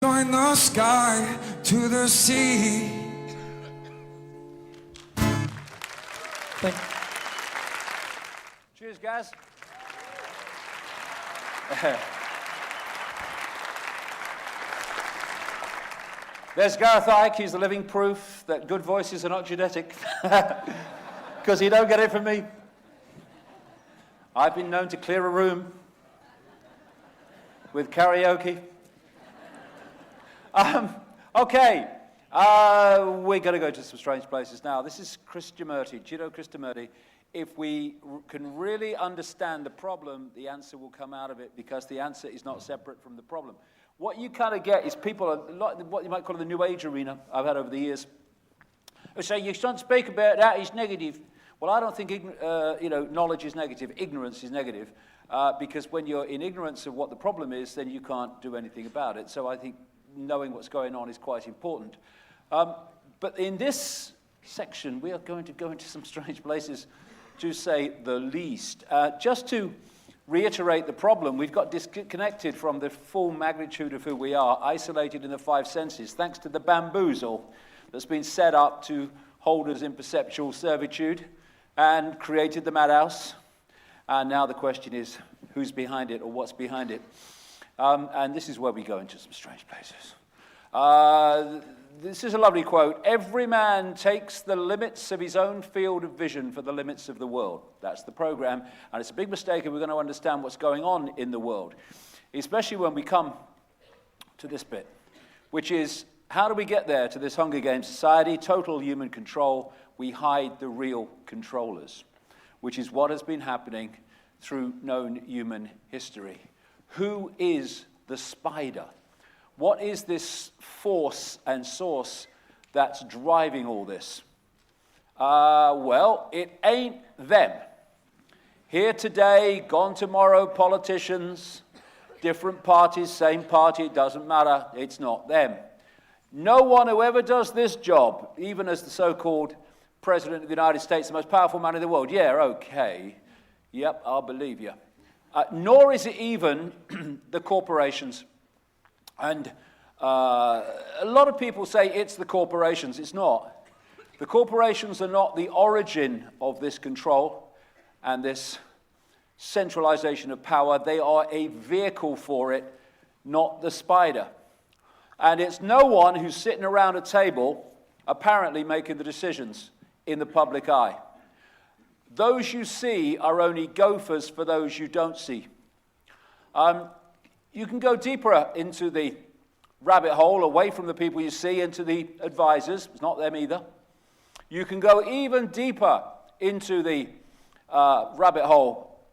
Join the sky to the sea. Cheers, guys. There's Gareth Icke. He's the living proof that good voices are not genetic. Because you don't get it from me. I've been known to clear a room with karaoke. Okay, we're going to go to some strange places now. This is Krishnamurti, Jiddu Krishnamurti. If we can really understand the problem, the answer will come out of it, because the answer is not separate from the problem. What you kind of get is people, a lot, what you might call the New Age arena, I've had over the years, who say, you shouldn't speak about that, it's negative. Well, I don't think knowledge is negative, ignorance is negative, because when you're in ignorance of what the problem is, then you can't do anything about it. So I think knowing what's going on is quite important. But in this section, we are going to go into some strange places, to say the least. Just to reiterate the problem, we've got disconnected from the full magnitude of who we are, isolated in the five senses, thanks to the bamboozle that's been set up to hold us in perceptual servitude and created the madhouse. And now the question is, who's behind it, or what's behind it? And this is where we go into some strange places. This is a lovely quote. Every man takes the limits of his own field of vision for the limits of the world. That's the program. And it's a big mistake if we're going to understand what's going on in the world, especially when we come to this bit, which is, how do we get there to this Hunger Games society? Total human control. We hide the real controllers, which is what has been happening through known human history. Who is the spider? What is this force and source that's driving all this? Well, it ain't them. Here today, gone tomorrow, politicians, different parties, same party, it doesn't matter, it's not them. No one who ever does this job, even as the so-called President of the United States, the most powerful man in the world, yeah, okay, yep, I'll believe you. Nor is it even the corporations. And a lot of people say it's the corporations. It's not. The corporations are not the origin of this control and this centralization of power. They are a vehicle for it, not the spider. And it's no one who's sitting around a table apparently making the decisions in the public eye. Those you see are only gophers for those you don't see. You can go deeper into the rabbit hole, away from the people you see, into the advisors. It's not them either. You can go even deeper into the rabbit hole,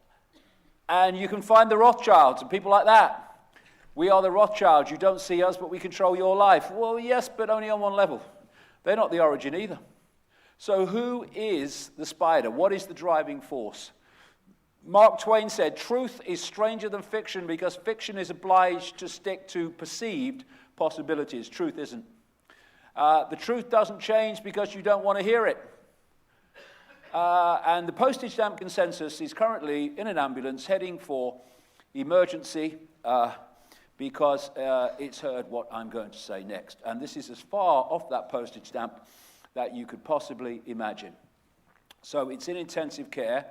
and you can find the Rothschilds and people like that. We are the Rothschilds. You don't see us, but we control your life. Well, yes, but only on one level. They're not the origin either. So who is the spider? What is the driving force? Mark Twain said, truth is stranger than fiction because fiction is obliged to stick to perceived possibilities. Truth isn't. The truth doesn't change because you don't want to hear it. And the postage stamp consensus is currently in an ambulance heading for emergency because it's heard what I'm going to say next. And this is as far off that postage stamp that you could possibly imagine. So it's in intensive care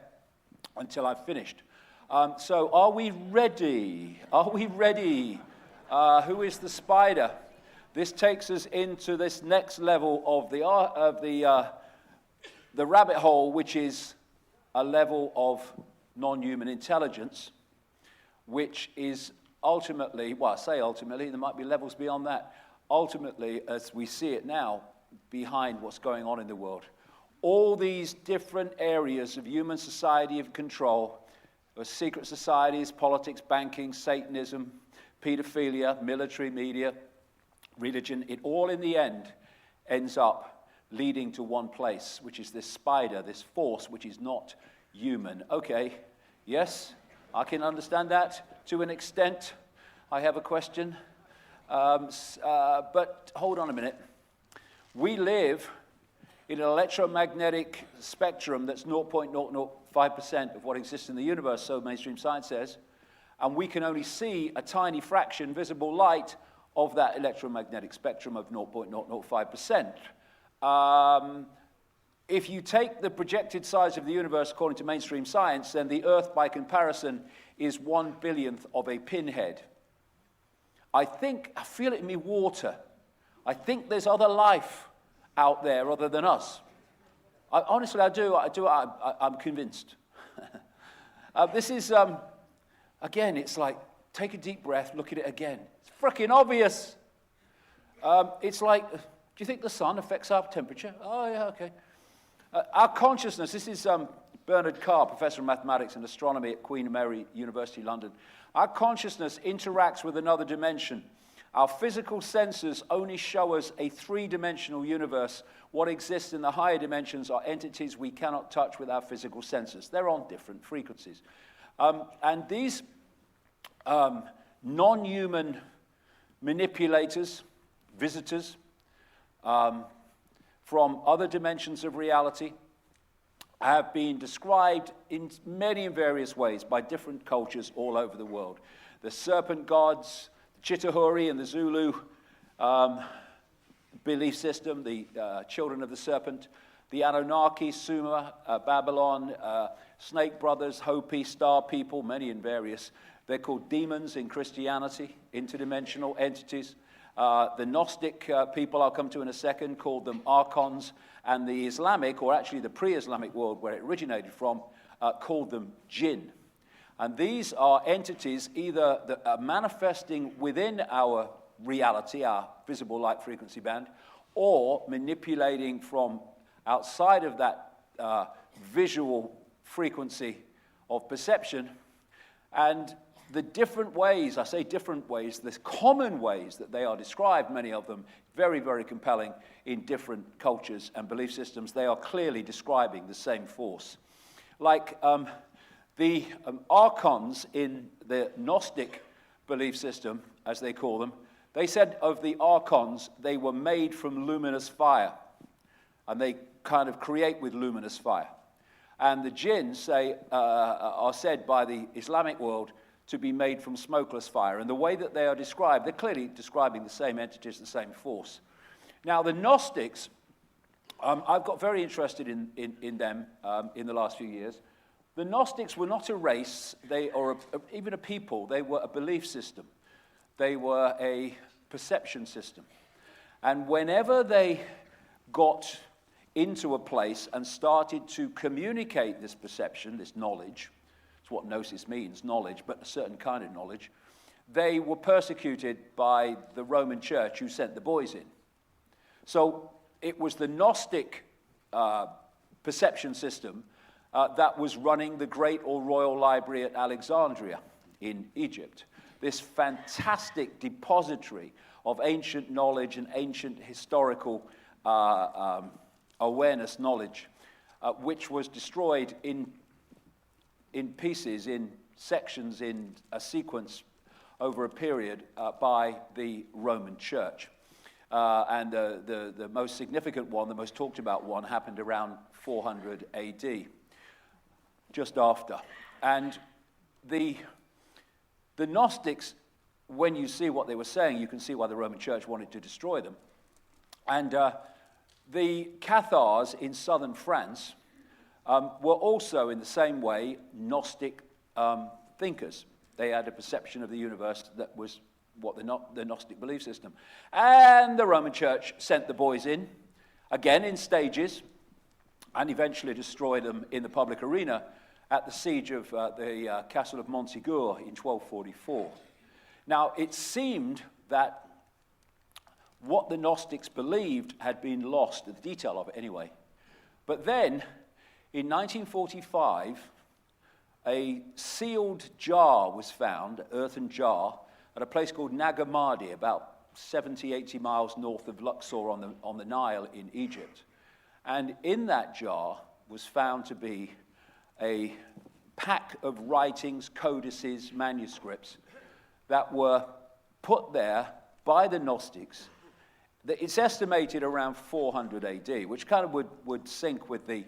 until I've finished. So are we ready? Are we ready? Who is the spider? This takes us into this next level of the rabbit hole, which is a level of non-human intelligence, which is ultimately, well, I say ultimately, there might be levels beyond that. Ultimately, as we see it now, behind what's going on in the world. All these different areas of human society of control, secret societies, politics, banking, Satanism, pedophilia, military, media, religion, it all in the end ends up leading to one place, which is this spider, this force, which is not human. Okay, yes, I can understand that to an extent. I have a question. But hold on a minute. We live in an electromagnetic spectrum that's 0.005% of what exists in the universe, so mainstream science says, and we can only see a tiny fraction, visible light, of that electromagnetic spectrum of 0.005%. If you take the projected size of the universe according to mainstream science, then the Earth, by comparison, is 1/1000th of a pinhead. I feel it in me water. I think there's other life out there other than us. Honestly, I do. I'm convinced. This is, again, it's like, take a deep breath, look at it again. It's freaking obvious. It's like, do you think the sun affects our temperature? Oh, yeah, okay. Our consciousness, this is Bernard Carr, professor of mathematics and astronomy at Queen Mary University, London. Our consciousness interacts with another dimension. Our physical senses only show us a three-dimensional universe. What exists in the higher dimensions are entities we cannot touch with our physical senses. They're on different frequencies. And these non-human manipulators, visitors, from other dimensions of reality have been described in many and various ways by different cultures all over the world. The serpent gods, the Chitauri and the Zulu belief system, the children of the serpent, the Anunnaki, Sumer, Babylon, Snake Brothers, Hopi, Star People, many and various. They're called demons in Christianity, interdimensional entities. The Gnostic people I'll come to in a second called them archons, and the Islamic, or actually the pre-Islamic world where it originated from, called them jinn. And these are entities either that are manifesting within our reality, our visible light frequency band, or manipulating from outside of that visual frequency of perception. And the different ways, I say different ways, the common ways that they are described, many of them very, very compelling in different cultures and belief systems, they are clearly describing the same force. Like the archons in the Gnostic belief system, as they call them, they said of the archons, they were made from luminous fire, and they kind of create with luminous fire. And the jinn are said by the Islamic world to be made from smokeless fire. And the way that they are described, they're clearly describing the same entities, the same force. Now, the Gnostics, I've got very interested in them in the last few years. The Gnostics were not a race, even a people. They were a belief system. They were a perception system. And whenever they got into a place and started to communicate this perception, this knowledge, it's what gnosis means, knowledge, but a certain kind of knowledge, they were persecuted by the Roman Church who sent the boys in. So it was the Gnostic perception system that was running the Great or Royal Library at Alexandria in Egypt. This fantastic depository of ancient knowledge and ancient historical awareness knowledge, which was destroyed in pieces, in sections, in a sequence over a period by the Roman Church. And the most significant one, the most talked about one, happened around 400 AD, just after. And the Gnostics, when you see what they were saying, you can see why the Roman Church wanted to destroy them. And the Cathars in southern France were also, in the same way, Gnostic thinkers. They had a perception of the universe that was what the Gnostic belief system. And the Roman Church sent the boys in, again in stages, and eventually destroyed them in the public arena at the siege of the castle of Montségur in 1244. Now, it seemed that what the Gnostics believed had been lost, the detail of it anyway. But then, in 1945, a sealed jar was found, an earthen jar, at a place called Nagamadi, about 70, 80 miles north of Luxor on the Nile in Egypt. And in that jar was found to be a pack of writings, codices, manuscripts that were put there by the Gnostics. It's estimated around 400 AD, which kind of would sync with the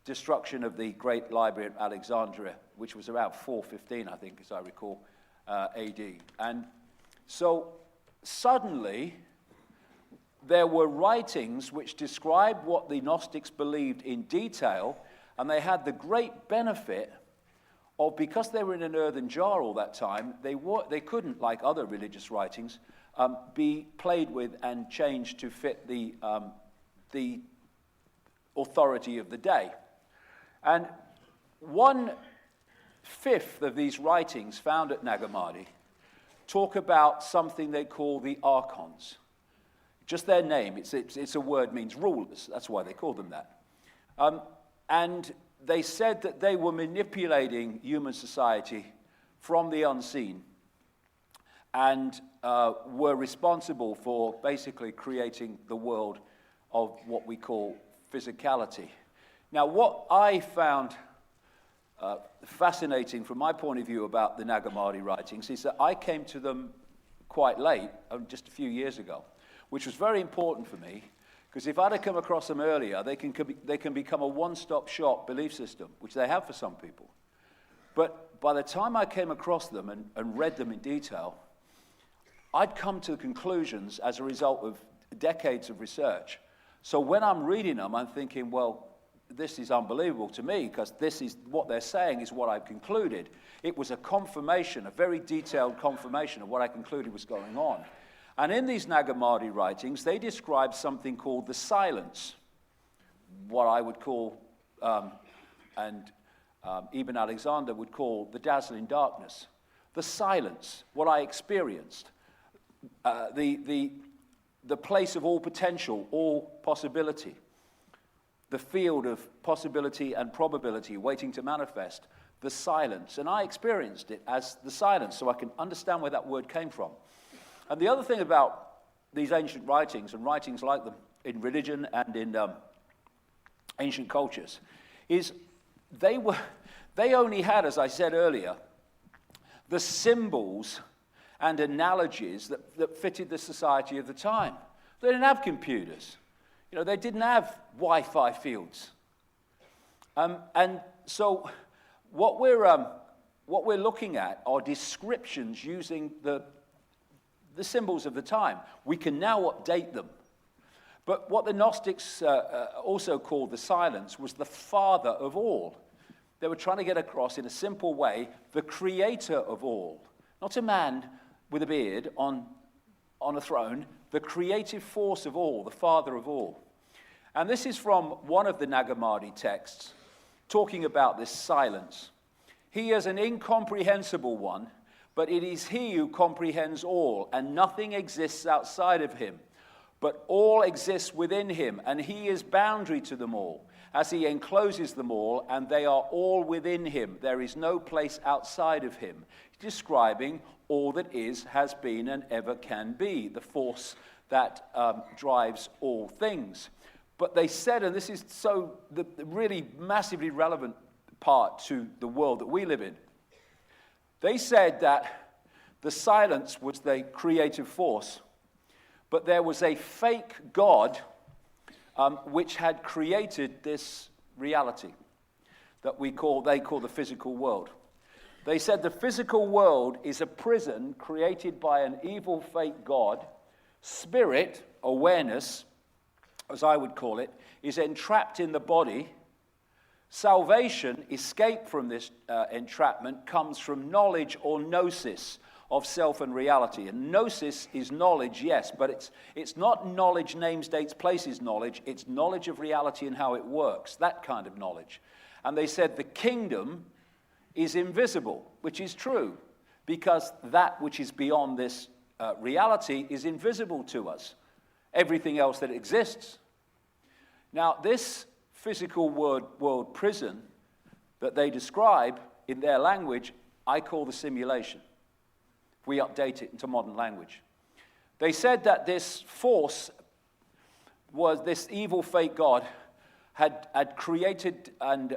destruction of the Great Library at Alexandria, which was around 415, I think, as I recall, AD. And so suddenly there were writings which described what the Gnostics believed in detail, and they had the great benefit of, because they were in an earthen jar all that time, they couldn't, like other religious writings, be played with and changed to fit the authority of the day. And 1/5 of these writings found at Nag Hammadi talk about something they call the archons. Just their name, it's a word, means rulers. That's why they call them that. And they said that they were manipulating human society from the unseen and were responsible for basically creating the world of what we call physicality. Now, what I found fascinating from my point of view about the Nag Hammadi writings is that I came to them quite late, just a few years ago, which was very important for me, because if I'd have come across them earlier, they can become a one-stop shop belief system, which they have for some people. But by the time I came across them and read them in detail, I'd come to conclusions as a result of decades of research. So when I'm reading them, I'm thinking, well, this is unbelievable to me, because this is what they're saying is what I've concluded. It was a confirmation, a very detailed confirmation of what I concluded was going on. And in these Nag Hammadi writings, they describe something called the silence, what I would call, Ibn Alexander would call the dazzling darkness. The silence, what I experienced, the place of all potential, all possibility, the field of possibility and probability waiting to manifest, the silence. And I experienced it as the silence, so I can understand where that word came from. And the other thing about these ancient writings, and writings like them in religion and in ancient cultures, is they only had, as I said earlier, the symbols and analogies that fitted the society of the time. They didn't have computers. You know, they didn't have Wi-Fi fields. And so what we're looking at are descriptions using the symbols of the time. We can now update them. But what the Gnostics also called the silence was the father of all. They were trying to get across in a simple way the creator of all. Not a man with a beard on a throne, the creative force of all, the father of all. And this is from one of the Nag Hammadi texts talking about this silence. He is an incomprehensible one, but it is he who comprehends all, and nothing exists outside of him. But all exists within him, and he is boundary to them all, as he encloses them all, and they are all within him. There is no place outside of him. Describing all that is, has been, and ever can be, the force that drives all things. But they said, and this is so the really massively relevant part to the world that we live in, they said that the silence was the creative force, but there was a fake God which had created this reality that they call the physical world. They said the physical world is a prison created by an evil fake God. Spirit, awareness, as I would call it, is entrapped in the body. Salvation, escape from this entrapment, comes from knowledge or gnosis of self and reality. And gnosis is knowledge, yes, but it's not knowledge, names, dates, places knowledge. It's knowledge of reality and how it works, that kind of knowledge. And they said the kingdom is invisible, which is true, because that which is beyond this reality is invisible to us. Everything else that exists. Now, this physical world prison that they describe in their language, I call the simulation. We update it into modern language. They said that this force was this evil fake God had created and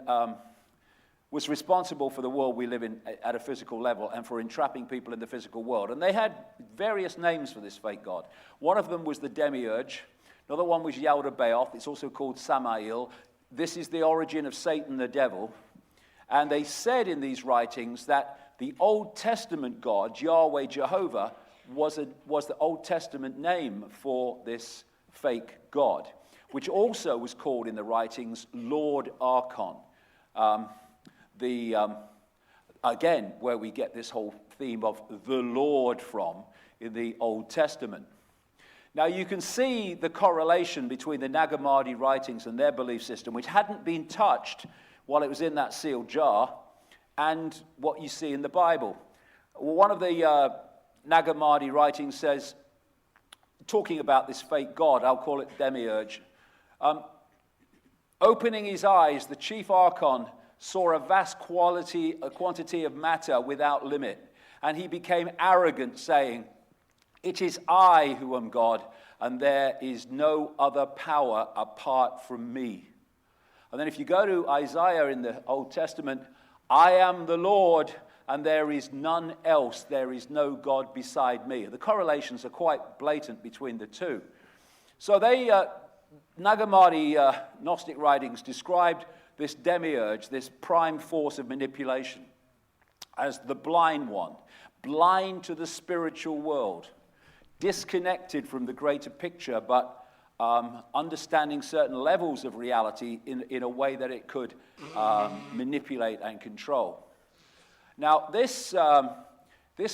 was responsible for the world we live in at a physical level and for entrapping people in the physical world. And they had various names for this fake God. One of them was the Demiurge. Another one was Yaldabaoth. It's also called Samael. This is the origin of Satan, the devil. And they said in these writings that the Old Testament God, Yahweh, Jehovah, was the Old Testament name for this fake god, which also was called in the writings Lord Archon. Again, where we get this whole theme of the Lord from in the Old Testament. Now you can see the correlation between the Nag Hammadi writings and their belief system, which hadn't been touched while it was in that sealed jar, and what you see in the Bible. One of the Nag Hammadi writings says, talking about this fake god, I'll call it demiurge, opening his eyes, the chief archon saw a vast quantity of matter without limit, and he became arrogant, saying, "It is I who am God, and there is no other power apart from me." And then if you go to Isaiah in the Old Testament, "I am the Lord, and there is none else. There is no God beside me." The correlations are quite blatant between the two. So Nag Hammadi Gnostic writings described this demiurge, this prime force of manipulation, as the blind one, blind to the spiritual world, disconnected from the greater picture, but understanding certain levels of reality in a way that it could manipulate and control. Now, this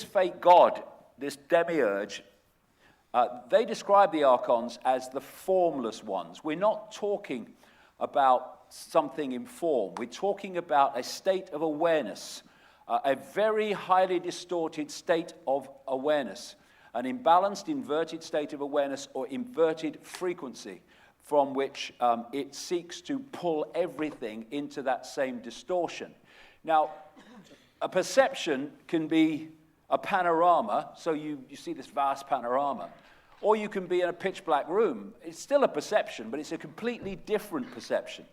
fake god, this demiurge, they describe the archons as the formless ones. We're not talking about something in form. We're talking about a state of awareness, a very highly distorted state of awareness, an imbalanced, inverted state of awareness or inverted frequency from which it seeks to pull everything into that same distortion. Now, a perception can be a panorama, so you see this vast panorama, or you can be in a pitch black room. It's still a perception, but it's a completely different perception.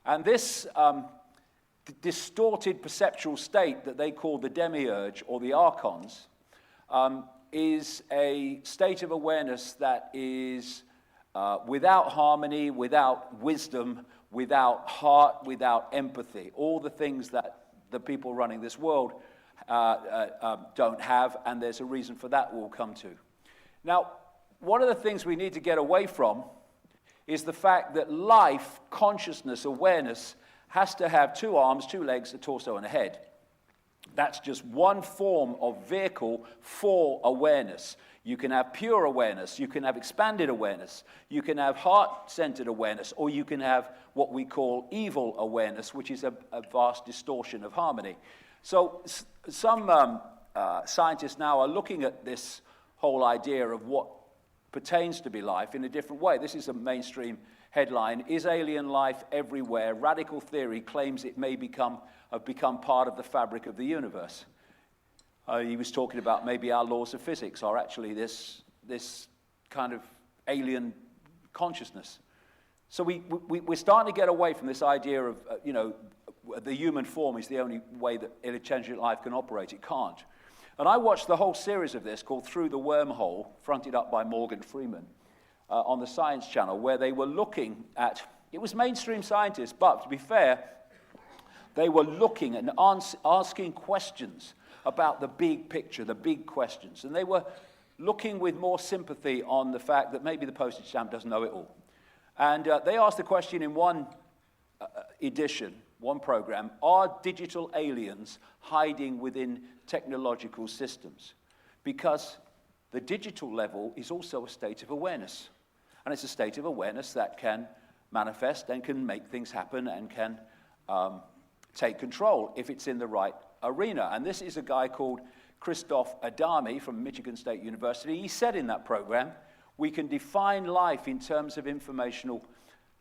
And this distorted perceptual state that they call the demiurge or the archons is a state of awareness that is without harmony, without wisdom, without heart, without empathy. All the things that the people running this world don't have, and there's a reason for that we'll come to. Now, one of the things we need to get away from is the fact that life, consciousness, awareness has to have 2 arms, 2 legs, a torso, and a head. That's just one form of vehicle for awareness. You can have pure awareness, you can have expanded awareness, you can have heart-centered awareness, or you can have what we call evil awareness, which is a vast distortion of harmony. So some scientists now are looking at this whole idea of what pertains to be life in a different way. This is a mainstream headline: "Is alien life everywhere? Radical theory claims it may have become part of the fabric of the universe." He was talking about maybe our laws of physics are actually this kind of alien consciousness. So we're starting to get away from this idea of, the human form is the only way that intelligent life can operate. It can't. And I watched the whole series of this called Through the Wormhole, fronted up by Morgan Freeman, on the Science Channel, where they were looking at, it was mainstream scientists, but to be fair, they were looking and asking questions about the big picture, the big questions. And they were looking with more sympathy on the fact that maybe the postage stamp doesn't know it all. And they asked the question in one edition, one program: are digital aliens hiding within technological systems? Because the digital level is also a state of awareness. And it's a state of awareness that can manifest and can make things happen and can take control if it's in the right arena. And this is a guy called Christoph Adami from Michigan State University. He said in that program, we can define life in terms of informational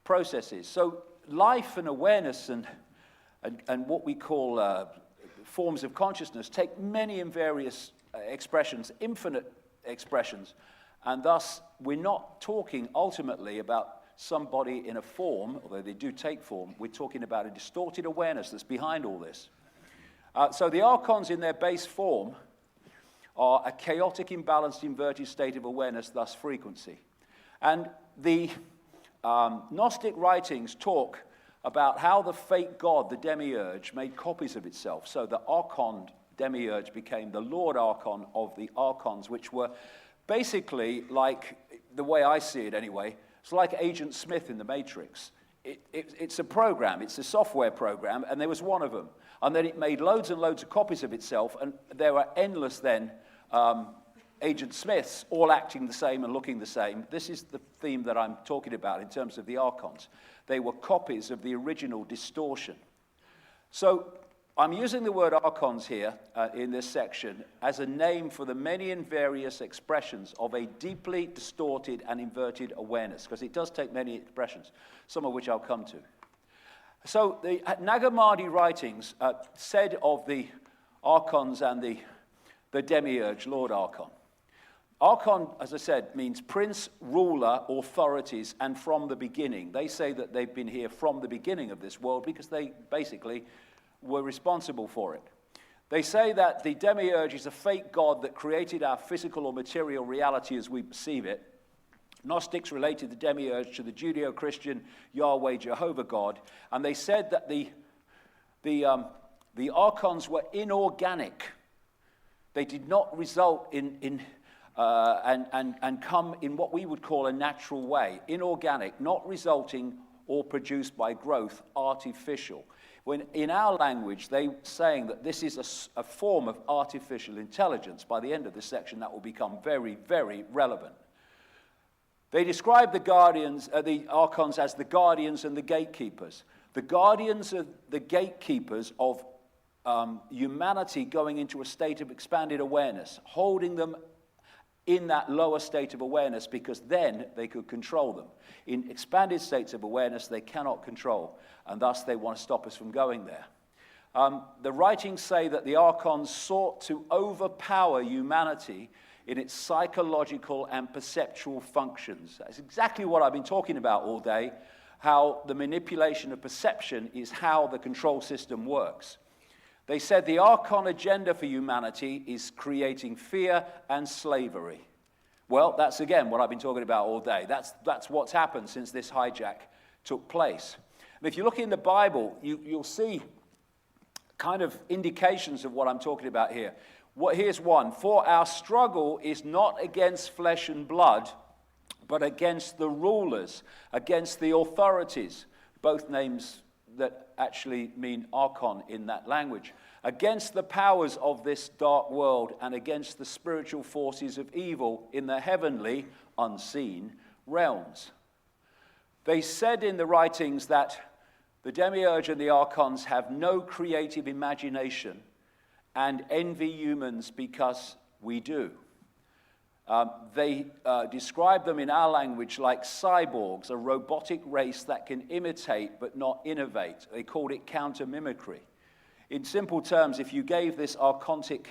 processes. So life and awareness and what we call forms of consciousness take many and various expressions, infinite expressions, and thus we're not talking ultimately about somebody in a form, although they do take form. We're talking about a distorted awareness that's behind all this. So the archons in their base form are a chaotic, imbalanced, inverted state of awareness, thus frequency. And the Gnostic writings talk about how the fake god, the demiurge, made copies of itself. So the archon demiurge became the Lord Archon of the Archons, which were basically like, the way I see it anyway, it's like Agent Smith in the Matrix. It's a program, it's a software program, and there was one of them. And then it made loads and loads of copies of itself, and there were endless then Agent Smiths, all acting the same and looking the same. This is the theme that I'm talking about in terms of the Archons. They were copies of the original distortion. So I'm using the word Archons here in this section as a name for the many and various expressions of a deeply distorted and inverted awareness, because it does take many expressions, some of which I'll come to. So the Nag Hammadi writings said of the Archons and the demiurge, Lord Archon. Archon, as I said, means prince, ruler, authorities, and from the beginning. They say that they've been here from the beginning of this world because they basically were responsible for it. They say that the demiurge is a fake god that created our physical or material reality as we perceive it. Gnostics related the demiurge to the Judeo-Christian Yahweh Jehovah God, and they said that the Archons were inorganic. They did not result and come in what we would call a natural way, inorganic, not resulting or produced by growth, artificial. When in our language, they're saying that this is a form of artificial intelligence. By the end of this section, that will become very, very relevant. They describe the Archons as the guardians and the gatekeepers. The guardians are the gatekeepers of humanity going into a state of expanded awareness, holding them in that lower state of awareness, because then they could control them. In expanded states of awareness, they cannot control, and thus they want to stop us from going there. The writings say that the Archons sought to overpower humanity in its psychological and perceptual functions. That's exactly what I've been talking about all day, how the manipulation of perception is how the control system works. They said the Archon agenda for humanity is creating fear and slavery. Well, that's again what I've been talking about all day. That's what's happened since this hijack took place. And if you look in the Bible, you'll see kind of indications of what I'm talking about here. Here's one. For our struggle is not against flesh and blood, but against the rulers, against the authorities. Both names that actually mean Archon in that language. Against the powers of this dark world and against the spiritual forces of evil in the heavenly, unseen realms. They said in the writings that the demiurge and the Archons have no creative imagination and envy humans because we do. They describe them in our language like cyborgs, a robotic race that can imitate but not innovate. They called it counter-mimicry. In simple terms, if you gave this archontic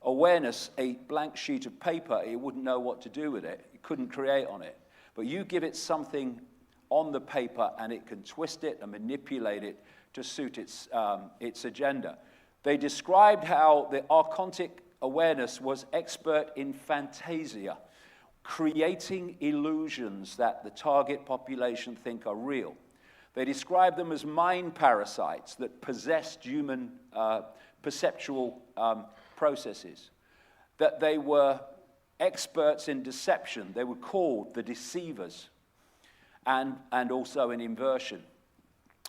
awareness a blank sheet of paper, it wouldn't know what to do with it. It couldn't create on it. But you give it something on the paper and it can twist it and manipulate it to suit its agenda. They described how the archontic awareness was expert in fantasia, creating illusions that the target population think are real. They describe them as mind parasites that possessed human perceptual processes, that they were experts in deception. They were called the deceivers, and also in inversion.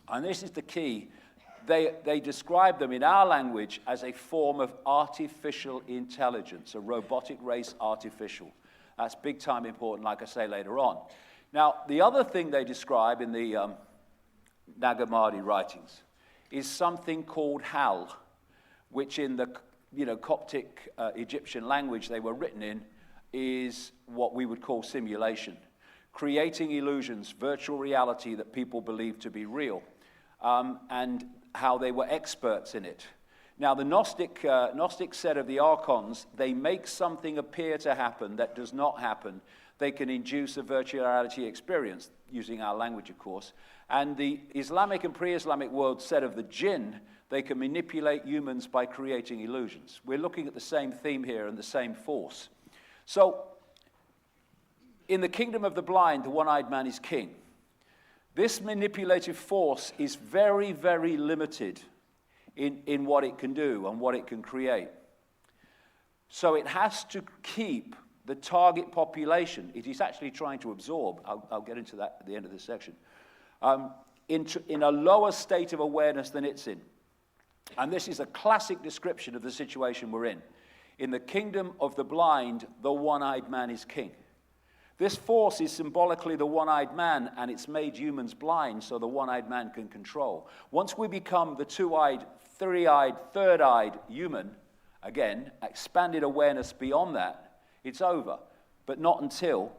And this is the key. They describe them in our language as a form of artificial intelligence, a robotic race artificial. That's big time important, like I say later on. Now, the other thing they describe in the Nag Hammadi writings is something called Hal, which in the Coptic Egyptian language they were written in is what we would call simulation, creating illusions, virtual reality that people believe to be real, and how they were experts in it. Now, the Gnostics said of the Archons, they make something appear to happen that does not happen. They can induce a virtual reality experience, using our language, of course. And the Islamic and pre-Islamic world said of the jinn, they can manipulate humans by creating illusions. We're looking at the same theme here and the same force. So, in the kingdom of the blind, the one-eyed man is king. This manipulative force is very, very limited in what it can do and what it can create. So it has to keep the target population it is actually trying to absorb, I'll get into that at the end of this section, in a lower state of awareness than it's in. And this is a classic description of the situation we're in. In the kingdom of the blind, the one-eyed man is king. This force is symbolically the one-eyed man, and it's made humans blind so the one-eyed man can control. Once we become the two-eyed, three-eyed, third-eyed human, again, expanded awareness beyond that, it's over. But not until,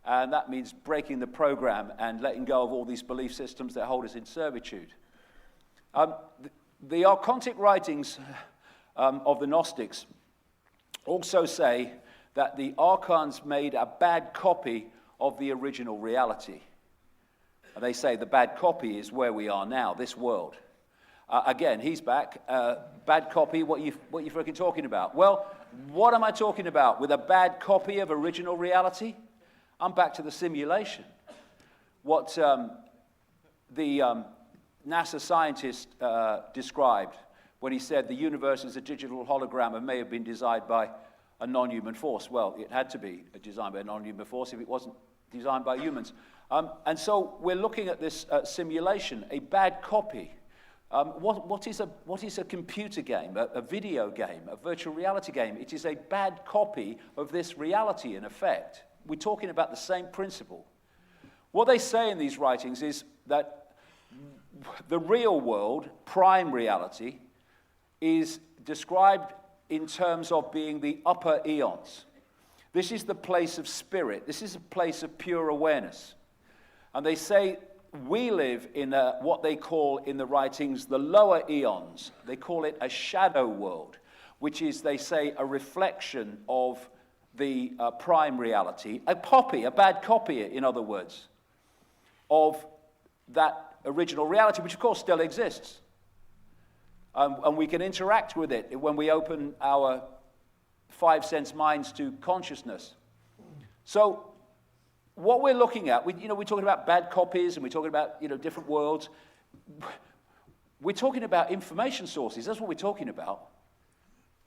and that means breaking the program and letting go of all these belief systems that hold us in servitude. The archontic writings of the Gnostics also say that the archons made a bad copy of the original reality. And they say the bad copy is where we are now, this world. Again, he's back. Bad copy, what you freaking talking about? Well, what am I talking about? With a bad copy of original reality? I'm back to the simulation. What the NASA scientist described when he said the universe is a digital hologram and may have been designed by a non-human force. Well, it had to be designed by a non-human force if it wasn't designed by humans. And so we're looking at this simulation, a bad copy. What is a computer game, a video game, a virtual reality game? It is a bad copy of this reality, in effect. We're talking about the same principle. What they say in these writings is that the real world, prime reality, is described in terms of being the upper eons. This is the place of spirit. This is a place of pure awareness. And they say we live in what they call in the writings the lower eons. They call it a shadow world, which is, they say, a reflection of the prime reality, a bad copy, in other words, of that original reality, which of course still exists. And we can interact with it when we open our five sense minds to consciousness. So what we're looking at, we're talking about bad copies and we're talking about different worlds. We're talking about information sources. That's what we're talking about.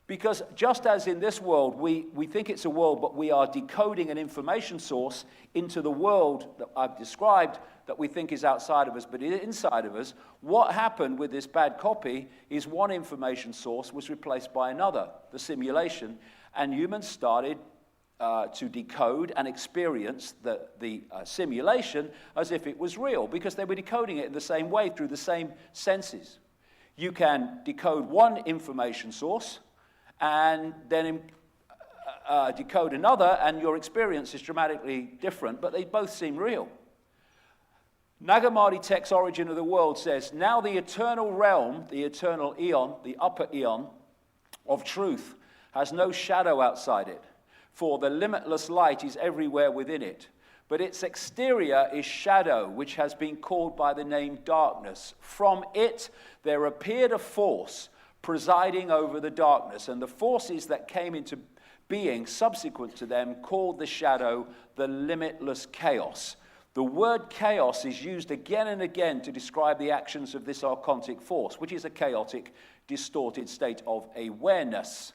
Because just as in this world, we think it's a world, but we are decoding an information source into the world that I've described that we think is outside of us, but inside of us, what happened with this bad copy is one information source was replaced by another, the simulation, and humans started to decode and experience the simulation as if it was real, because they were decoding it in the same way through the same senses. You can decode one information source and then decode another, and your experience is dramatically different, but they both seem real. Nag Hammadi Tech's Origin of the World says, now the eternal realm, the eternal eon, the upper eon of truth has no shadow outside it, for the limitless light is everywhere within it. But its exterior is shadow, which has been called by the name darkness. From it there appeared a force presiding over the darkness, and the forces that came into being subsequent to them called the shadow the limitless chaos. The word chaos is used again and again to describe the actions of this archontic force, which is a chaotic, distorted state of awareness.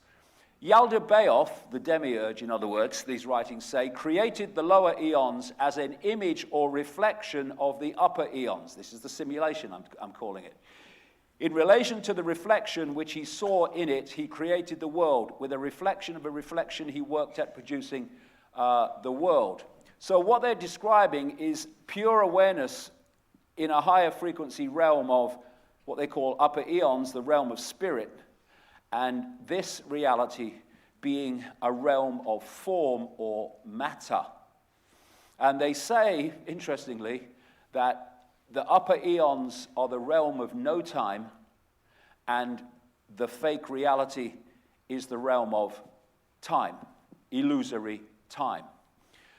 Yaldabaoth, the demiurge, in other words, these writings say, created the lower eons as an image or reflection of the upper eons. This is the simulation, I'm calling it. In relation to the reflection which he saw in it, he created the world. With a reflection of a reflection, he worked at producing the world. So what they're describing is pure awareness in a higher frequency realm of what they call upper eons, the realm of spirit, and this reality being a realm of form or matter. And they say, interestingly, that the upper eons are the realm of no time, and the fake reality is the realm of time, illusory time.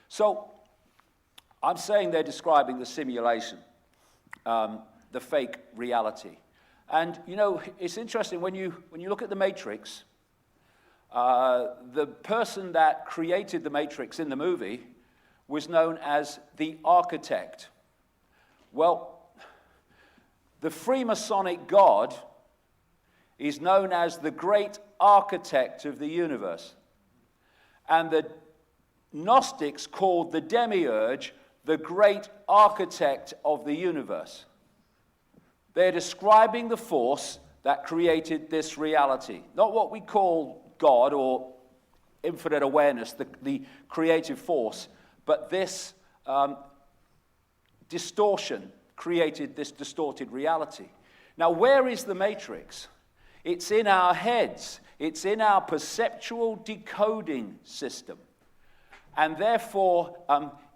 So I'm saying they're describing the simulation, the fake reality. And, it's interesting, when you look at the Matrix, the person that created the Matrix in the movie was known as the architect. Well, the Freemasonic God is known as the great architect of the universe. And the Gnostics called the demiurge the great architect of the universe. They're describing the force that created this reality. Not what we call God or infinite awareness, the creative force, but this distortion created this distorted reality. Now, where is the matrix? It's in our heads. It's in our perceptual decoding system. And therefore,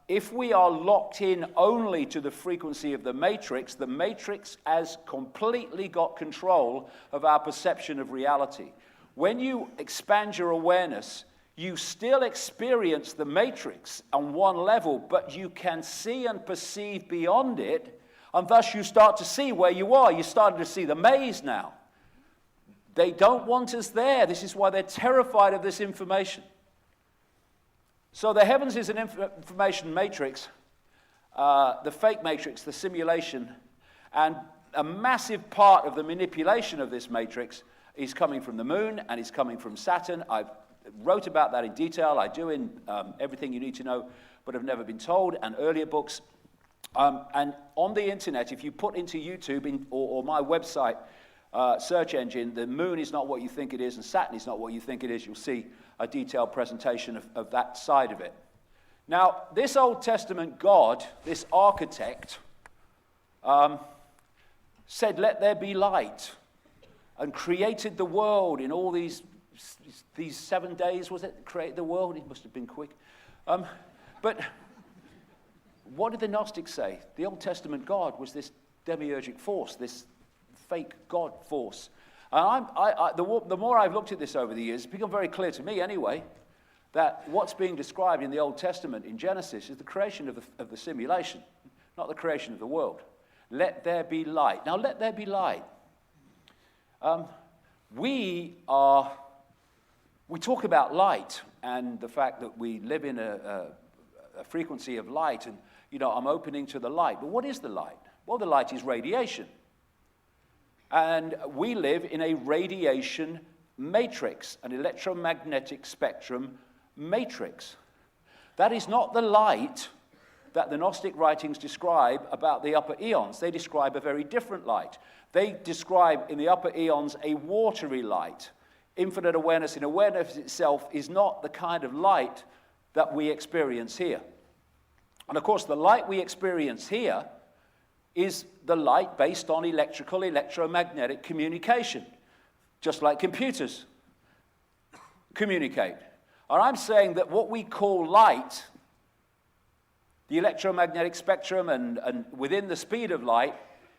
if we are locked in only to the frequency of the matrix has completely got control of our perception of reality. When you expand your awareness, you still experience the matrix on one level, but you can see and perceive beyond it, and thus you start to see where you are. You're starting to see the maze now. They don't want us there. This is why they're terrified of this information. So the heavens is an information matrix, the fake matrix, the simulation, and a massive part of the manipulation of this matrix is coming from the moon and is coming from Saturn. I wrote about that in detail. I do in Everything You Need to Know But Have Never Been Told and earlier books. And on the internet, if you put into YouTube or my website search engine, the moon is not what you think it is and Saturn is not what you think it is, you'll see a detailed presentation of that side of it. Now, this Old Testament God, this architect, said, "Let there be light," and created the world in all these 7 days, was it? Create the world? It must have been quick. But what did the Gnostics say? The Old Testament God was this demiurgic force, this fake God force. And the more I've looked at this over the years, it's become very clear to me anyway, that what's being described in the Old Testament in Genesis is the creation of the simulation, not the creation of the world. Let there be light. Now, let there be light. We talk about light and the fact that we live in a frequency of light, and I'm opening to the light. But what is the light? Well, the light is radiation. And we live in a radiation matrix, an electromagnetic spectrum matrix. That is not the light that the Gnostic writings describe about the upper eons. They describe a very different light. They describe in the upper eons a watery light. Infinite awareness in awareness itself is not the kind of light that we experience here. And of course, the light we experience here is the light based on electromagnetic communication, just like computers communicate. And I'm saying that what we call light, the electromagnetic spectrum and within the speed of light,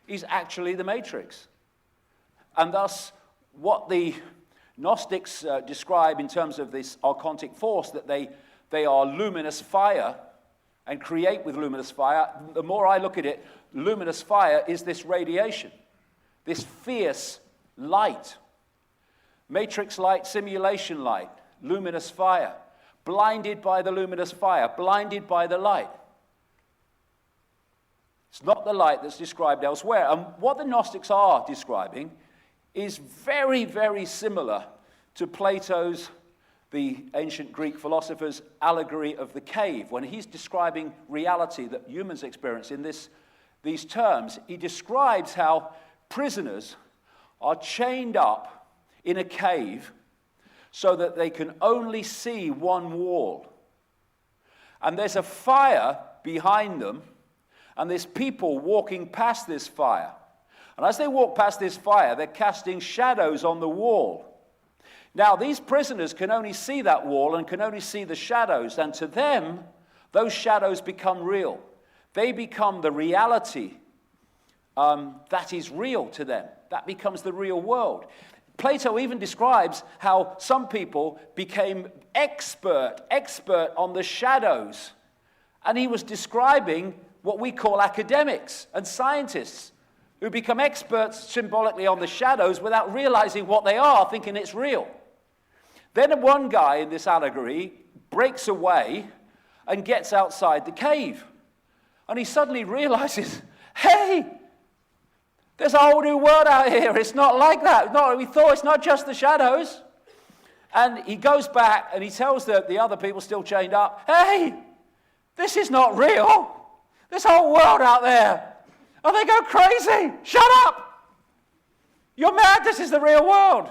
is actually the matrix. And thus, what the Gnostics describe in terms of this archontic force, that they are luminous fire and create with luminous fire. The more I look at it, luminous fire is this radiation, this fierce light. Matrix light, simulation light, luminous fire, blinded by the luminous fire, blinded by the light. It's not the light that's described elsewhere. And what the Gnostics are describing is very, very similar to Plato's, the ancient Greek philosopher's, allegory of the cave. When he's describing reality that humans experience in these terms, he describes how prisoners are chained up in a cave so that they can only see one wall. And there's a fire behind them, and there's people walking past this fire. And as they walk past this fire, they're casting shadows on the wall. Now, these prisoners can only see that wall and can only see the shadows, and to them, those shadows become real. They become the reality that is real to them. That becomes the real world. Plato even describes how some people became expert on the shadows. And he was describing what we call academics and scientists who become experts symbolically on the shadows without realizing what they are, thinking it's real. Then one guy in this allegory breaks away and gets outside the cave. And he suddenly realizes, hey, there's a whole new world out here. It's not like that. We thought it's not just the shadows. And he goes back and he tells the other people still chained up, hey, this is not real. This whole world out there. And they go crazy. Shut up. You're mad. This is the real world.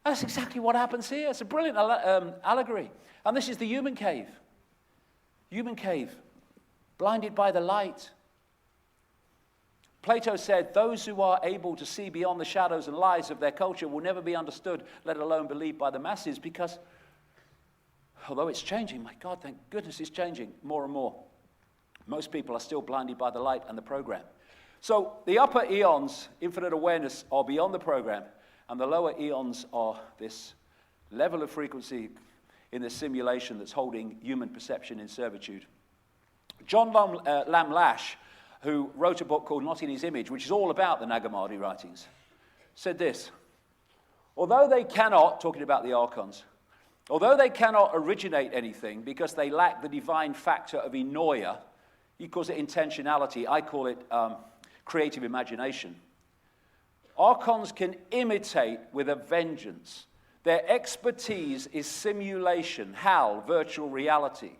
And that's exactly what happens here. It's a brilliant allegory. And this is the human cave. Human cave. Blinded by the light. Plato said, those who are able to see beyond the shadows and lies of their culture will never be understood, let alone believed by the masses, because although it's changing, my God, thank goodness it's changing more and more. Most people are still blinded by the light and the program. So the upper eons, infinite awareness, are beyond the program, and the lower eons are this level of frequency in the simulation that's holding human perception in servitude. John Lam Lash, who wrote a book called Not in His Image, which is all about the Nag Hammadi writings, said this: although they cannot, talking about the archons, although they cannot originate anything because they lack the divine factor of enoia, he calls it intentionality, I call it creative imagination. Archons can imitate with a vengeance. Their expertise is simulation, HAL, virtual reality.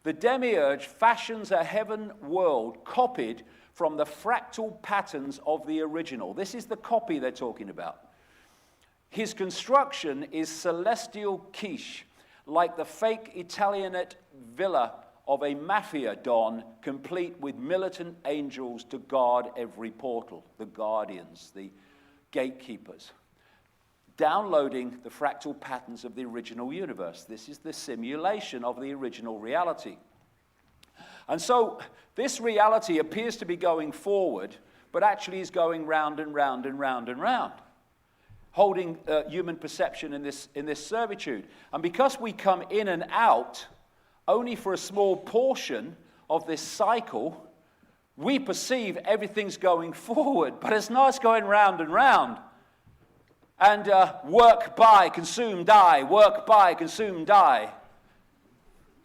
The demiurge fashions a heaven world copied from the fractal patterns of the original. This is the copy they're talking about. His construction is celestial quiche, like the fake Italianate villa of a mafia don, complete with militant angels to guard every portal, the guardians, the gatekeepers. Downloading the fractal patterns of the original universe. This is the simulation of the original reality. And so this reality appears to be going forward, but actually is going round and round and round and round, holding human perception in this servitude. And because we come in and out only for a small portion of this cycle, we perceive everything's going forward, but it's not. It's going round and round. And work, buy, consume, die. Work, buy, consume, die.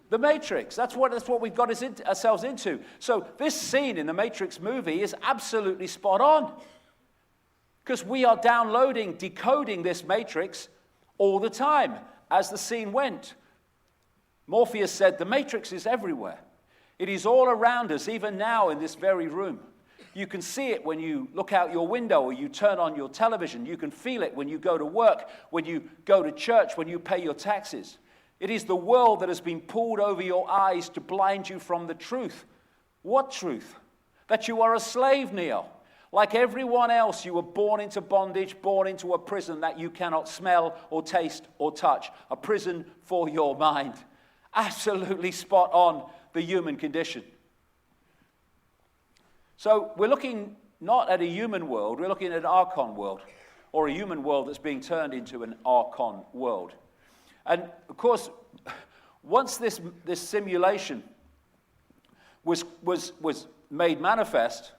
The Matrix. That's what we've got ourselves into. So this scene in the Matrix movie is absolutely spot on. Because we are downloading, decoding this Matrix all the time as the scene went. Morpheus said, the Matrix is everywhere. It is all around us, even now in this very room. You can see it when you look out your window or you turn on your television. You can feel it when you go to work, when you go to church, when you pay your taxes. It is the world that has been pulled over your eyes to blind you from the truth. What truth? That you are a slave, Neo. Like everyone else, you were born into bondage, born into a prison that you cannot smell or taste or touch. A prison for your mind. Absolutely spot on the human condition. So we're looking not at a human world, we're looking at an archon world, or a human world that's being turned into an archon world. And of course, once this simulation was made manifest,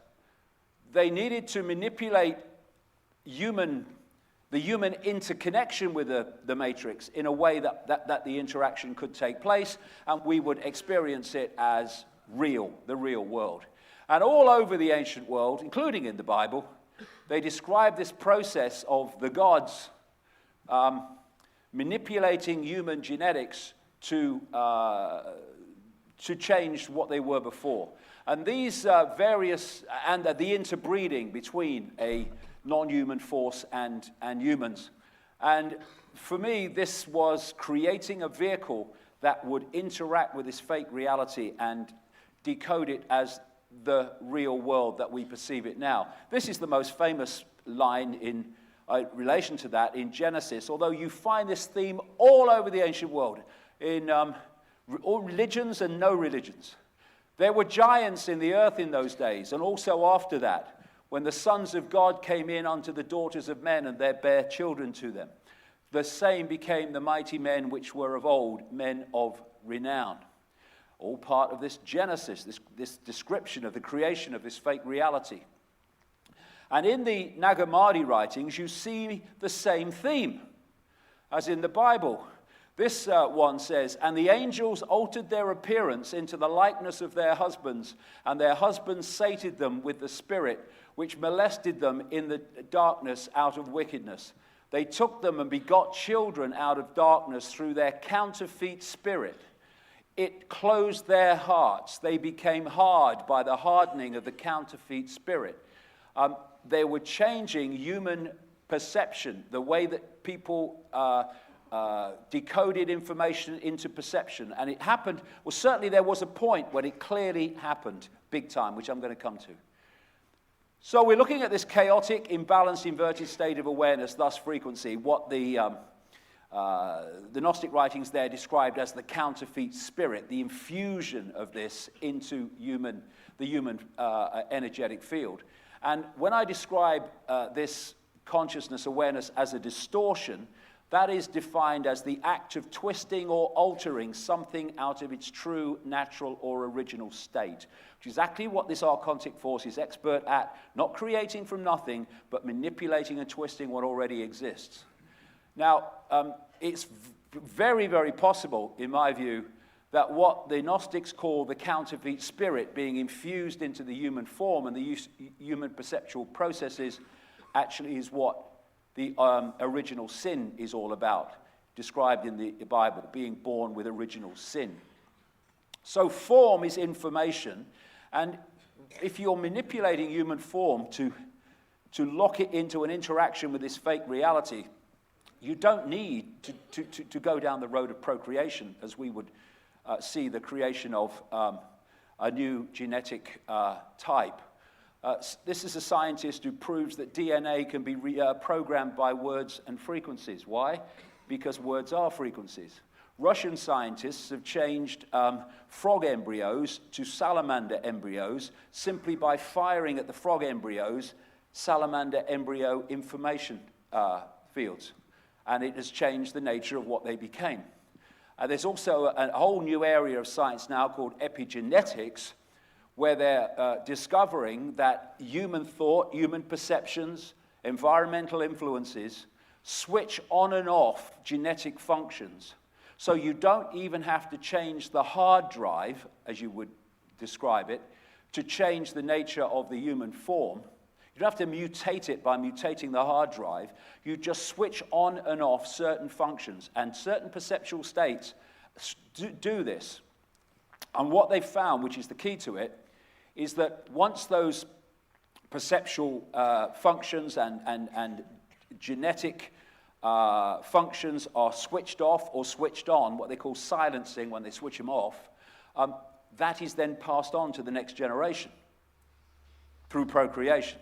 they needed to manipulate the human interconnection with the Matrix in a way that the interaction could take place, and we would experience it as real, the real world. And all over the ancient world, including in the Bible, they describe this process of the gods manipulating human genetics to change what they were before. And these various, and the interbreeding between a non-human force and humans. And for me, this was creating a vehicle that would interact with this fake reality and decode it as the real world that we perceive it now. This is the most famous line in relation to that in Genesis, although you find this theme all over the ancient world, in all religions and no religions. There were giants in the earth in those days, and also after that, when the sons of God came in unto the daughters of men and they bare children to them. The same became the mighty men which were of old, men of renown. All part of this Genesis, this description of the creation of this fake reality. And in the Nag Hammadi writings, you see the same theme as in the Bible. This one says, and the angels altered their appearance into the likeness of their husbands, and their husbands sated them with the spirit, which molested them in the darkness out of wickedness. They took them and begot children out of darkness through their counterfeit spirit. It closed their hearts. They became hard by the hardening of the counterfeit spirit. They were changing human perception, the way that people decoded information into perception. And it happened, well, certainly there was a point when it clearly happened big time, which I'm going to come to. So we're looking at this chaotic, imbalanced, inverted state of awareness, thus frequency, what the Gnostic writings there described as the counterfeit spirit, the infusion of this into the human energetic field. And when I describe this consciousness awareness as a distortion, that is defined as the act of twisting or altering something out of its true, natural, or original state, which is exactly what this archontic force is expert at, not creating from nothing, but manipulating and twisting what already exists. Now, it's very, very possible, in my view, that what the Gnostics call the counterfeit spirit being infused into the human form and the human perceptual processes actually is what the original sin is all about, described in the Bible, being born with original sin. So form is information, and if you're manipulating human form to lock it into an interaction with this fake reality, you don't need to go down the road of procreation, as we would see the creation of a new genetic type. This is a scientist who proves that DNA can be programmed by words and frequencies. Why? Because words are frequencies. Russian scientists have changed frog embryos to salamander embryos simply by firing at the frog embryos salamander embryo information fields. And it has changed the nature of what they became. There's also a whole new area of science now called epigenetics, where they're discovering that human thought, human perceptions, environmental influences switch on and off genetic functions. So you don't even have to change the hard drive, as you would describe it, to change the nature of the human form. You don't have to mutate it by mutating the hard drive. You just switch on and off certain functions, and certain perceptual states do this. And what they've found, which is the key to it, is that once those perceptual functions and genetic functions are switched off or switched on, what they call silencing when they switch them off, that is then passed on to the next generation through procreation.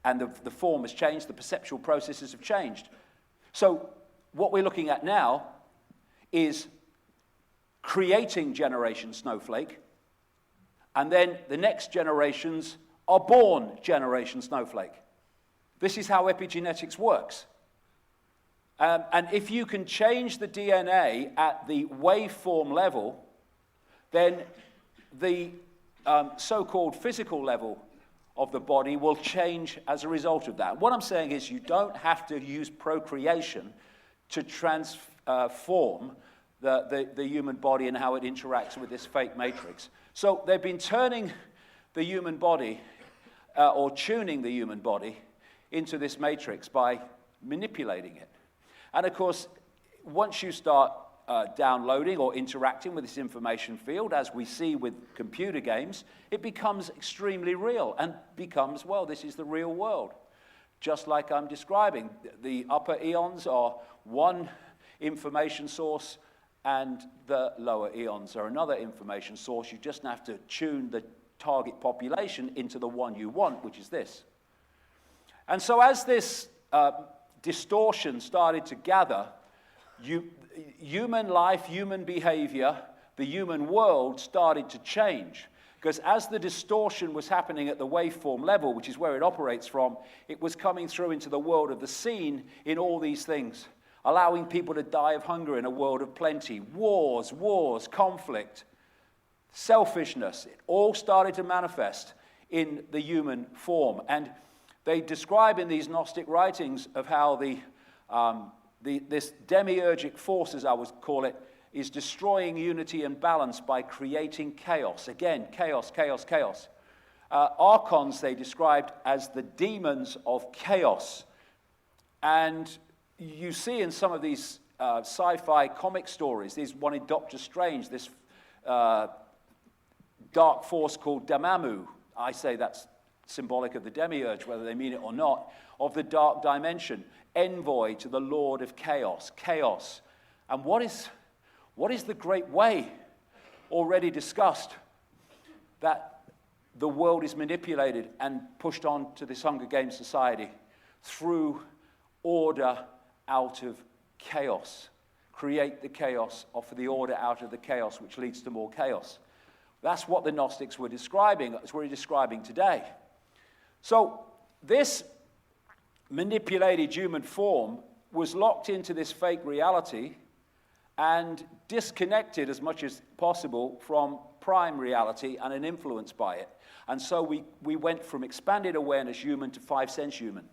And the form has changed, the perceptual processes have changed. So what we're looking at now is creating Generation Snowflake, and then the next generations are born Generation Snowflake. This is how epigenetics works. And if you can change the DNA at the waveform level, then the so-called physical level of the body will change as a result of that. What I'm saying is you don't have to use procreation to transform the human body and how it interacts with this fake matrix. So they've been turning the human body, or tuning the human body, into this matrix by manipulating it. And of course, once you start downloading or interacting with this information field, as we see with computer games, it becomes extremely real and becomes, well, this is the real world. Just like I'm describing, the upper eons are one information source and the lower eons are another information source. You just have to tune the target population into the one you want, which is this. And so as this distortion started to gather, human life, human behavior, the human world started to change. Because as the distortion was happening at the waveform level, which is where it operates from, it was coming through into the world of the seen in all these things, allowing people to die of hunger in a world of plenty, wars, conflict, selfishness. It all started to manifest in the human form. And they describe in these Gnostic writings of how this demiurgic force, as I would call it, is destroying unity and balance by creating chaos. Again, chaos, chaos, chaos. Archons they described as the demons of chaos. And you see in some of these sci-fi comic stories, there's one in Doctor Strange, this dark force called Damamu. I say that's symbolic of the demiurge, whether they mean it or not, of the dark dimension, envoy to the Lord of chaos. And what is the great way, already discussed, that the world is manipulated and pushed on to this Hunger Games society through order out of chaos. Create the chaos, offer the order out of the chaos, which leads to more chaos. That's what the Gnostics were describing. That's what we're describing today. So this manipulated human form was locked into this fake reality and disconnected as much as possible from prime reality and influenced by it. And so we went from expanded awareness human to 5 sense human.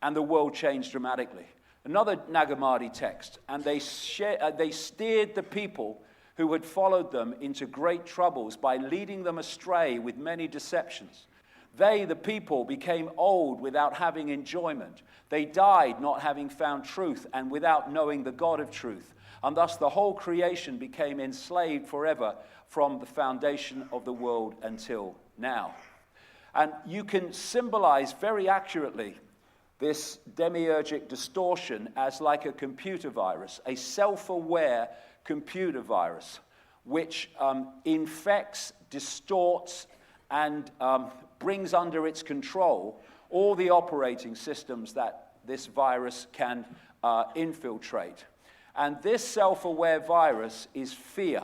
And the world changed dramatically. Another Nag Hammadi text, and they steered the people who had followed them into great troubles by leading them astray with many deceptions. They, the people, became old without having enjoyment. They died not having found truth and without knowing the God of truth. And thus the whole creation became enslaved forever from the foundation of the world until now. And you can symbolize very accurately this demiurgic distortion as like a computer virus, a self-aware computer virus, which infects, distorts, and brings under its control all the operating systems that this virus can infiltrate. And this self-aware virus is fear.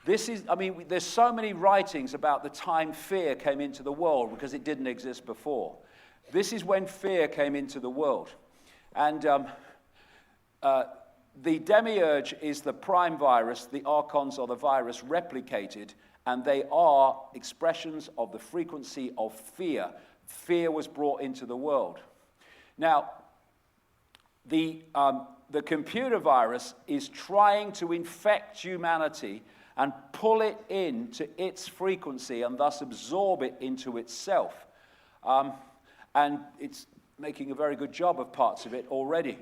There's so many writings about the time fear came into the world because it didn't exist before. This is when fear came into the world. And the demiurge is the prime virus, the archons are the virus replicated, and they are expressions of the frequency of fear. Fear was brought into the world. Now, the computer virus is trying to infect humanity and pull it into its frequency and thus absorb it into itself. And it's making a very good job of parts of it already.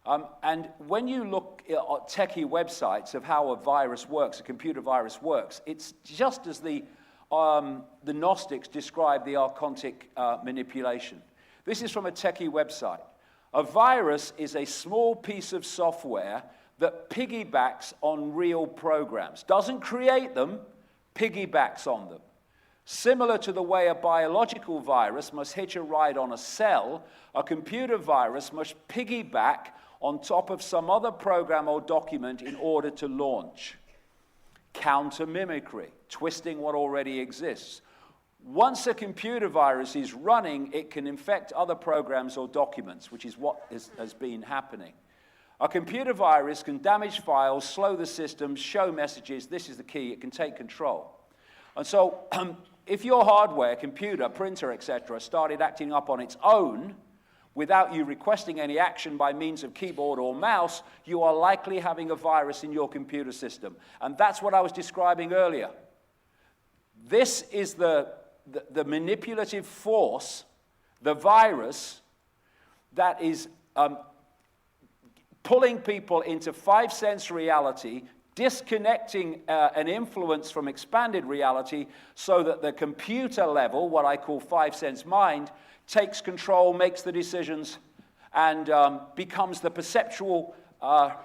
And when you look at techie websites of how a virus works, a computer virus works, it's just as the Gnostics describe the archontic manipulation. This is from a techie website. A virus is a small piece of software that piggybacks on real programs. Doesn't create them, piggybacks on them. Similar to the way a biological virus must hitch a ride on a cell, a computer virus must piggyback on top of some other program or document in order to launch. Counter-mimicry, twisting what already exists. Once a computer virus is running, it can infect other programs or documents, which is what has been happening. A computer virus can damage files, slow the system, show messages. This is the key. It can take control. And so if your hardware, computer, printer, etc., started acting up on its own without you requesting any action by means of keyboard or mouse, you are likely having a virus in your computer system. And that's what I was describing earlier. This is the manipulative force, the virus, that is pulling people into 5 sense reality, disconnecting an influence from expanded reality so that the computer level, what I call 5 sense mind, takes control, makes the decisions, and becomes the perceptual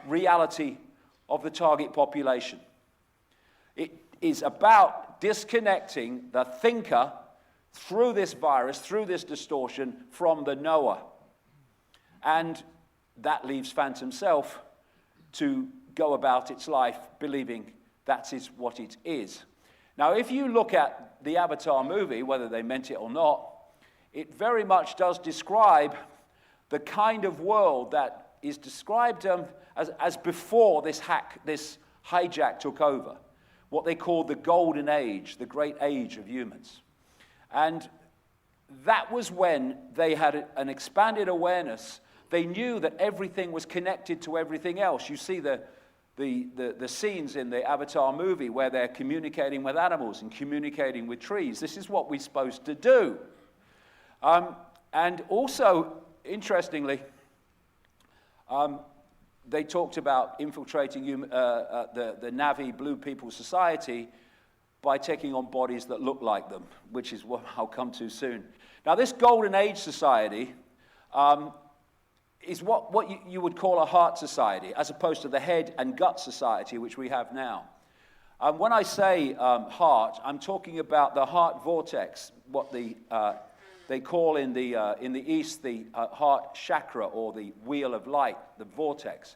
reality of the target population. It is about disconnecting the thinker through this virus, through this distortion, from the knower. And that leaves Phantom Self to go about its life believing that is what it is. Now, if you look at the Avatar movie, whether they meant it or not, it very much does describe the kind of world that is described as before this hijack took over, what they call the golden age, the great age of humans. And that was when they had an expanded awareness. They knew that everything was connected to everything else. You see the scenes in the Avatar movie where they're communicating with animals and communicating with trees. This is what we're supposed to do. And also, interestingly, They talked about infiltrating the Navi Blue People Society by taking on bodies that look like them, which is what I'll come to soon. Now, this Golden Age society is what you would call a heart society, as opposed to the head and gut society, which we have now. When I say heart, I'm talking about the heart vortex, what they call in the East the heart chakra, or the wheel of light, the vortex.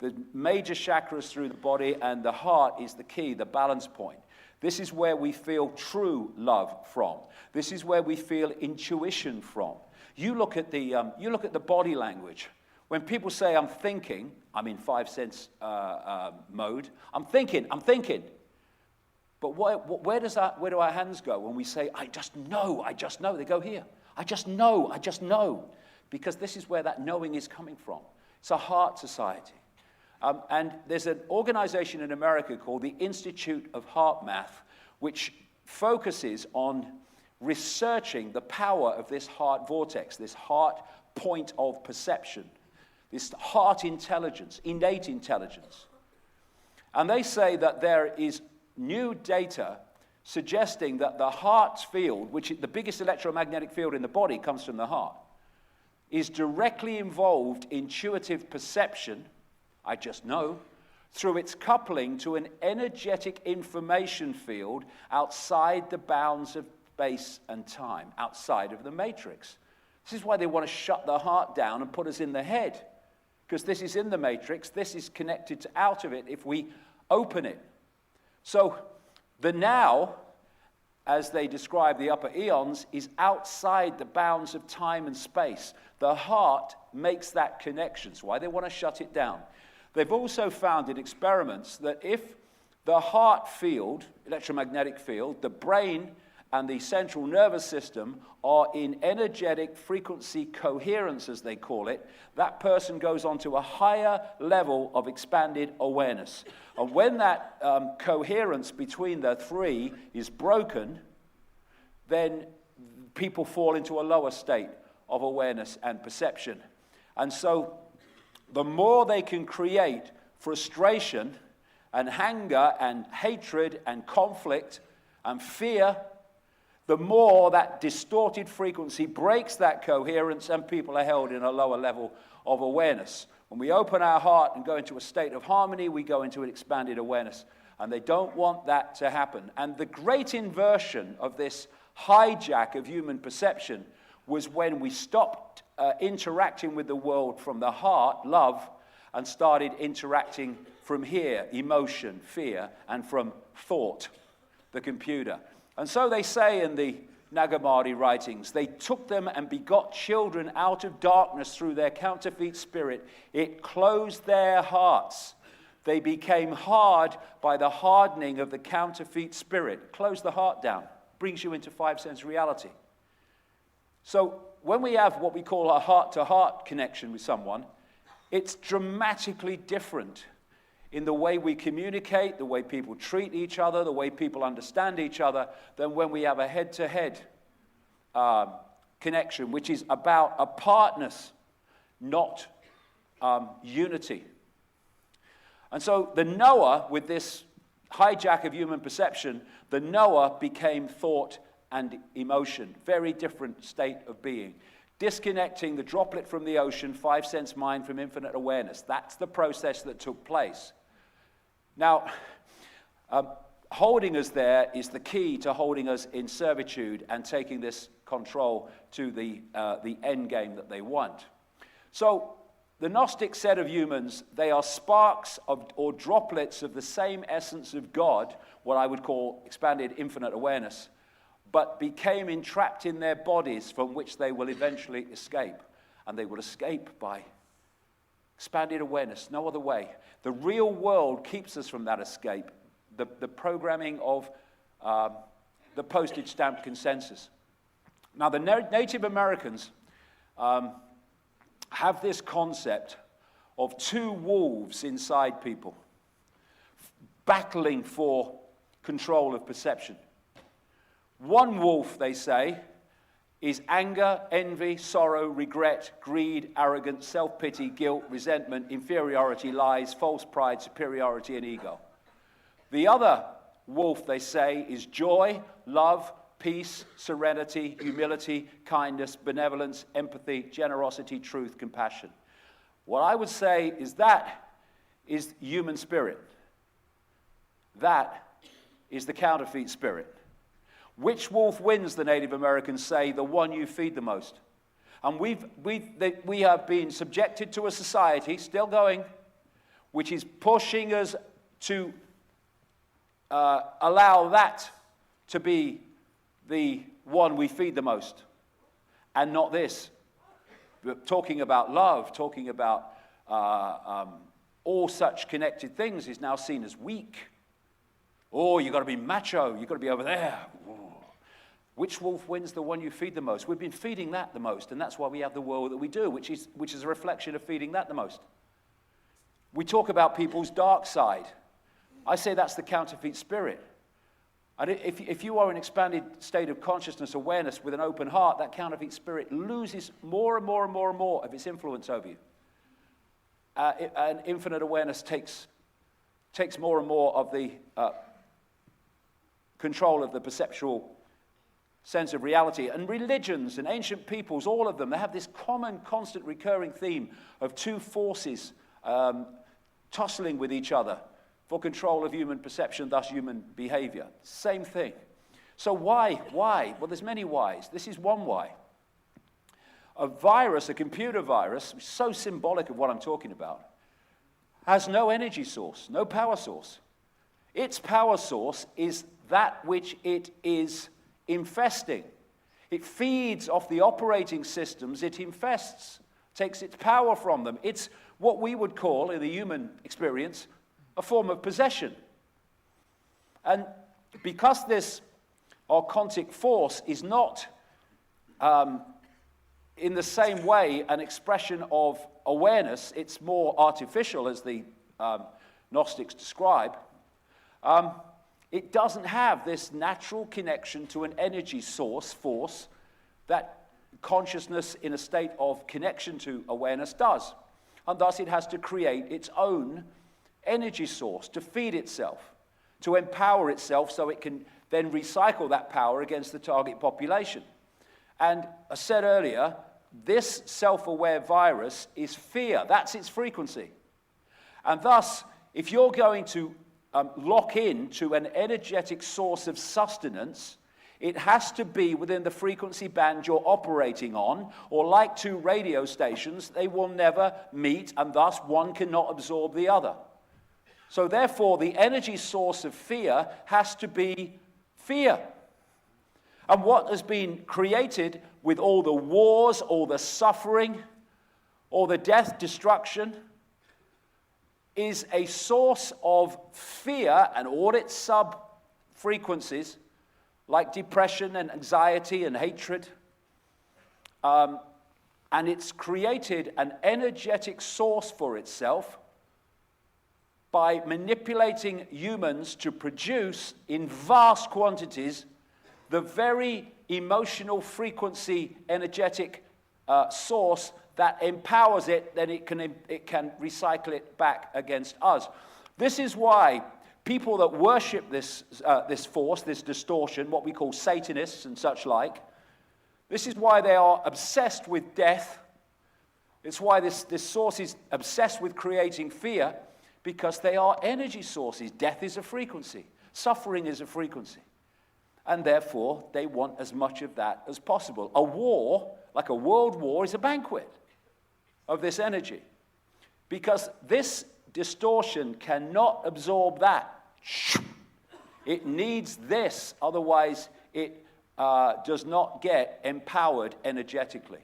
The major chakras through the body, and the heart is the key, the balance point. This is where we feel true love from. This is where we feel intuition from. You look at the body language. When people say, I'm thinking, I'm in 5 sense mode. I'm thinking. But where do our hands go when we say, I just know? They go here. I just know. Because this is where that knowing is coming from. It's a heart society. And there's an organization in America called the Institute of Heart Math, which focuses on researching the power of this heart vortex, this heart point of perception, this heart intelligence, innate intelligence. And they say that there is new data suggesting that the heart's field, which is the biggest electromagnetic field in the body comes from the heart, is directly involved in intuitive perception, I just know, through its coupling to an energetic information field outside the bounds of space and time, outside of the matrix. This is why they want to shut the heart down and put us in the head, because this is in the matrix, this is connected to out of it if we open it. So the now, as they describe the upper eons, is outside the bounds of time and space. The heart makes that connection. That's why they want to shut it down. They've also found in experiments that if the heart field, electromagnetic field, the brain and the central nervous system are in energetic frequency coherence, as they call it, that person goes on to a higher level of expanded awareness. And when that coherence between the three is broken, then people fall into a lower state of awareness and perception. And so the more they can create frustration and anger and hatred and conflict and fear, the more that distorted frequency breaks that coherence and people are held in a lower level of awareness. When we open our heart and go into a state of harmony, we go into an expanded awareness. And they don't want that to happen. And the great inversion of this hijack of human perception was when we stopped interacting with the world from the heart, love, and started interacting from here, emotion, fear, and from thought, the computer. And so they say in the Nag Hammadi writings, they took them and begot children out of darkness through their counterfeit spirit. It closed their hearts. They became hard by the hardening of the counterfeit spirit. Close the heart down. Brings you into 5 sense reality. So when we have what we call a heart-to-heart connection with someone, it's dramatically different in the way we communicate, the way people treat each other, the way people understand each other, than when we have a head-to-head connection, which is about apartness, not unity. And so the knower, with this hijack of human perception, the knower became thought and emotion. Very different state of being. Disconnecting the droplet from the ocean, 5 sense mind from infinite awareness. That's the process that took place. Now, holding us there is the key to holding us in servitude and taking this control to the end game that they want. So, the Gnostic set of humans, they are sparks of, or droplets of the same essence of God, what I would call expanded infinite awareness, but became entrapped in their bodies from which they will eventually escape. And they will escape by expanded awareness, no other way. The real world keeps us from that escape, the programming of the postage stamp consensus. Now, the Native Americans have this concept of two wolves inside people battling for control of perception. One wolf, they say, is anger, envy, sorrow, regret, greed, arrogance, self-pity, guilt, resentment, inferiority, lies, false pride, superiority, and ego. The other wolf, they say, is joy, love, peace, serenity, humility, kindness, benevolence, empathy, generosity, truth, compassion. What I would say is that is human spirit. That is the counterfeit spirit. Which wolf wins, the Native Americans say? The one you feed the most. And we have been subjected to a society, still going, which is pushing us to allow that to be the one we feed the most, and not this. We're talking about love, talking about all such connected things is now seen as weak. Oh, you've got to be macho. You've got to be over there. Ooh. Which wolf wins? The one you feed the most. We've been feeding that the most, and that's why we have the world that we do, which is a reflection of feeding that the most. We talk about people's dark side. I say that's the counterfeit spirit. And if you are in an expanded state of consciousness awareness with an open heart, that counterfeit spirit loses more and more and more and more of its influence over you. And infinite awareness takes more and more of the control of the perceptual sense of reality. And religions and ancient peoples, all of them, they have this common, constant, recurring theme of two forces tussling with each other for control of human perception, thus human behavior. Same thing. So why? Why? Well, there's many whys. This is one why. A virus, a computer virus, so symbolic of what I'm talking about, has no energy source, no power source. Its power source is that which it is infesting. It feeds off the operating systems it infests, takes its power from them. It's what we would call, in the human experience, a form of possession. And because this archontic force is not in the same way an expression of awareness, it's more artificial, as the Gnostics describe, it doesn't have this natural connection to an energy source, force, that consciousness in a state of connection to awareness does. And thus it has to create its own energy source to feed itself, to empower itself so it can then recycle that power against the target population. And I said earlier, this self-aware virus is fear. That's its frequency. And thus, if you're going to lock in to an energetic source of sustenance, it has to be within the frequency band you're operating on, or like two radio stations, they will never meet, and thus one cannot absorb the other. So therefore, the energy source of fear has to be fear. And what has been created with all the wars, all the suffering, all the death, destruction, is a source of fear and all its sub-frequencies, like depression and anxiety and hatred. And it's created an energetic source for itself by manipulating humans to produce in vast quantities the very emotional frequency energetic source that empowers it, then it can recycle it back against us. This is why people that worship this force, this distortion, what we call Satanists and such like, this is why they are obsessed with death. It's why this source is obsessed with creating fear, because they are energy sources. Death is a frequency. Suffering is a frequency. And therefore, they want as much of that as possible. A war, like a world war, is a banquet of this energy. Because this distortion cannot absorb that. It needs this, otherwise it does not get empowered energetically.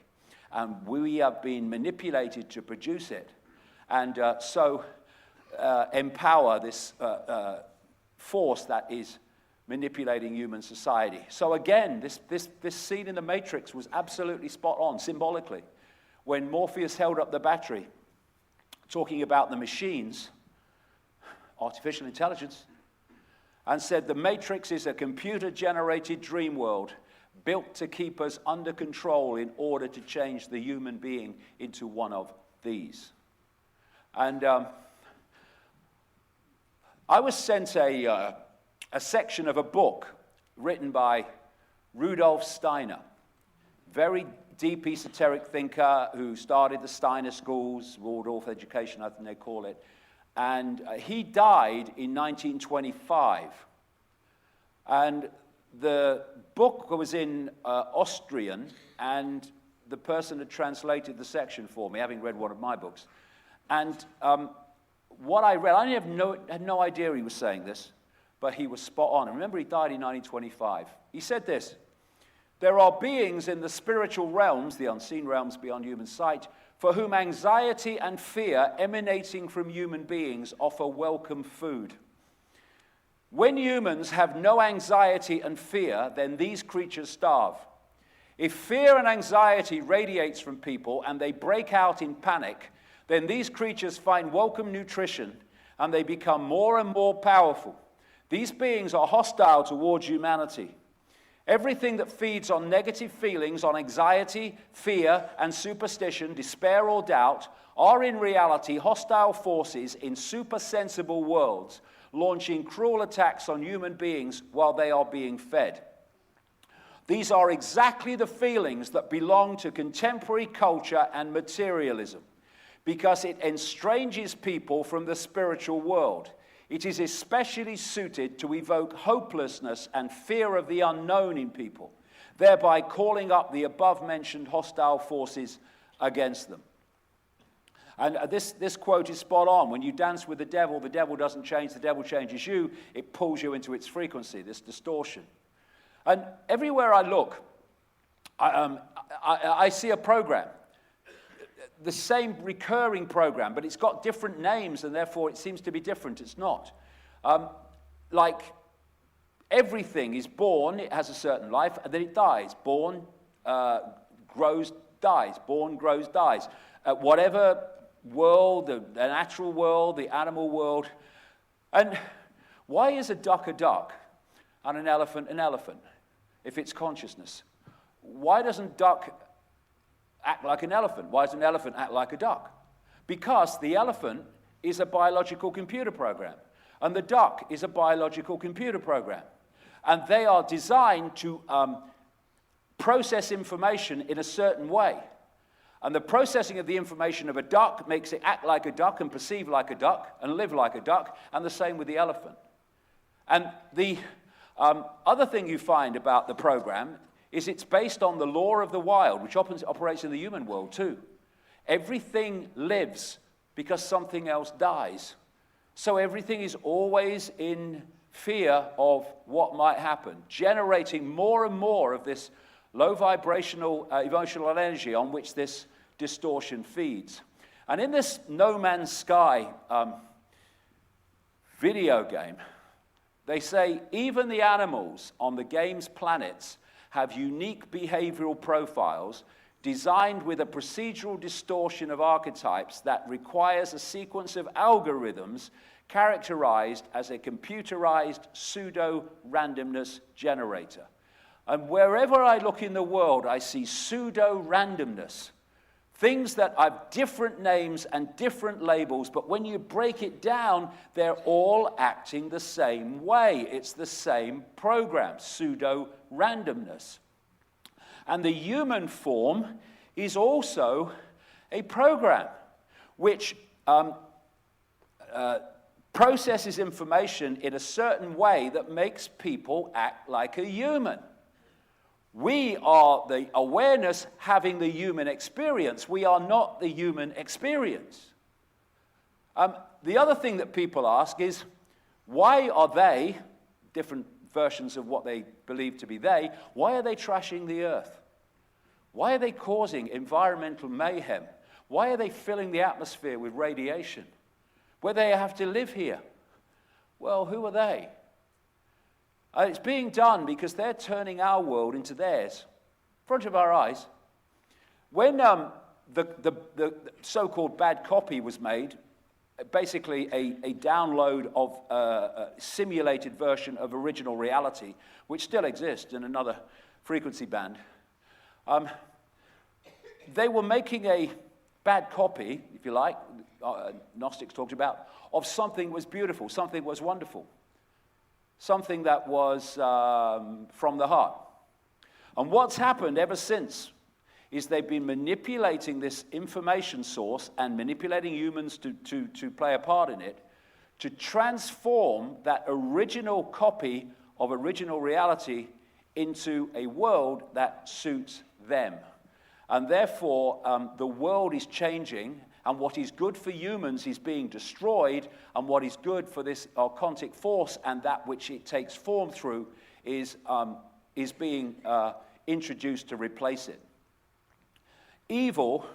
And we have been manipulated to produce it. And so empower this force that is manipulating human society. So again, this scene in the Matrix was absolutely spot on, symbolically. When Morpheus held up the battery, talking about the machines, artificial intelligence, and said the Matrix is a computer-generated dream world built to keep us under control in order to change the human being into one of these. And I was sent a section of a book written by Rudolf Steiner, very deep esoteric thinker who started the Steiner schools, Waldorf education, I think they call it. And he died in 1925. And the book was in Austrian, and the person had translated the section for me, having read one of my books. And what I read, I had no idea he was saying this, but he was spot on. And remember, he died in 1925. He said this: "There are beings in the spiritual realms, the unseen realms beyond human sight, for whom anxiety and fear emanating from human beings offer welcome food. When humans have no anxiety and fear, then these creatures starve. If fear and anxiety radiates from people and they break out in panic, then these creatures find welcome nutrition and they become more and more powerful. These beings are hostile towards humanity. Everything that feeds on negative feelings, on anxiety, fear, and superstition, despair or doubt, are in reality hostile forces in supersensible worlds, launching cruel attacks on human beings while they are being fed. These are exactly the feelings that belong to contemporary culture and materialism, because it estranges people from the spiritual world. It is especially suited to evoke hopelessness and fear of the unknown in people, thereby calling up the above-mentioned hostile forces against them." And this quote is spot on. When you dance with the devil doesn't change, the devil changes you. It pulls you into its frequency, this distortion. And everywhere I look, I see a program. The same recurring program, but it's got different names, and therefore it seems to be different. It's not. Like everything is born, it has a certain life, and then it dies. Born, grows, dies. Born, grows, dies. Whatever world, the natural world, the animal world. And why is a duck and an elephant if it's consciousness? Why doesn't duck act like an elephant? Why does an elephant act like a duck? Because the elephant is a biological computer program, and the duck is a biological computer program. And they are designed to process information in a certain way. And the processing of the information of a duck makes it act like a duck and perceive like a duck and live like a duck, and the same with the elephant. And the other thing you find about the program is it's based on the law of the wild, which operates in the human world too. Everything lives because something else dies. So everything is always in fear of what might happen, generating more and more of this low vibrational emotional energy on which this distortion feeds. And in this No Man's Sky video game, they say even the animals on the game's planets have unique behavioral profiles designed with a procedural distortion of archetypes that requires a sequence of algorithms characterized as a computerized pseudo-randomness generator. And wherever I look in the world, I see pseudo-randomness. Things that have different names and different labels, but when you break it down, they're all acting the same way. It's the same program, pseudo-randomness. And the human form is also a program which processes information in a certain way that makes people act like a human. We are the awareness having the human experience. We are not the human experience. The other thing that people ask is, why are they, different versions of what they believe to be they, why are they trashing the earth? Why are they causing environmental mayhem? Why are they filling the atmosphere with radiation? Where they have to live here? Well, who are they? It's being done because they're turning our world into theirs, in front of our eyes. When the so-called bad copy was made, basically a download of a simulated version of original reality, which still exists in another frequency band. They were making a bad copy, if you like, Gnostics talked about, of something was beautiful, something was wonderful, something that was from the heart. And what's happened ever since is they've been manipulating this information source and manipulating humans to play a part in it, to transform that original copy of original reality into a world that suits them. And therefore, the world is changing, and what is good for humans is being destroyed, and what is good for this archontic force and that which it takes form through is being introduced to replace it. Evil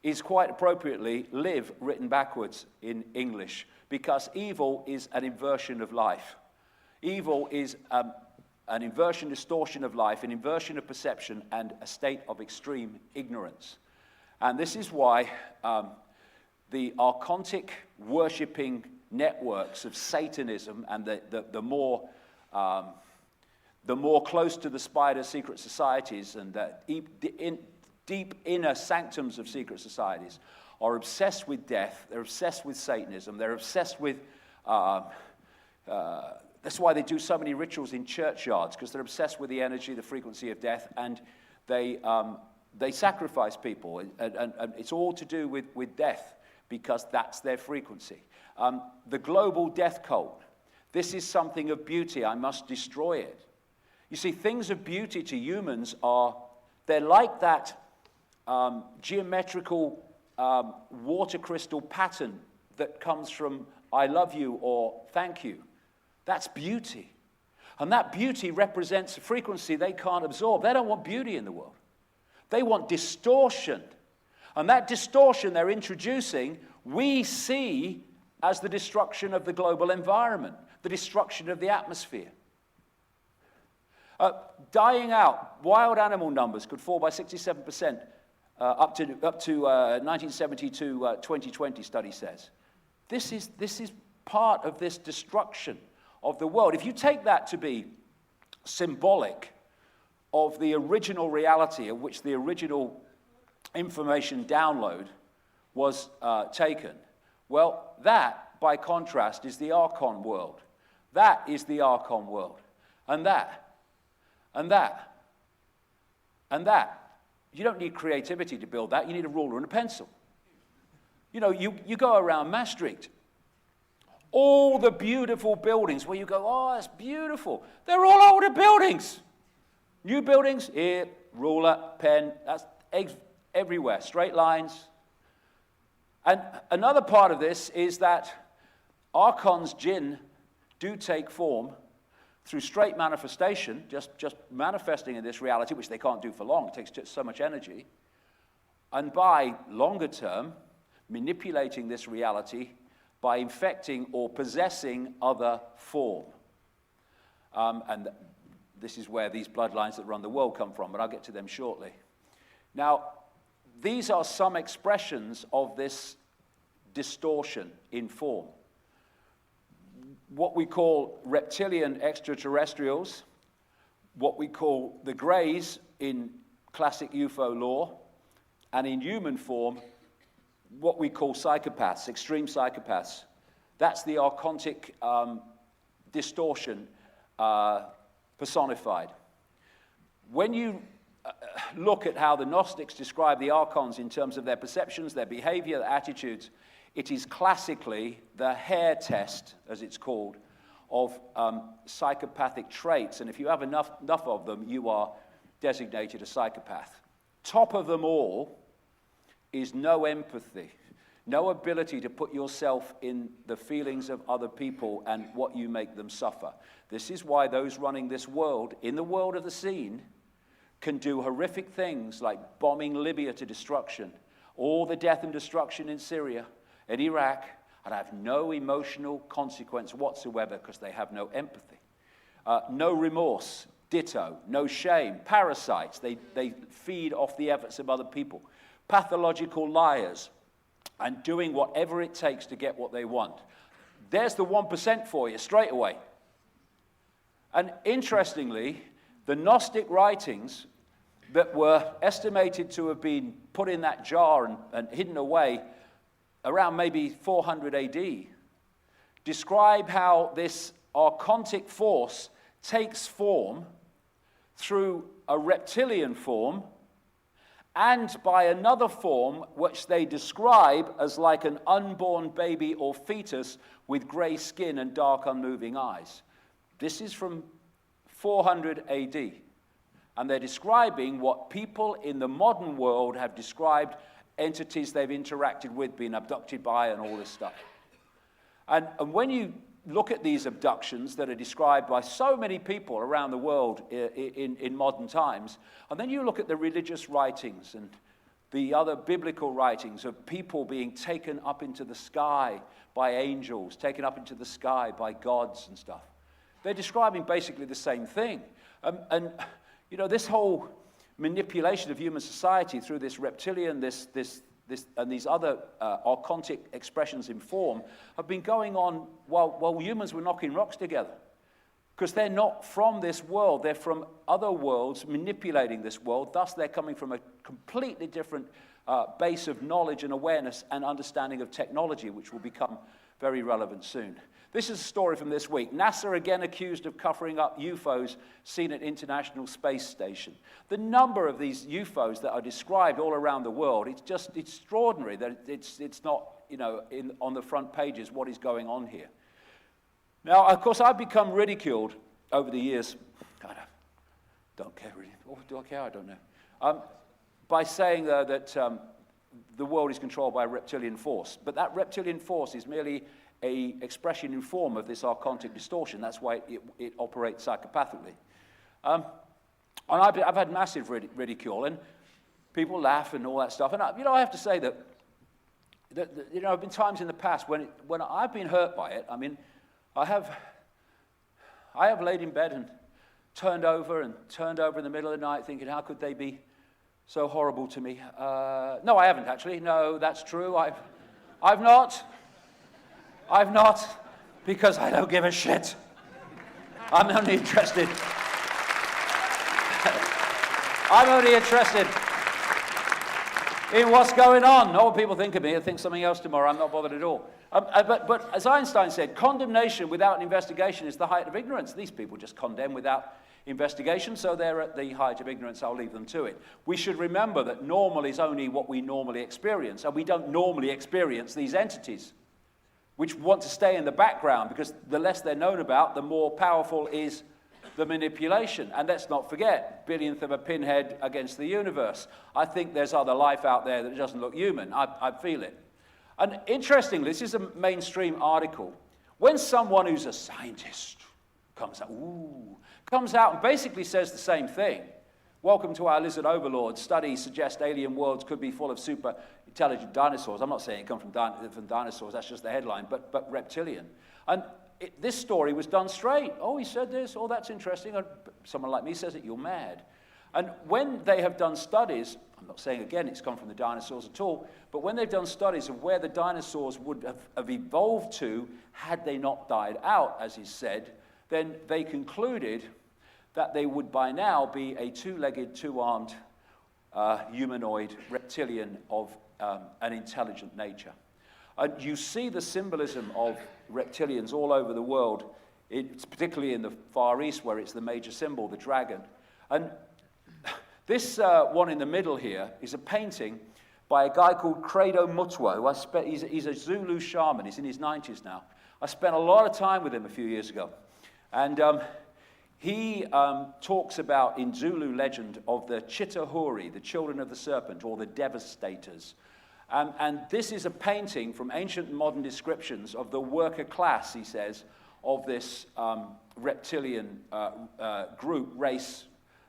is quite appropriately live written backwards in English, because evil is an inversion of life. Evil is an inversion, distortion of life, an inversion of perception, and a state of extreme ignorance. And this is why the archontic worshipping networks of Satanism and the more close to the spider secret societies and the deep inner sanctums of secret societies are obsessed with death. They're obsessed with Satanism. They're obsessed with that's why they do so many rituals in churchyards, because they're obsessed with the energy, the frequency of death, and they sacrifice people. And it's all to do with death, because that's their frequency. The global death cult. This is something of beauty. I must destroy it. You see, things of beauty to humans they're like that geometrical water crystal pattern that comes from I love you or thank you. That's beauty. And that beauty represents a frequency they can't absorb. They don't want beauty in the world. They want distortion. And that distortion they're introducing, we see as the destruction of the global environment, the destruction of the atmosphere. Dying out, wild animal numbers could fall by 67% up to 1972 2020 study says. This is part of this destruction of the world. If you take that to be symbolic of the original reality of which the original information download was taken, well, that, by contrast, is the Archon world. That is the Archon world. And that. You don't need creativity to build that. You need a ruler and a pencil. You know, you go around Maastricht. All the beautiful buildings where you go, oh, that's beautiful. They're all older buildings. New buildings, here, ruler, pen, that's everywhere, straight lines. And another part of this is that Archon's jinn do take form through straight manifestation, just manifesting in this reality, which they can't do for long. It takes just so much energy. And by longer term, manipulating this reality by infecting or possessing other form. And this is where these bloodlines that run the world come from, but I'll get to them shortly. Now, these are some expressions of this distortion in form. What we call reptilian extraterrestrials, what we call the Greys in classic UFO lore, and in human form, what we call psychopaths, extreme psychopaths. That's the archontic distortion personified. When you look at how the Gnostics describe the archons in terms of their perceptions, their behavior, their attitudes, it is classically the hair test, as it's called, of psychopathic traits. And if you have enough of them, you are designated a psychopath. Top of them all is no empathy, no ability to put yourself in the feelings of other people and what you make them suffer. This is why those running this world, in the world of the seen, can do horrific things like bombing Libya to destruction, all the death and destruction in Syria and Iraq, and have no emotional consequence whatsoever because they have no empathy. No remorse, ditto, no shame, parasites, they feed off the efforts of other people. Pathological liars, and doing whatever it takes to get what they want. There's the 1% for you straight away. And interestingly, The Gnostic writings that were estimated to have been put in that jar and hidden away around maybe 400 AD describe how this archontic force takes form through a reptilian form and by another form which they describe as like an unborn baby or fetus with grey skin and dark unmoving eyes. This is from 400 AD. And they're describing what people in the modern world have described entities they've interacted with, been abducted by, and all this stuff. And when you look at these abductions that are described by so many people around the world in modern times, and then you look at the religious writings and the other biblical writings of people being taken up into the sky by angels, taken up into the sky by gods and stuff, they're describing basically the same thing. And you know, this whole manipulation of human society through this reptilian, this and these other archontic expressions in form have been going on while humans were knocking rocks together. Because they're not from this world, they're from other worlds manipulating this world. Thus, they're coming from a completely different base of knowledge and awareness and understanding of technology, which will become very relevant soon. This is a story from this week. NASA again accused of covering up UFOs seen at International Space Station. The number of these UFOs that are described all around the world, it's just extraordinary that it's not, you know, on the front pages what is going on here. Now, of course, I've become ridiculed over the years. I don't care really. Or do I care? I don't know. By saying that the world is controlled by a reptilian force. But that reptilian force is merely an expression in form of this archontic distortion. That's why it operates psychopathically. And I've had massive ridicule, and people laugh and all that stuff. And I have to say that you know, there have been times in the past when I've been hurt by it. I mean, I have laid in bed and turned over in the middle of the night thinking, how could they be so horrible to me? No, I haven't actually. No, that's true. I've not, because I don't give a shit. I'm only interested in what's going on. Not what people think of me. I think something else tomorrow. I'm not bothered at all. But as Einstein said, condemnation without an investigation is the height of ignorance. These people just condemn without investigation, so they're at the height of ignorance. I'll leave them to it. We should remember that normal is only what we normally experience, and we don't normally experience these entities, which want to stay in the background, because the less they're known about, the more powerful is the manipulation. And let's not forget, billionth of a pinhead against the universe. I think there's other life out there that doesn't look human. I feel it. And interestingly, this is a mainstream article. When someone who's a scientist comes out and basically says the same thing. Welcome to our lizard overlord. Studies suggest alien worlds could be full of super intelligent dinosaurs. I'm not saying it comes from dinosaurs, that's just the headline, but reptilian. And this story was done straight. Oh, he said this, oh, that's interesting. And someone like me says it, you're mad. And when they have done studies, I'm not saying again it's come from the dinosaurs at all, but when they've done studies of where the dinosaurs would have evolved to had they not died out, as is said, then they concluded that they would by now be a two-legged, two-armed humanoid reptilian of an intelligent nature. And you see the symbolism of reptilians all over the world, it's particularly in the Far East where it's the major symbol, the dragon. And this one in the middle here is a painting by a guy called Credo Mutwa, who he's a Zulu shaman. He's in his 90s now. I spent a lot of time with him a few years ago. And he talks about, in Zulu legend, of the Chitahuri, the children of the serpent, or the devastators. And this is a painting from ancient and modern descriptions of the worker class, he says, of this reptilian race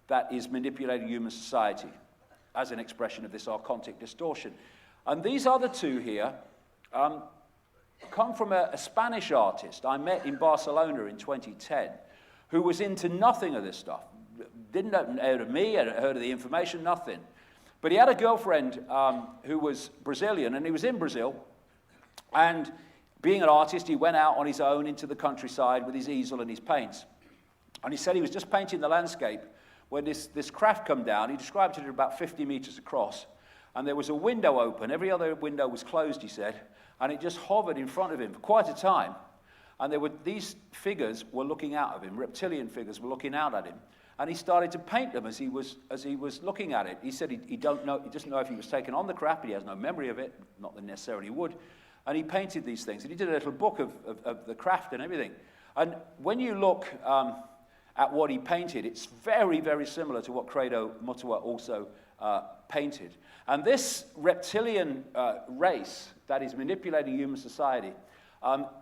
that is manipulating human society as an expression of this archontic distortion. And these other two here come from a Spanish artist I met in Barcelona in 2010, who was into nothing of this stuff. Didn't have heard of me, hadn't heard of the information, nothing. But he had a girlfriend who was Brazilian, and he was in Brazil. And being an artist, he went out on his own into the countryside with his easel and his paints. And he said he was just painting the landscape when this craft come down. He described it at about 50 meters across, and there was a window open. Every other window was closed, he said, and it just hovered in front of him for quite a time. And these figures were looking out of him, reptilian figures were looking out at him. And he started to paint them as he was looking at it. He said he doesn't know if he was taken on the craft, but he has no memory of it, not that necessarily he would. And he painted these things. And he did a little book of the craft and everything. And when you look at what he painted, it's very, very similar to what Credo Mutua also painted. And this reptilian race that is manipulating human society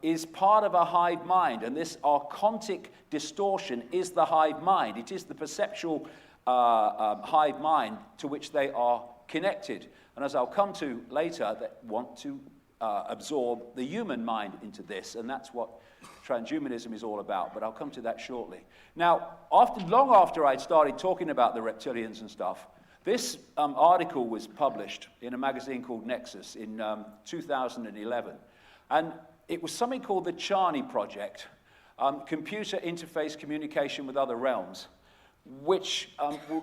is part of a hive mind, and this archontic distortion is the hive mind. It is the perceptual hive mind to which they are connected. And as I'll come to later, they want to absorb the human mind into this, and that's what transhumanism is all about, but I'll come to that shortly. Now, long after I'd started talking about the reptilians and stuff, this article was published in a magazine called Nexus in 2011, and it was something called the Charney Project, Computer Interface Communication with Other Realms, which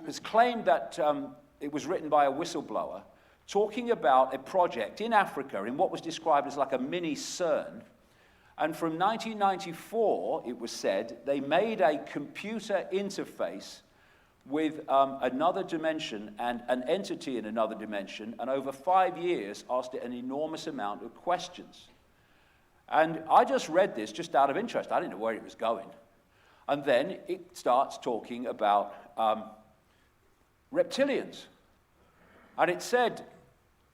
was claimed that it was written by a whistleblower talking about a project in Africa in what was described as like a mini CERN. And from 1994, it was said, they made a computer interface with another dimension and an entity in another dimension, and over 5 years asked it an enormous amount of questions. And I just read this just out of interest. I didn't know where it was going. And then it starts talking about reptilians. And it said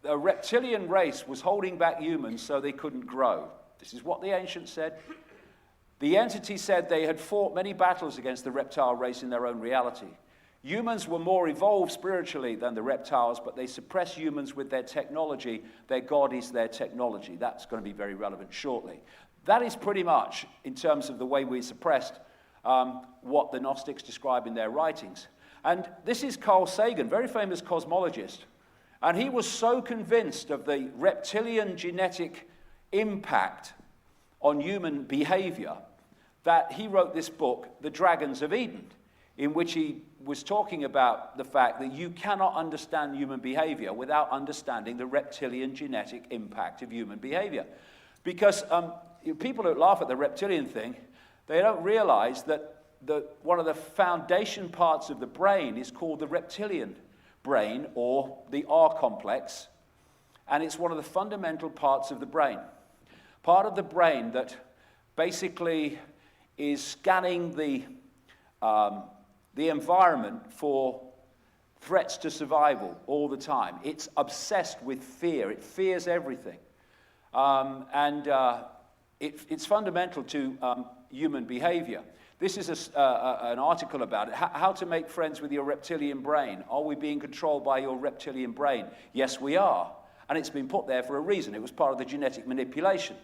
the reptilian race was holding back humans so they couldn't grow. This is what the ancients said. The entity said they had fought many battles against the reptile race in their own reality. Humans were more evolved spiritually than the reptiles, but they suppress humans with their technology. Their God is their technology. That's going to be very relevant shortly. That is pretty much, in terms of the way we suppressed, what the Gnostics describe in their writings. And this is Carl Sagan, very famous cosmologist. And he was so convinced of the reptilian genetic impact on human behavior that he wrote this book, The Dragons of Eden, in which he was talking about the fact that you cannot understand human behavior without understanding the reptilian genetic impact of human behavior. Because people who laugh at the reptilian thing, they don't realize that one of the foundation parts of the brain is called the reptilian brain, or the R complex, and it's one of the fundamental parts of the brain. Part of the brain that basically is scanning the environment for threats to survival all the time. It's obsessed with fear. It fears everything. It's fundamental to human behavior. This is an article about it. How to make friends with your reptilian brain. Are we being controlled by your reptilian brain? Yes, we are. And it's been put there for a reason. It was part of the genetic manipulation.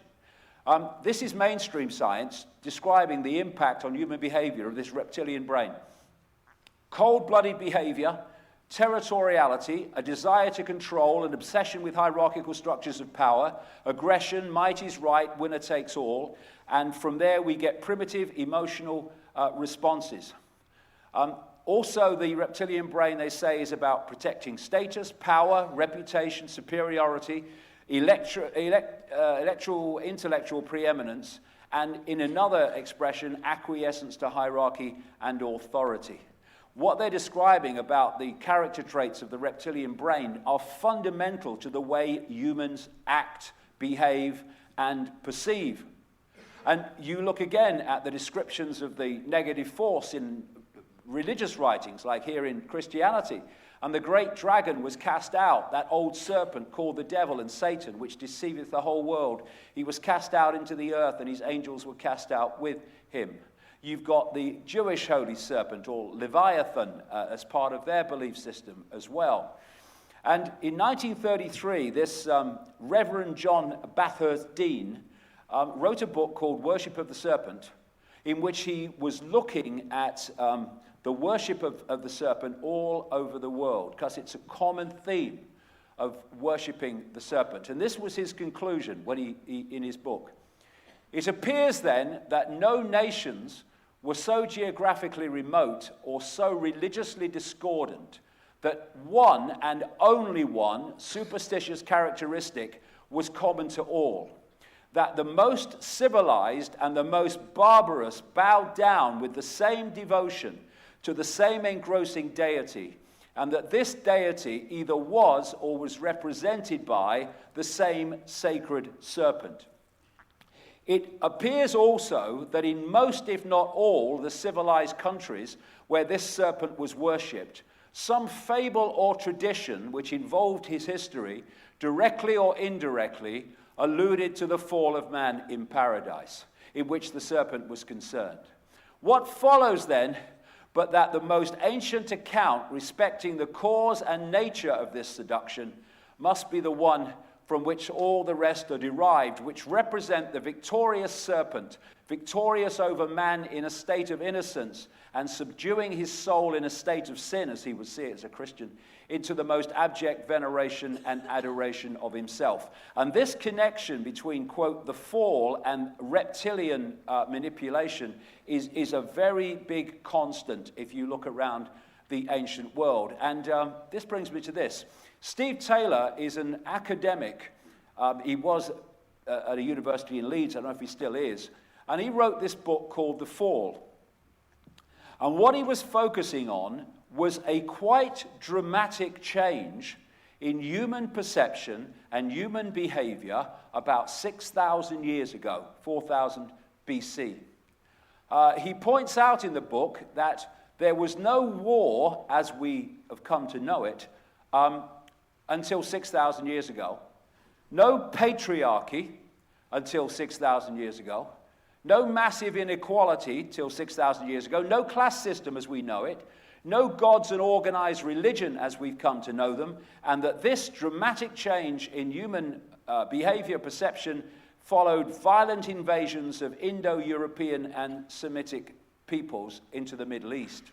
This is mainstream science describing the impact on human behavior of this reptilian brain. Cold-blooded behavior, territoriality, a desire to control, an obsession with hierarchical structures of power, aggression, might is right, winner takes all, and from there we get primitive emotional responses. Also, the reptilian brain, they say, is about protecting status, power, reputation, superiority, intellectual preeminence, and in another expression, acquiescence to hierarchy and authority. What they're describing about the character traits of the reptilian brain are fundamental to the way humans act, behave, and perceive. And you look again at the descriptions of the negative force in religious writings, like here in Christianity. And the great dragon was cast out, that old serpent called the devil and Satan, which deceiveth the whole world. He was cast out into the earth, and his angels were cast out with him. You've got the Jewish holy serpent, or Leviathan, as part of their belief system as well. And in 1933, this Reverend John Bathurst Dean wrote a book called Worship of the Serpent, in which he was looking at the worship of the serpent all over the world, because it's a common theme of worshipping the serpent. And this was his conclusion when he in his book. It appears then that no nations were so geographically remote or so religiously discordant that one and only one superstitious characteristic was common to all, that the most civilized and the most barbarous bowed down with the same devotion to the same engrossing deity, and that this deity either was or was represented by the same sacred serpent. It appears also that in most, if not all, the civilized countries where this serpent was worshipped, some fable or tradition which involved his history, directly or indirectly, alluded to the fall of man in paradise, in which the serpent was concerned. What follows then, but that the most ancient account respecting the cause and nature of this seduction must be the one from which all the rest are derived, which represent the victorious serpent, victorious over man in a state of innocence and subduing his soul in a state of sin, as he would see it as a Christian, into the most abject veneration and adoration of himself. And this connection between, quote, the fall and reptilian manipulation is a very big constant if you look around the ancient world. And this brings me to this. Steve Taylor is an academic. He was at a university in Leeds. I don't know if he still is. And he wrote this book called The Fall. And what he was focusing on was a quite dramatic change in human perception and human behavior about 6,000 years ago, 4,000 BC. He points out in the book that there was no war, as we have come to know it, until 6,000 years ago. No patriarchy until 6,000 years ago. No massive inequality till 6,000 years ago. No class system as we know it. No gods and organized religion as we've come to know them. And that this dramatic change in human behavior perception followed violent invasions of Indo-European and Semitic peoples into the Middle East.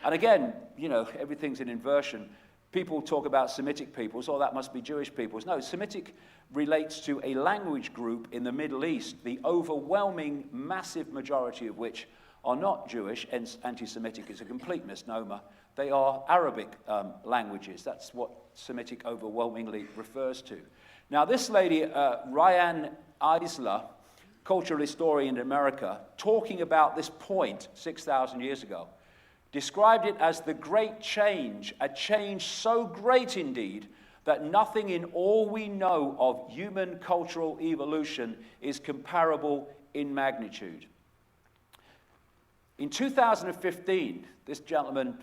And again, you know, everything's an inversion. People talk about Semitic peoples, oh, that must be Jewish peoples. No, Semitic relates to a language group in the Middle East, the overwhelming, massive majority of which are not Jewish, hence anti-Semitic is a complete misnomer. They are Arabic languages. That's what Semitic overwhelmingly refers to. Now, this lady, Ryan Eisler, cultural historian in America, talking about this point 6,000 years ago, described it as the great change, a change so great indeed that nothing in all we know of human cultural evolution is comparable in magnitude. In 2015, this gentleman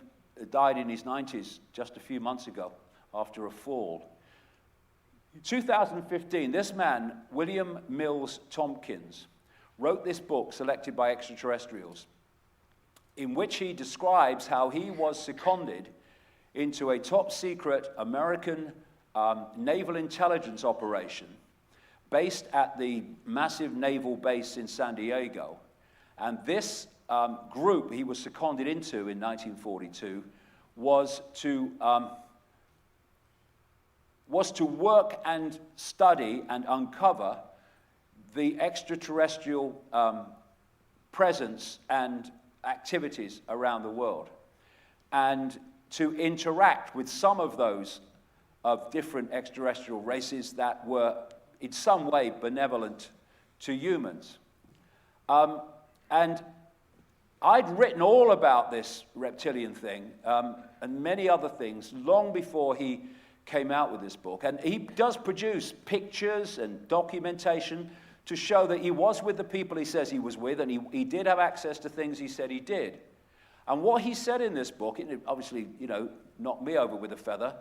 died in his 90s just a few months ago after a fall. In 2015, this man, William Mills Tompkins, wrote this book, Selected by Extraterrestrials, in which he describes how he was seconded into a top-secret American naval intelligence operation based at the massive naval base in San Diego. And this group he was seconded into in 1942 was to work and study and uncover the extraterrestrial presence and activities around the world, and to interact with some of those of different extraterrestrial races that were in some way benevolent to humans. And I'd written all about this reptilian thing and many other things long before he came out with this book. And he does produce pictures and documentation to show that he was with the people he says he was with, and he did have access to things he said he did. And what he said in this book, it obviously, you know, knocked me over with a feather.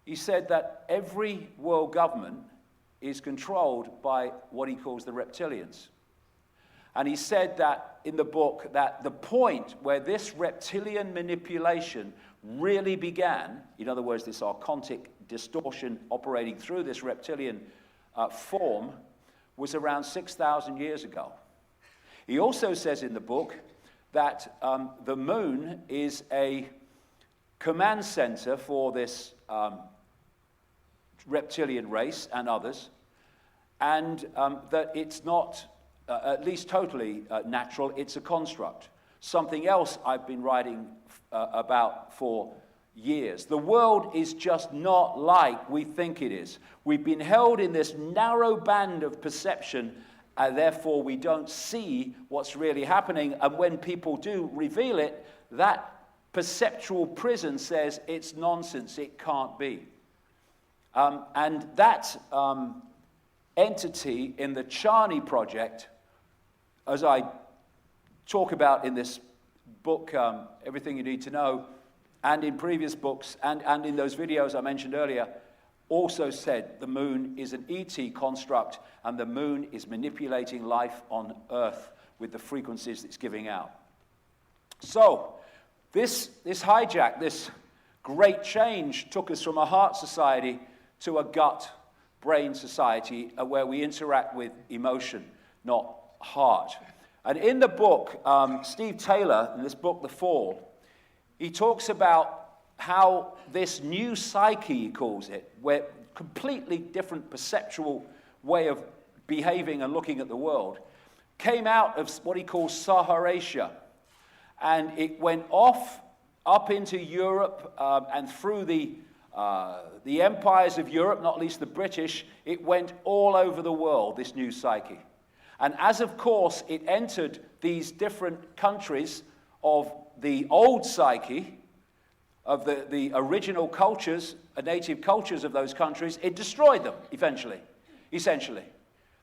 He said that every world government is controlled by what he calls the reptilians. And he said that in the book that the point where this reptilian manipulation really began, in other words, this archontic distortion operating through this reptilian form, was around 6,000 years ago. He also says in the book that the moon is a command center for this reptilian race and others, and that it's not, at least totally natural, it's a construct. something else I've been writing about for years. The world is just not like we think it is. We've been held in this narrow band of perception, and therefore we don't see what's really happening. And when people do reveal it, that perceptual prison says it's nonsense, it can't be. And that entity in the Charney Project, as I talk about in this book, Everything You Need to Know, and in previous books, and in those videos I mentioned earlier, also said the moon is an ET construct, and the moon is manipulating life on Earth with the frequencies it's giving out. So, this hijack, this great change, took us from a heart society to a gut-brain society where we interact with emotion, not heart. And in the book, Steve Taylor, in this book, The Fall, he talks about how this new psyche, he calls it, where completely different perceptual way of behaving and looking at the world, came out of what he calls Saharasia. And it went off up into Europe and through the empires of Europe, not least the British. It went all over the world, this new psyche. And as, of course, it entered these different countries of the old psyche, of the original cultures, native cultures of those countries, it destroyed them eventually, essentially.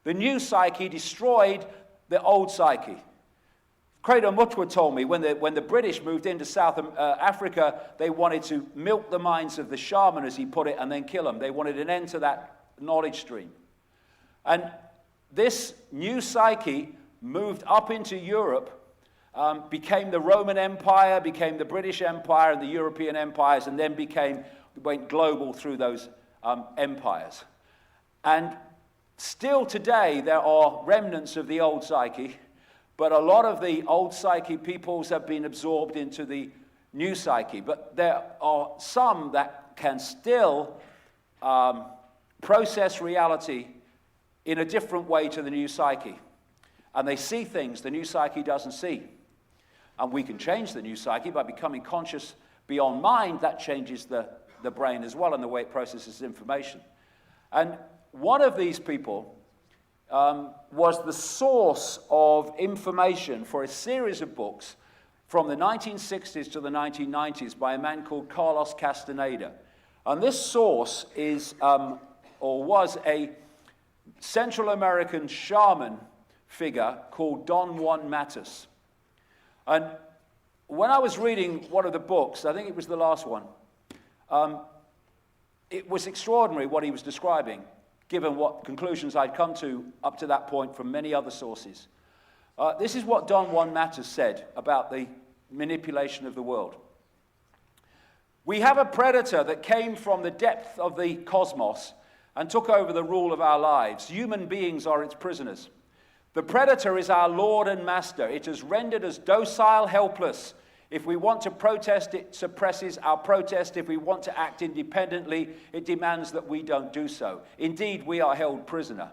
The new psyche destroyed the old psyche. Credo Mutwa told me when the British moved into South Africa, they wanted to milk the minds of the shaman, as he put it, and then kill them. They wanted an end to that knowledge stream. And this new psyche moved up into Europe, became the Roman Empire, became the British Empire and the European empires, and then went global through those empires. And still today, there are remnants of the old psyche, but a lot of the old psyche peoples have been absorbed into the new psyche. But there are some that can still process reality in a different way to the new psyche. And they see things the new psyche doesn't see. And we can change the new psyche by becoming conscious beyond mind. That changes the brain as well and the way it processes information. And one of these people was the source of information for a series of books from the 1960s to the 1990s by a man called Carlos Castaneda. And this source is, or was, a Central American shaman figure called Don Juan Matus. And when I was reading one of the books, I think it was the last one, it was extraordinary what he was describing, given what conclusions I'd come to up to that point from many other sources. This is what Don Juan Matus said about the manipulation of the world. We have a predator that came from the depth of the cosmos and took over the rule of our lives. Human beings are its prisoners. The predator is our lord and master. It has rendered us docile, helpless. If we want to protest, it suppresses our protest. If we want to act independently, it demands that we don't do so. Indeed, we are held prisoner.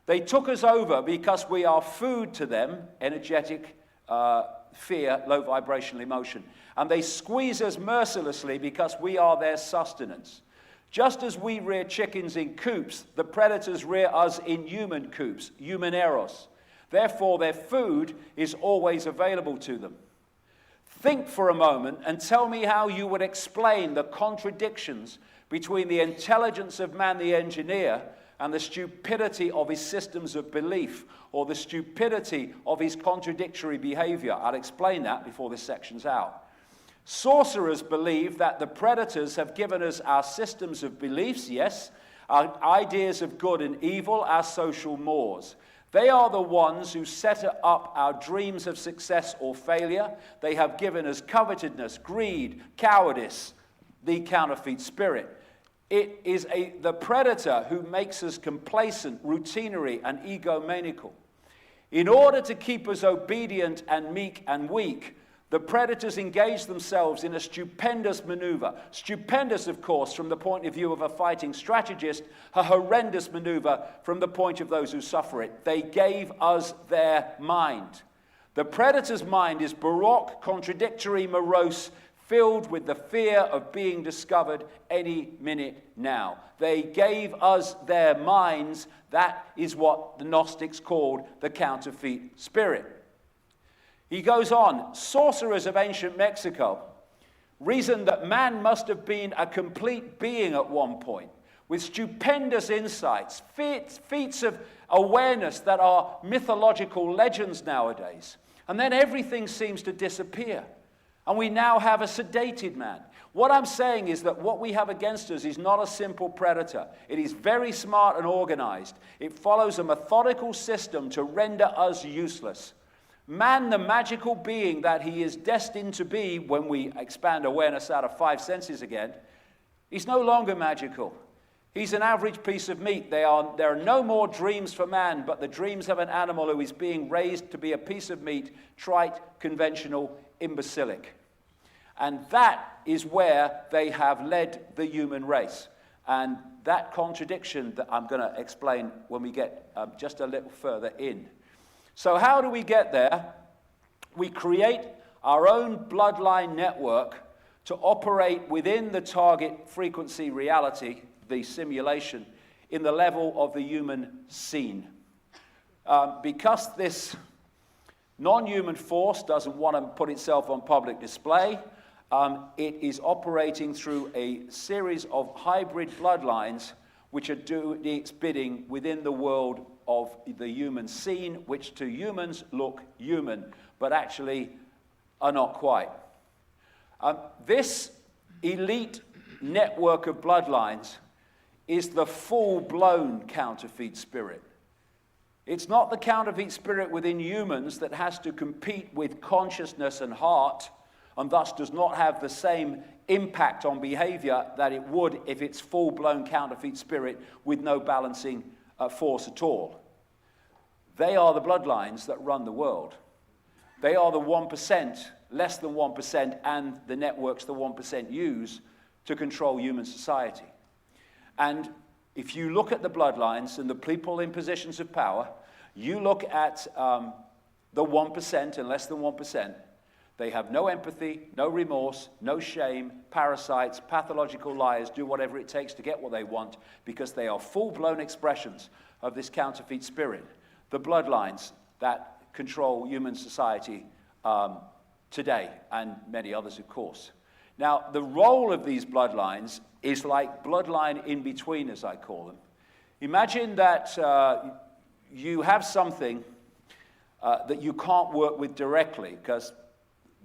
They took us over because we are food to them, energetic fear, low vibrational emotion. And they squeeze us mercilessly because we are their sustenance. Just as we rear chickens in coops, the predators rear us in human coops, human eros. Therefore, their food is always available to them. Think for a moment and tell me how you would explain the contradictions between the intelligence of man the engineer and the stupidity of his systems of belief, or the stupidity of his contradictory behavior. I'll explain that before this section's out. Sorcerers believe that the predators have given us our systems of beliefs, yes, our ideas of good and evil, our social mores. They are the ones who set up our dreams of success or failure. They have given us covetousness, greed, cowardice, the counterfeit spirit. It is the predator who makes us complacent, routinary, and egomaniacal. In order to keep us obedient and meek and weak, the predators engage themselves in a stupendous maneuver. Stupendous, of course, from the point of view of a fighting strategist, a horrendous maneuver from the point of those who suffer it. They gave us their mind. The predator's mind is baroque, contradictory, morose, filled with the fear of being discovered any minute now. They gave us their minds. That is what the Gnostics called the counterfeit spirit. He goes on, sorcerers of ancient Mexico reasoned that man must have been a complete being at one point, with stupendous insights, feats of awareness that are mythological legends nowadays. And then everything seems to disappear. And we now have a sedated man. What I'm saying is that what we have against us is not a simple predator. It is very smart and organized. It follows a methodical system to render us useless. Man, the magical being that he is destined to be when we expand awareness out of 5 senses again, he's no longer magical. He's an average piece of meat. There are no more dreams for man, but the dreams of an animal who is being raised to be a piece of meat, trite, conventional, imbecilic. And that is where they have led the human race. And that contradiction that I'm going to explain when we get just a little further in. So how do we get there? We create our own bloodline network to operate within the target frequency reality, the simulation, in the level of the human scene. Because this non-human force doesn't want to put itself on public display, it is operating through a series of hybrid bloodlines which are doing its bidding within the world of the human scene, which to humans look human, but actually are not quite. This elite network of bloodlines is the full-blown counterfeit spirit. It's not the counterfeit spirit within humans that has to compete with consciousness and heart, and thus does not have the same impact on behavior that it would if it's full-blown counterfeit spirit with no balancing force at all. They are the bloodlines that run the world. They are the 1%, less than 1%, and the networks the 1% use to control human society. And if you look at the bloodlines and the people in positions of power, you look at the 1% and less than 1%, they have no empathy, no remorse, no shame, parasites, pathological liars, do whatever it takes to get what they want because they are full-blown expressions of this counterfeit spirit. The bloodlines that control human society today, and many others, of course. Now, the role of these bloodlines is like bloodline in-between, as I call them. Imagine that you have something that you can't work with directly, because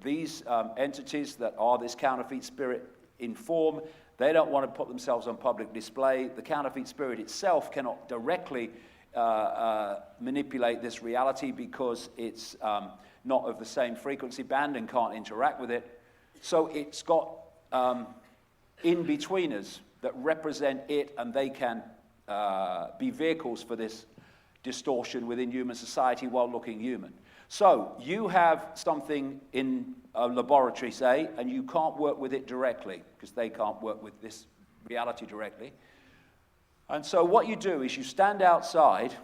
these entities that are this counterfeit spirit in form, they don't want to put themselves on public display. The counterfeit spirit itself cannot directly manipulate this reality because it's not of the same frequency band and can't interact with it. So it's got in-betweeners that represent it, and they can be vehicles for this distortion within human society while looking human. So you have something in a laboratory, say, and you can't work with it directly because they can't work with this reality directly. And so what you do is you stand outside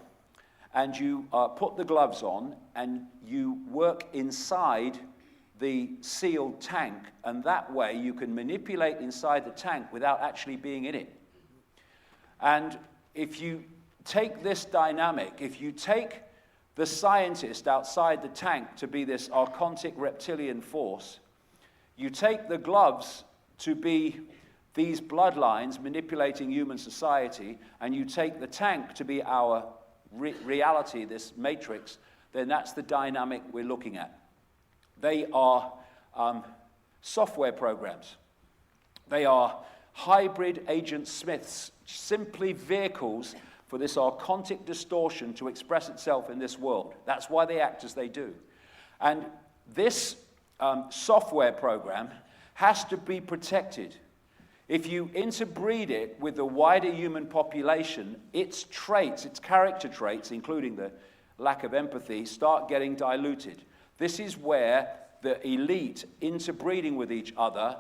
and you put the gloves on and you work inside the sealed tank, and that way you can manipulate inside the tank without actually being in it. And if you take this dynamic, if you take the scientist outside the tank to be this archontic reptilian force, you take the gloves to be these bloodlines manipulating human society, and you take the tank to be our reality, this matrix, then that's the dynamic we're looking at. They are software programs. They are hybrid agent Smiths, simply vehicles for this archontic distortion to express itself in this world. That's why they act as they do. And this software program has to be protected. If you interbreed it with the wider human population, its traits, its character traits, including the lack of empathy, start getting diluted. This is where the elite interbreeding with each other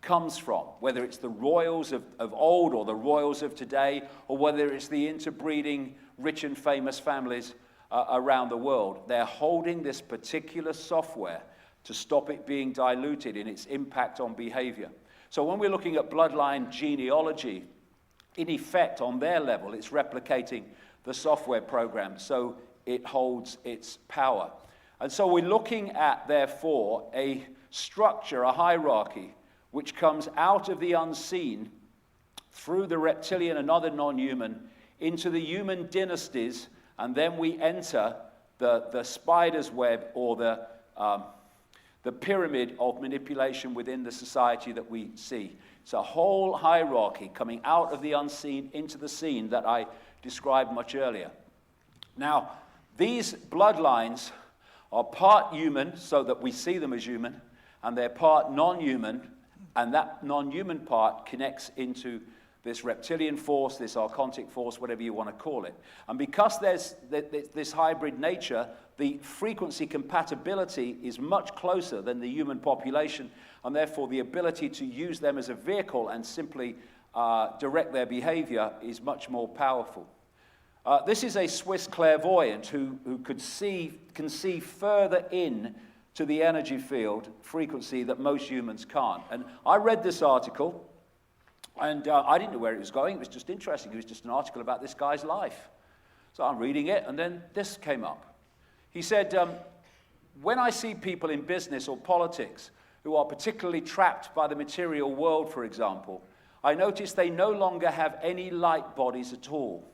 comes from, whether it's the royals of old or the royals of today, or whether it's the interbreeding rich and famous families around the world. They're holding this particular software to stop it being diluted in its impact on behavior. So when we're looking at bloodline genealogy, in effect, on their level, it's replicating the software program so it holds its power. And so we're looking at, therefore, a structure, a hierarchy, which comes out of the unseen through the reptilian and other non-human into the human dynasties, and then we enter the spider's web, or the pyramid of manipulation within the society that we see. It's a whole hierarchy coming out of the unseen into the seen that I described much earlier. Now, these bloodlines are part human, so that we see them as human, and they're part non-human, and that non-human part connects into this reptilian force, this archontic force, whatever you want to call it. And because there's this hybrid nature, the frequency compatibility is much closer than the human population, and therefore the ability to use them as a vehicle and simply direct their behavior is much more powerful. This is a Swiss clairvoyant who can see further in to the energy field frequency that most humans can't. And I read this article, and I didn't know where it was going. It was just interesting. It was just an article about this guy's life. So I'm reading it, and then this came up. He said, when I see people in business or politics who are particularly trapped by the material world, for example, I notice they no longer have any light bodies at all.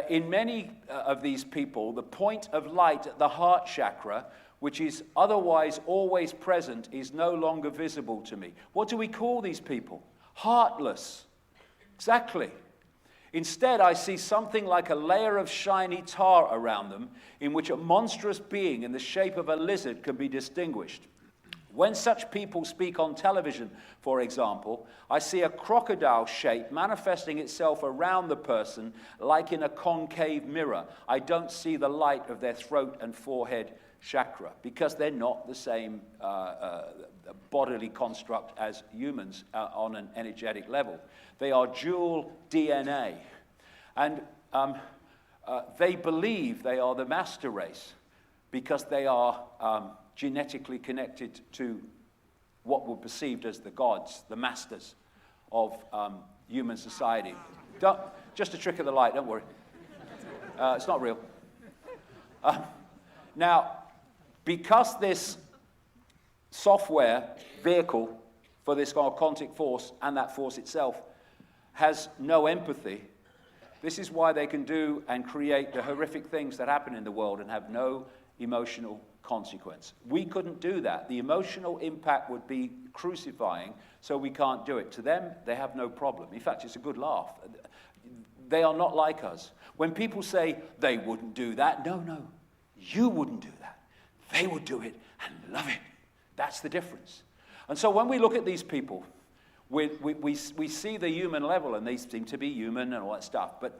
In many of these people, the point of light at the heart chakra, which is otherwise always present, is no longer visible to me. What do we call these people? Heartless. Exactly. Instead, I see something like a layer of shiny tar around them, in which a monstrous being in the shape of a lizard can be distinguished. When such people speak on television, for example, I see a crocodile shape manifesting itself around the person like in a concave mirror. I don't see the light of their throat and forehead chakra, because they're not the same bodily construct as humans on an energetic level. They are dual DNA. And they believe they are the master race because they are genetically connected to what were perceived as the gods, the masters of human society. Just a trick of the light, don't worry. It's not real. Now, because this software vehicle for this archontic force and that force itself has no empathy, this is why they can do and create the horrific things that happen in the world and have no emotional consequence. We couldn't do that. The emotional impact would be crucifying, so we can't do it. To them, they have no problem. In fact, it's a good laugh. They are not like us. When people say they wouldn't do that, no, you wouldn't do that. They would do it and love it. That's the difference. And so when we look at these people, we see the human level, and they seem to be human and all that stuff. But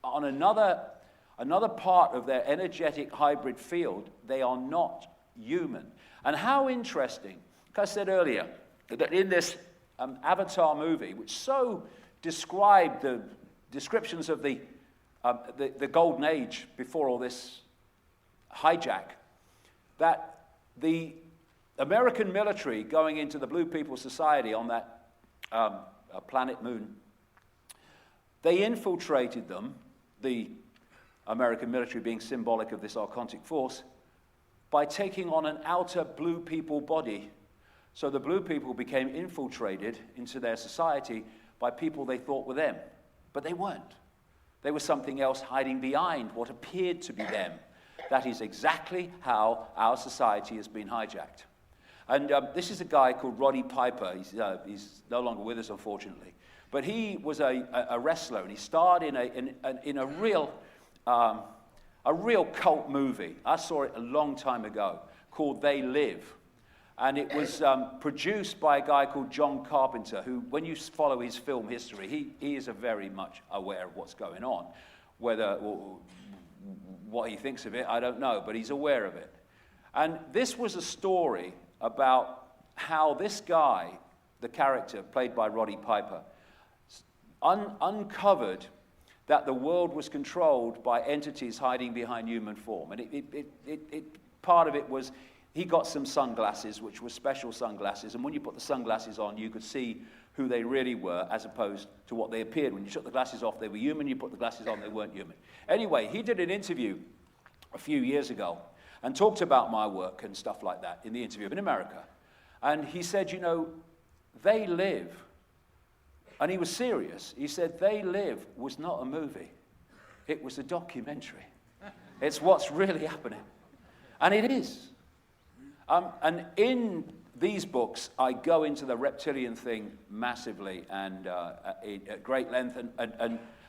on another part of their energetic hybrid field, they are not human. And how interesting, like I said earlier, that in this Avatar movie, which so described the descriptions of the golden age before all this hijack, that the American military going into the Blue People Society on that planet Moon, they infiltrated them, the American military being symbolic of this archontic force, by taking on an outer blue people body. So the blue people became infiltrated into their society by people they thought were them. But they weren't. They were something else hiding behind what appeared to be them. That is exactly how our society has been hijacked. And this is a guy called Roddy Piper. He's no longer with us, unfortunately. But he was a wrestler, and he starred in a real cult movie. I saw it a long time ago, called They Live. And it was produced by a guy called John Carpenter, who, when you follow his film history, he is very much aware of what's going on. What he thinks of it, I don't know, but he's aware of it. And this was a story about how this guy, the character played by Roddy Piper, uncovered that the world was controlled by entities hiding behind human form. And part of it was he got some sunglasses, which were special sunglasses, and when you put the sunglasses on, you could see who they really were as opposed to what they appeared. When you took the glasses off, they were human. You put the glasses on, they weren't human. Anyway, he did an interview a few years ago and talked about my work and stuff like that in the interview in America. And he said, you know, They Live, and he was serious. He said, They Live was not a movie. It was a documentary. It's what's really happening. And it is. And in these books, I go into the reptilian thing massively and at great length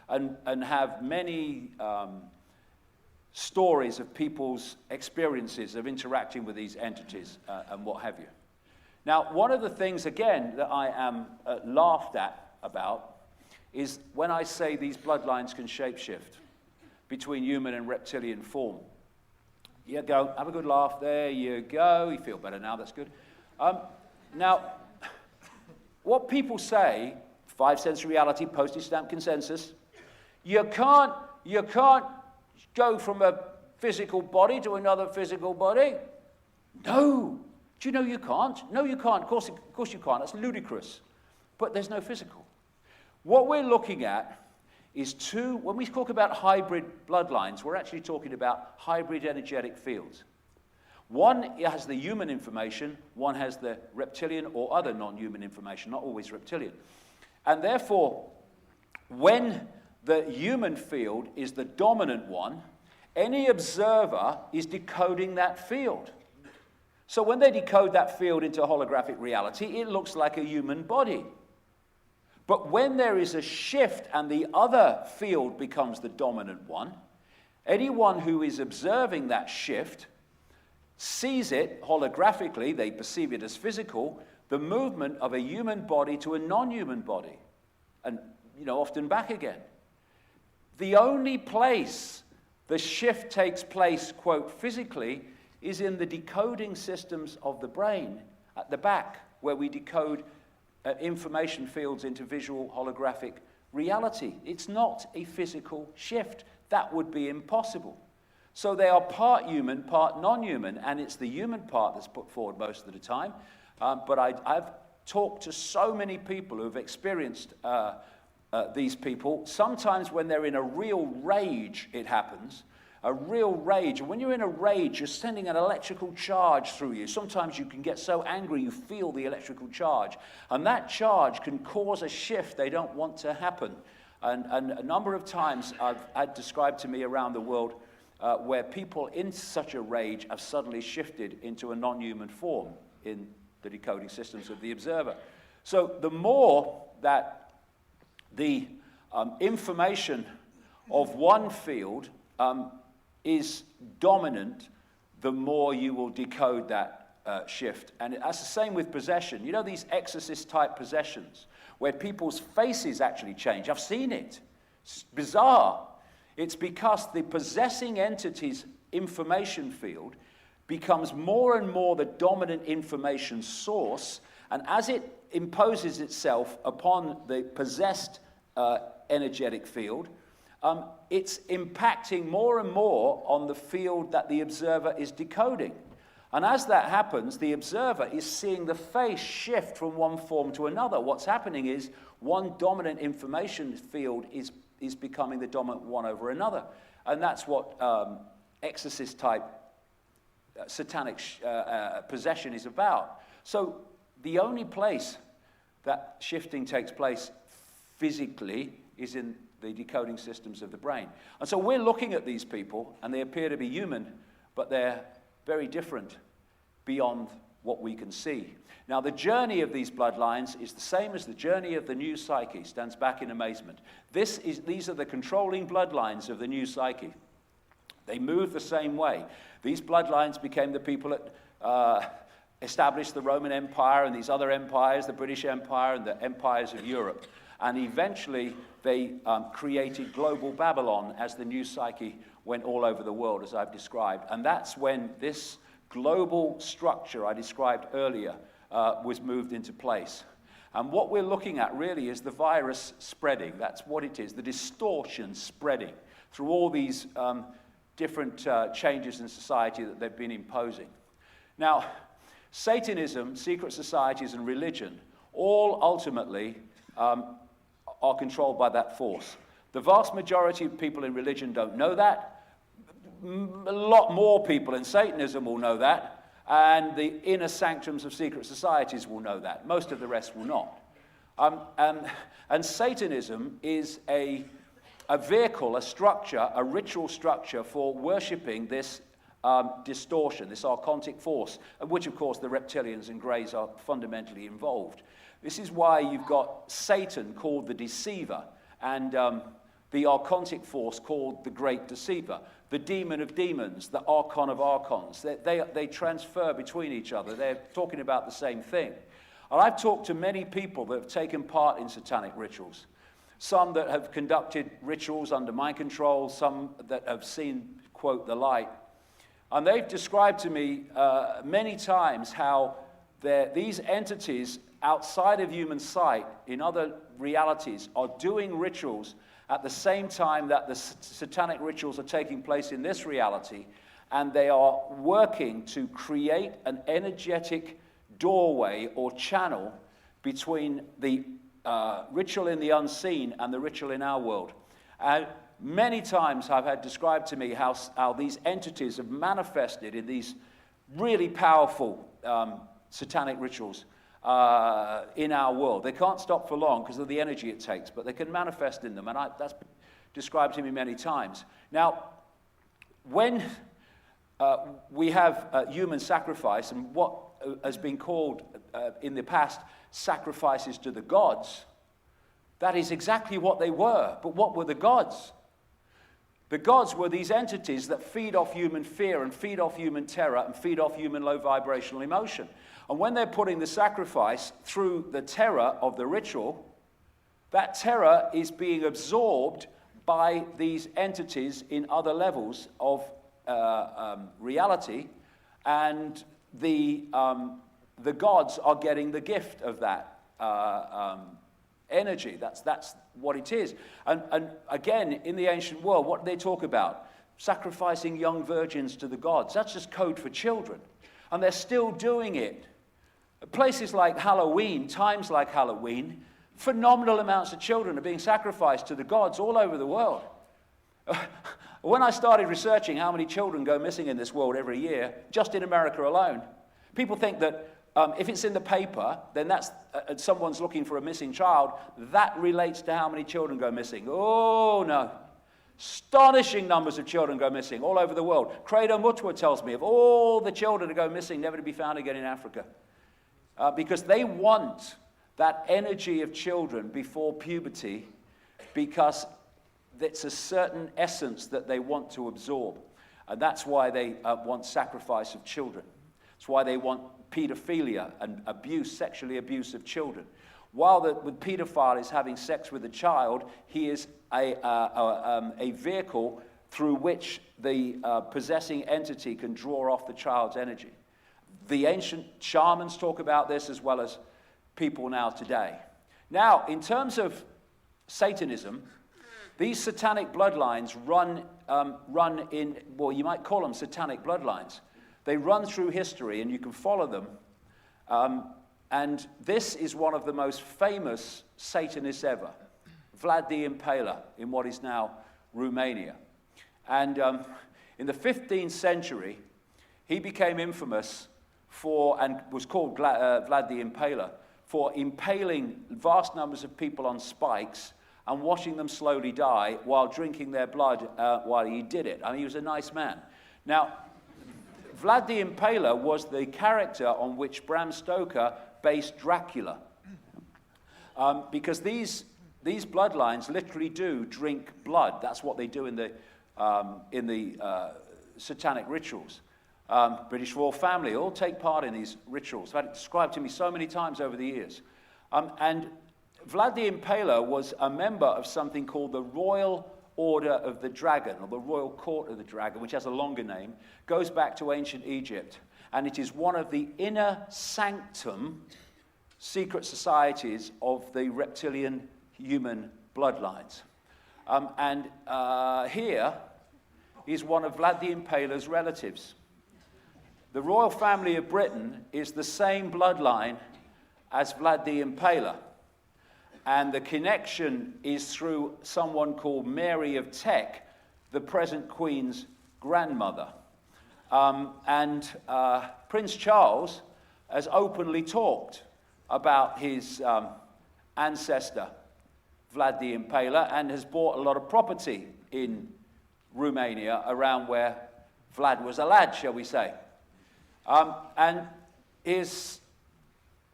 and have many stories of people's experiences of interacting with these entities and what have you. Now, one of the things, again, that I am laughed at about is when I say these bloodlines can shapeshift between human and reptilian form. You go, have a good laugh, there you go, you feel better now, that's good. Now, what people say, 5 sense reality, postage stamp consensus, you can't go from a physical body to another physical body. No. Do you know you can't? No, you can't. Of course you can't. That's ludicrous. But there's no physical. What we're looking at is when we talk about hybrid bloodlines, we're actually talking about hybrid energetic fields. One has the human information, one has the reptilian or other non-human information, not always reptilian. And therefore, when the human field is the dominant one, any observer is decoding that field. So when they decode that field into holographic reality, it looks like a human body. But when there is a shift and the other field becomes the dominant one, anyone who is observing that shift sees it holographically, they perceive it as physical, the movement of a human body to a non-human body, and often back again. The only place the shift takes place, quote, physically, is in the decoding systems of the brain at the back, where we decode information fields into visual holographic reality. It's not a physical shift. That would be impossible. So they are part human, part non-human, and it's the human part that's put forward most of the time. But I've talked to so many people who have experienced these people. Sometimes when they're in a real rage, it happens. A real rage. And when you're in a rage, you're sending an electrical charge through you. Sometimes you can get so angry you feel the electrical charge. And that charge can cause a shift they don't want to happen. And a number of times I've had described to me around the world where people in such a rage have suddenly shifted into a non-human form in the decoding systems of the observer. So the more that the information of one field is dominant, the more you will decode that shift. And that's the same with possession. You know these exorcist-type possessions, where people's faces actually change. I've seen it. It's bizarre. It's because the possessing entity's information field becomes more and more the dominant information source, and as it imposes itself upon the possessed energetic field, it's impacting more and more on the field that the observer is decoding. And as that happens, the observer is seeing the face shift from one form to another. What's happening is one dominant information field is becoming the dominant one over another. And that's what exorcist-type satanic possession is about. So the only place that shifting takes place physically is in the decoding systems of the brain. And so we're looking at these people, and they appear to be human, but they're very different beyond what we can see. Now, the journey of these bloodlines is the same as the journey of the new psyche. Stands back in amazement. These are the controlling bloodlines of the new psyche. They move the same way. These bloodlines became the people that established the Roman Empire and these other empires, the British Empire and the empires of Europe. And eventually, they created global Babylon as the new psyche went all over the world, as I've described. And that's when this global structure I described earlier was moved into place. And what we're looking at really is the virus spreading. That's what it is, the distortion spreading through all these different changes in society that they've been imposing. Now, Satanism, secret societies, and religion all ultimately are controlled by that force. The vast majority of people in religion don't know that. A lot more people in Satanism will know that, and the inner sanctums of secret societies will know that. Most of the rest will not. And Satanism is a vehicle, a structure, a ritual structure for worshipping this distortion, this archontic force, of which, of course, the reptilians and greys are fundamentally involved. This is why you've got Satan called the deceiver, and the archontic force called the great deceiver, the demon of demons, the archon of archons. They transfer between each other. They're talking about the same thing. And I've talked to many people that have taken part in satanic rituals. Some that have conducted rituals under my control, some that have seen, quote, the light. And they've described to me many times how these entities outside of human sight, in other realities, are doing rituals at the same time that the satanic rituals are taking place in this reality, and they are working to create an energetic doorway or channel between the ritual in the unseen and the ritual in our world. And many times I've had described to me how these entities have manifested in these really powerful satanic rituals in our world. They can't stop for long because of the energy it takes, but they can manifest in them, and that's described to me many times. Now, when we have human sacrifice, and what has been called in the past sacrifices to the gods, that is exactly what they were. But what were the gods? The gods were these entities that feed off human fear and feed off human terror and feed off human low vibrational emotion. And when they're putting the sacrifice through the terror of the ritual, that terror is being absorbed by these entities in other levels of reality, and the gods are getting the gift of that energy. That's what it is. And again, in the ancient world, what do they talk about? Sacrificing young virgins to the gods. That's just code for children. And they're still doing it. Places like Halloween, times like Halloween, phenomenal amounts of children are being sacrificed to the gods all over the world. When I started researching how many children go missing in this world every year, just in America alone, people think that if it's in the paper, then that's someone's looking for a missing child. That relates to how many children go missing. Oh, no. Astonishing numbers of children go missing all over the world. Credo Mutua tells me of all the children that go missing, never to be found again in Africa. Because they want that energy of children before puberty, because it's a certain essence that they want to absorb. And that's why they want sacrifice of children. That's why they want pedophilia and abuse, sexually abuse of children. While the pedophile is having sex with a child, he is a vehicle through which the possessing entity can draw off the child's energy. The ancient shamans talk about this, as well as people now today. Now, in terms of Satanism, these satanic bloodlines run in, well, you might call them satanic bloodlines. They run through history, and you can follow them. And this is one of the most famous Satanists ever, Vlad the Impaler, in what is now Romania. And in the 15th century, he became infamous for, and was called Vlad the Impaler, for impaling vast numbers of people on spikes and watching them slowly die while drinking their blood while he did it. I mean, he was a nice man. Now, Vlad the Impaler was the character on which Bram Stoker based Dracula. Because these bloodlines literally do drink blood. That's what they do in the satanic rituals. British royal family all take part in these rituals. I've had it described to me so many times over the years. And Vlad the Impaler was a member of something called the Royal Order of the Dragon, or the Royal Court of the Dragon, which has a longer name, goes back to ancient Egypt. And it is one of the inner sanctum secret societies of the reptilian human bloodlines. Here is one of Vlad the Impaler's relatives. The royal family of Britain is the same bloodline as Vlad the Impaler. And the connection is through someone called Mary of Teck, the present Queen's grandmother. Prince Charles has openly talked about his ancestor, Vlad the Impaler, and has bought a lot of property in Romania around where Vlad was a lad, shall we say.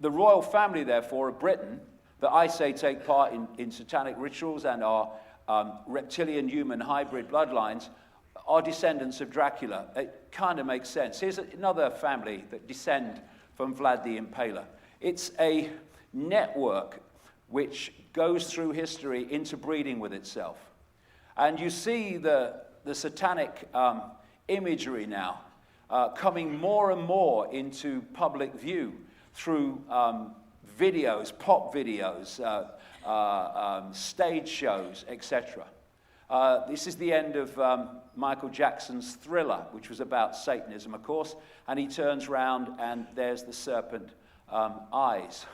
The royal family, therefore, of Britain, that I say take part in satanic rituals and are reptilian human hybrid bloodlines, are descendants of Dracula. It kind of makes sense. Here's another family that descend from Vlad the Impaler. It's a network which goes through history interbreeding with itself. And you see the satanic imagery now coming more and more into public view through videos, pop videos, stage shows, etc. This is the end of Michael Jackson's Thriller, which was about Satanism, of course, and he turns round and there's the serpent eyes.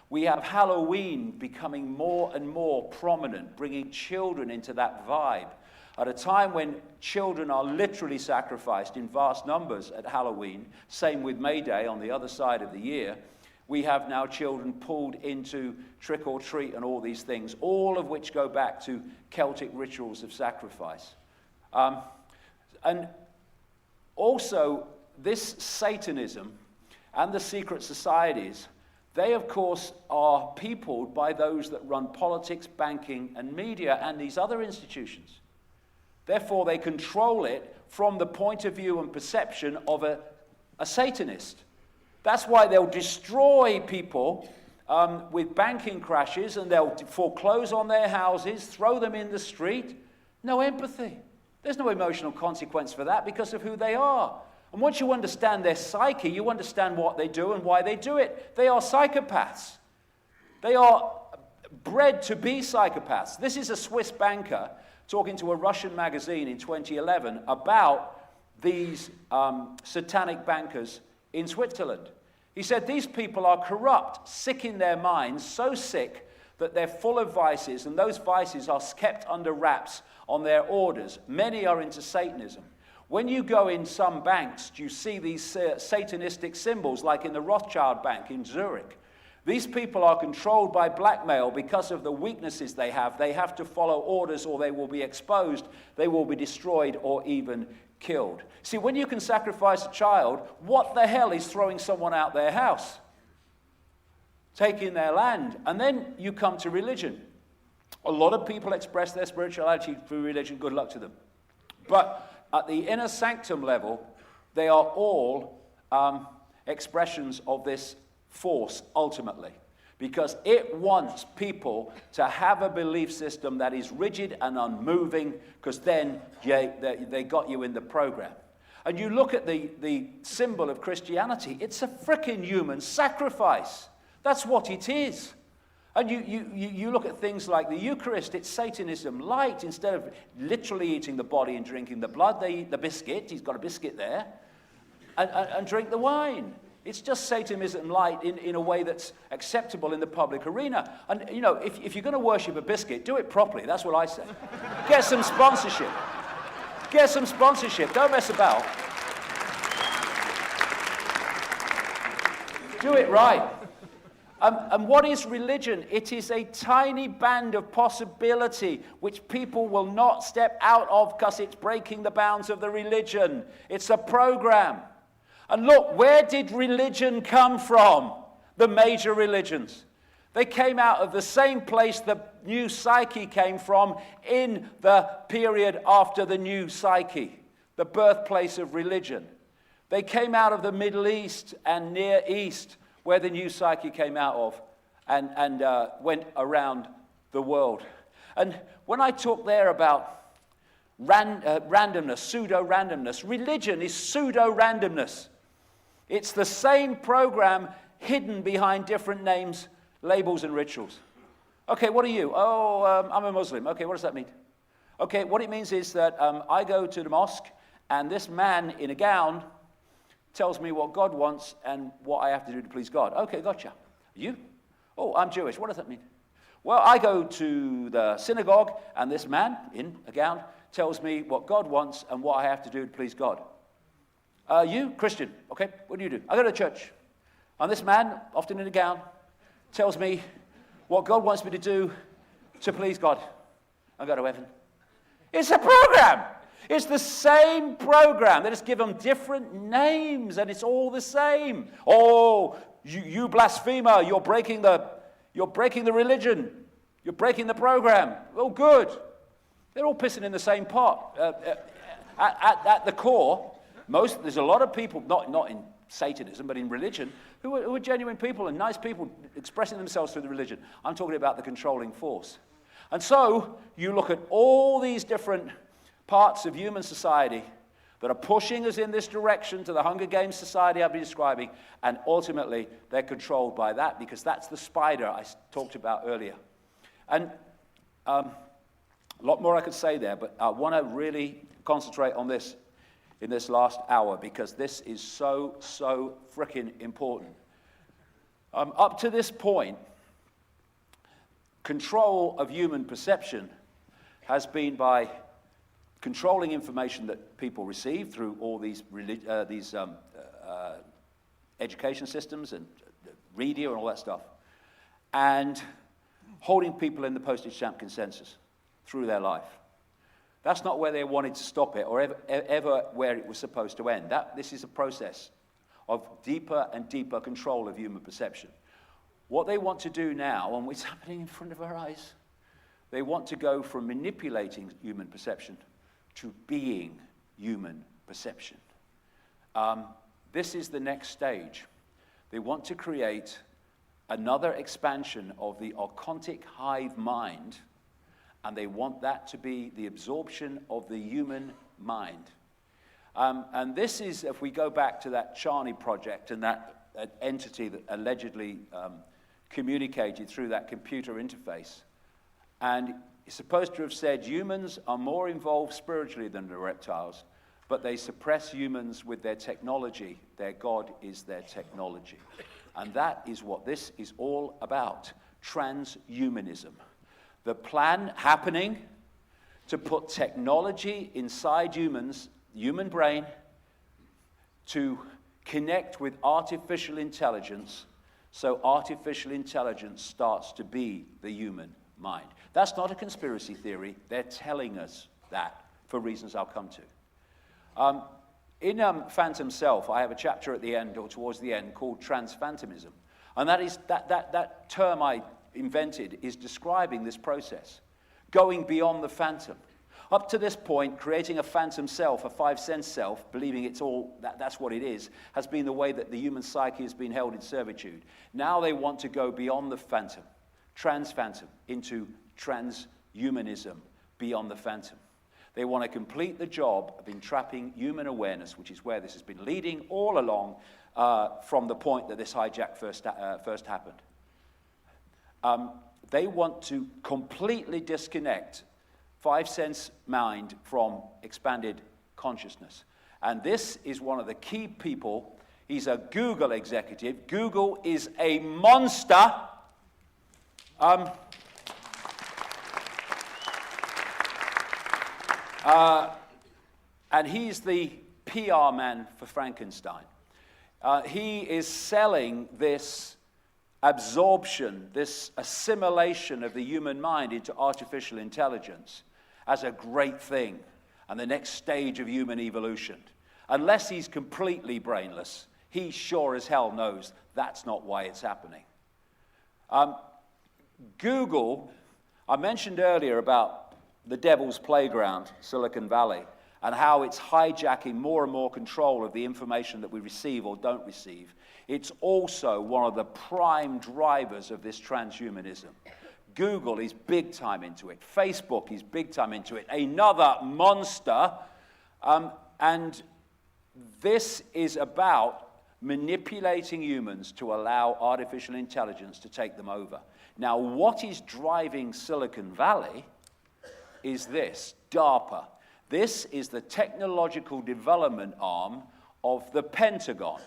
We have Halloween becoming more and more prominent, bringing children into that vibe. At a time when children are literally sacrificed in vast numbers at Halloween, same with May Day on the other side of the year, we have now children pulled into trick or treat and all these things, all of which go back to Celtic rituals of sacrifice. And also, this Satanism and the secret societies, they, of course, are peopled by those that run politics, banking, and media, and these other institutions. Therefore, they control it from the point of view and perception of a Satanist. That's why they'll destroy people with banking crashes, and they'll foreclose on their houses, throw them in the street. No empathy. There's no emotional consequence for that because of who they are. And once you understand their psyche, you understand what they do and why they do it. They are psychopaths. They are bred to be psychopaths. This is a Swiss banker talking to a Russian magazine in 2011 about these satanic bankers in Switzerland. He said these people are corrupt, sick in their minds, so sick that they're full of vices, and those vices are kept under wraps on their orders. Many are into Satanism. When you go in some banks, you see these satanistic symbols, like in the Rothschild Bank in Zurich. These people are controlled by blackmail because of the weaknesses they have. They have to follow orders or they will be exposed, they will be destroyed or even killed. See, when you can sacrifice a child, what the hell is throwing someone out their house? Taking their land. And then you come to religion. A lot of people express their spirituality through religion, good luck to them. But at the inner sanctum level, they are all expressions of this force, ultimately. Because it wants people to have a belief system that is rigid and unmoving, because then they got you in the program. And you look at the symbol of Christianity, it's a frickin' human sacrifice. That's what it is. And you look at things like the Eucharist, it's Satanism light. Instead of literally eating the body and drinking the blood, they eat the biscuit, he's got a biscuit there, and drink the wine. It's just Satanism light in a way that's acceptable in the public arena. And, you know, if you're going to worship a biscuit, do it properly. That's what I say. Get some sponsorship. Get some sponsorship. Don't mess about. Do it right. And what is religion? It is a tiny band of possibility which people will not step out of because it's breaking the bounds of the religion. It's a program. And look, where did religion come from? The major religions. They came out of the same place the new psyche came from in the period after the new psyche, the birthplace of religion. They came out of the Middle East and Near East, where the new psyche came out of, and went around the world. And when I talk there about randomness, pseudo-randomness, religion is pseudo-randomness. It's the same program hidden behind different names, labels, and rituals. Okay, what are you? Oh, I'm a Muslim. Okay, what does that mean? Okay, what it means is that I go to the mosque, and this man in a gown tells me what God wants and what I have to do to please God. Okay, gotcha. You? Oh, I'm Jewish. What does that mean? Well, I go to the synagogue, and this man in a gown tells me what God wants and what I have to do to please God. You? Christian. Okay, what do you do? I go to church. And this man, often in a gown, tells me what God wants me to do to please God and go to heaven. It's a program. It's the same program. They just give them different names, and it's all the same. Oh, you blasphemer! You're breaking the religion. You're breaking the program. Oh, good. They're all pissing in the same pot. At the core, there's a lot of people, not in Satanism, but in religion, who are genuine people and nice people expressing themselves through the religion. I'm talking about the controlling force. And so you look at all these different parts of human society that are pushing us in this direction to the Hunger Games society I've been describing, and ultimately they're controlled by that, because that's the spider I talked about earlier. And a lot more I could say there, but I want to really concentrate on this in this last hour, because this is so frickin' important. Up to this point, control of human perception has been by controlling information that people receive through all these education systems and radio and all that stuff, and holding people in the postage stamp consensus through their life. That's not where they wanted to stop it, or ever where it was supposed to end. This is a process of deeper and deeper control of human perception. What they want to do now, and what's happening in front of our eyes, they want to go from manipulating human perception to being human perception. This is the next stage. They want to create another expansion of the archontic hive mind, and they want that to be the absorption of the human mind. And this is, if we go back to that Charney project and that entity that allegedly communicated through that computer interface, and it's supposed to have said humans are more involved spiritually than the reptiles, but they suppress humans with their technology. Their God is their technology. And that is what this is all about, transhumanism. The plan happening to put technology inside humans, human brain, to connect with artificial intelligence, so artificial intelligence starts to be the human mind. That's not a conspiracy theory. They're telling us that for reasons I'll come to. In Phantom Self, I have a chapter at the end, or towards the end, called Phantomism. And that is that term I invented is describing this process, going beyond the phantom. Up to this point, creating a phantom self, a five-sense self, believing it's all that's what it is, has been the way that the human psyche has been held in servitude. Now they want to go beyond the phantom, trans-phantom, into transhumanism, beyond the phantom. They want to complete the job of entrapping human awareness, which is where this has been leading all along from the point that this hijack first happened. They want to completely disconnect five-sense mind from expanded consciousness. And this is one of the key people. He's a Google executive. Google is a monster. And he's the PR man for Frankenstein. He is selling this absorption, this assimilation of the human mind into artificial intelligence as a great thing and the next stage of human evolution. Unless he's completely brainless, he sure as hell knows that's not why it's happening. Google, I mentioned earlier about the devil's playground, Silicon Valley, and how it's hijacking more and more control of the information that we receive or don't receive. It's also one of the prime drivers of this transhumanism. Google is big time into it. Facebook is big time into it. Another monster. And this is about manipulating humans to allow artificial intelligence to take them over. Now, what is driving Silicon Valley is this, DARPA. This is the technological development arm of the Pentagon.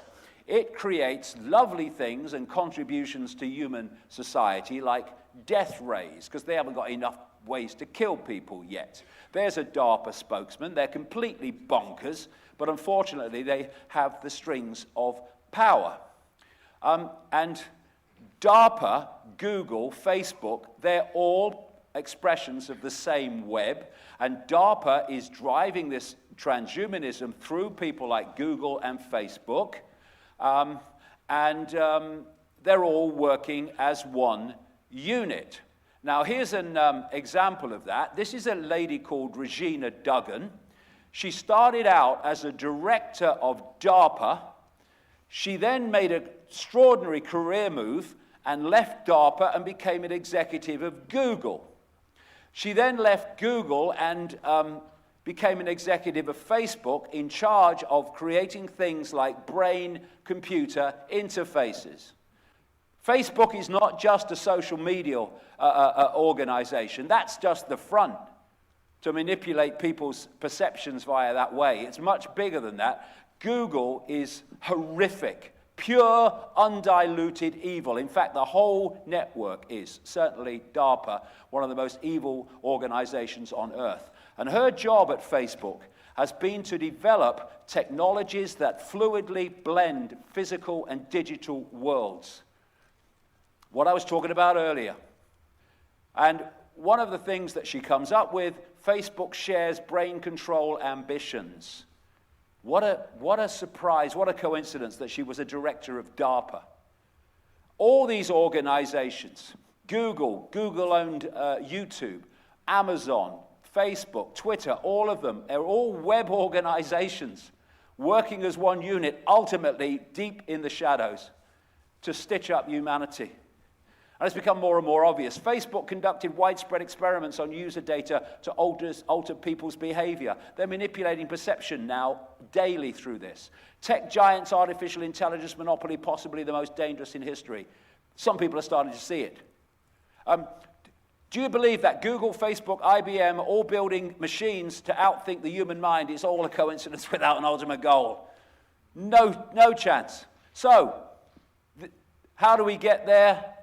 It creates lovely things and contributions to human society like death rays, because they haven't got enough ways to kill people yet. There's a DARPA spokesman. They're completely bonkers, but unfortunately they have the strings of power. And DARPA, Google, Facebook, they're all expressions of the same web, and DARPA is driving this transhumanism through people like Google and Facebook, they're all working as one unit. Now, here's an example of that. This is a lady called Regina Duggan. She started out as a director of DARPA. She then made an extraordinary career move and left DARPA and became an executive of Google. She then left Google and became an executive of Facebook in charge of creating things like brain-computer interfaces. Facebook is not just a social media organization. That's just the front to manipulate people's perceptions via that way. It's much bigger than that. Google is horrific, pure, undiluted evil. In fact, the whole network is, certainly DARPA, one of the most evil organizations on earth. And her job at Facebook has been to develop technologies that fluidly blend physical and digital worlds. What I was talking about earlier. And one of the things that she comes up with, Facebook shares brain control ambitions. What a surprise, what a coincidence that she was a director of DARPA. All these organizations, Google owned YouTube, Amazon, Facebook, Twitter, all of them, they're all web organizations working as one unit, ultimately deep in the shadows, to stitch up humanity. And it's become more and more obvious. Facebook conducted widespread experiments on user data to alter people's behavior. They're manipulating perception now daily through this. Tech giants' artificial intelligence monopoly, possibly the most dangerous in history. Some people are starting to see it. Do you believe that Google, Facebook, IBM, all building machines to outthink the human mind is all a coincidence without an ultimate goal? No chance. So, how do we get there?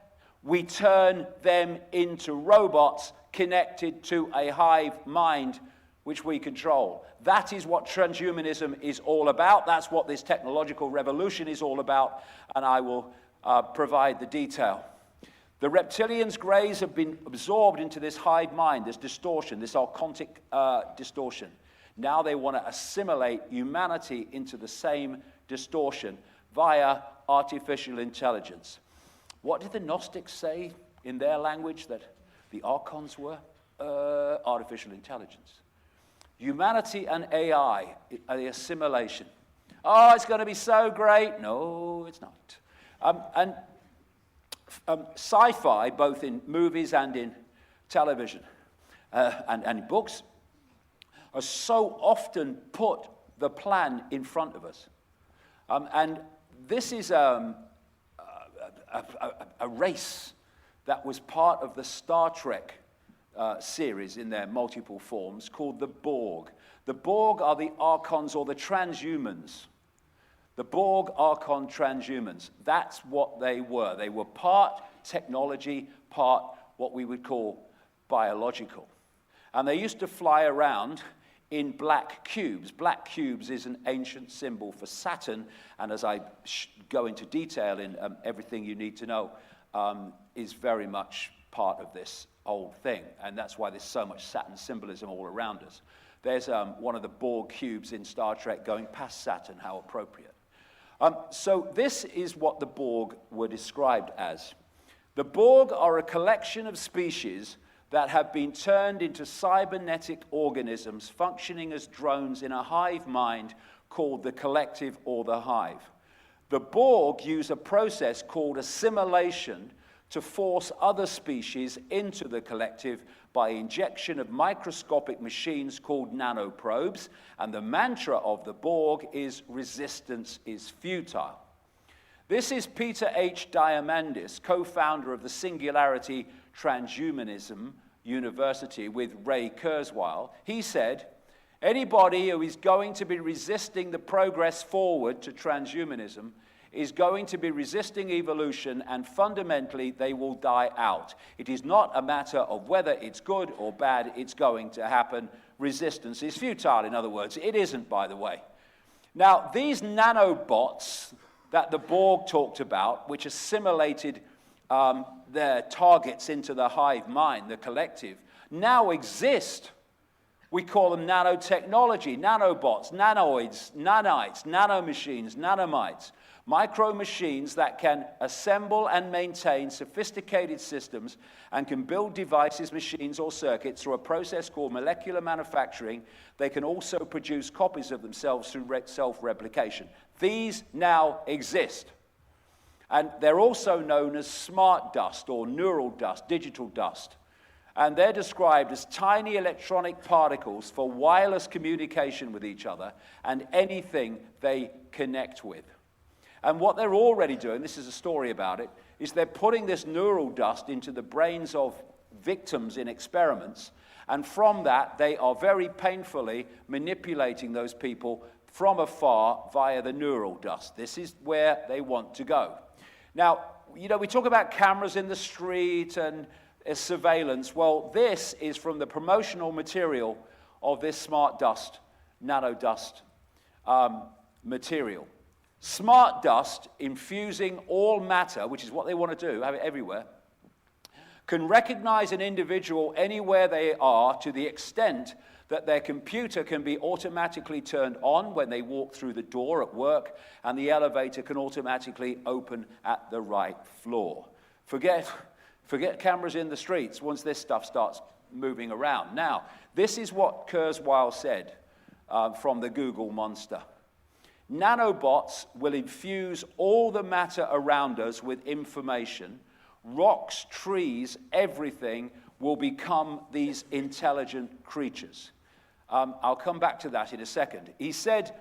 We turn them into robots connected to a hive mind which we control. That is what transhumanism is all about. That's what this technological revolution is all about, and I will provide the detail. The reptilians' greys have been absorbed into this hive mind, this distortion, this archontic distortion. Now they want to assimilate humanity into the same distortion via artificial intelligence. What did the Gnostics say in their language that the archons were? Artificial intelligence. Humanity and AI are the assimilation. Oh, it's going to be so great. No, it's not. Sci-fi, both in movies and in television and in books, are so often put the plan in front of us. And this is a race that was part of the Star Trek series in their multiple forms called the Borg. The Borg are the Archons or the transhumans. The Borg, Archon, transhumans. That's what they were. They were part technology, part what we would call biological. And they used to fly around in black cubes. Black cubes is an ancient symbol for Saturn, and as I go into detail in everything you need to know, is very much part of this whole thing. And that's why there's so much Saturn symbolism all around us. There's one of the Borg cubes in Star Trek going past Saturn. How appropriate. So this is what the Borg were described as. The Borg are a collection of species that have been turned into cybernetic organisms functioning as drones in a hive mind called the collective or the hive. The Borg use a process called assimilation to force other species into the collective by injection of microscopic machines called nanoprobes, and the mantra of the Borg is resistance is futile. This is Peter H. Diamandis, co-founder of the Singularity Transhumanism University with Ray Kurzweil. He said, anybody who is going to be resisting the progress forward to transhumanism is going to be resisting evolution, and fundamentally they will die out. It is not a matter of whether it's good or bad, it's going to happen. Resistance is futile, in other words. It isn't, by the way. Now, these nanobots that the Borg talked about, which assimilated their targets into the hive mind, the collective, now exist. We call them nanotechnology, nanobots, nanoids, nanites, nanomachines, nanomites. Micro machines that can assemble and maintain sophisticated systems and can build devices, machines, or circuits through a process called molecular manufacturing. They can also produce copies of themselves through self-replication. These now exist. And they're also known as smart dust or neural dust, digital dust. And they're described as tiny electronic particles for wireless communication with each other and anything they connect with. And what they're already doing, this is a story about it, is they're putting this neural dust into the brains of victims in experiments, and from that they are very painfully manipulating those people from afar via the neural dust. This is where they want to go. Now, you know, we talk about cameras in the street and surveillance. Well, this is from the promotional material of this smart dust, nano dust material. Smart dust, infusing all matter, which is what they want to do, have it everywhere, can recognize an individual anywhere they are to the extent that their computer can be automatically turned on when they walk through the door at work, and the elevator can automatically open at the right floor. Forget cameras in the streets once this stuff starts moving around. Now, this is what Kurzweil said from the Google monster. Nanobots will infuse all the matter around us with information. Rocks, trees, everything will become these intelligent creatures. I'll come back to that in a second. He said,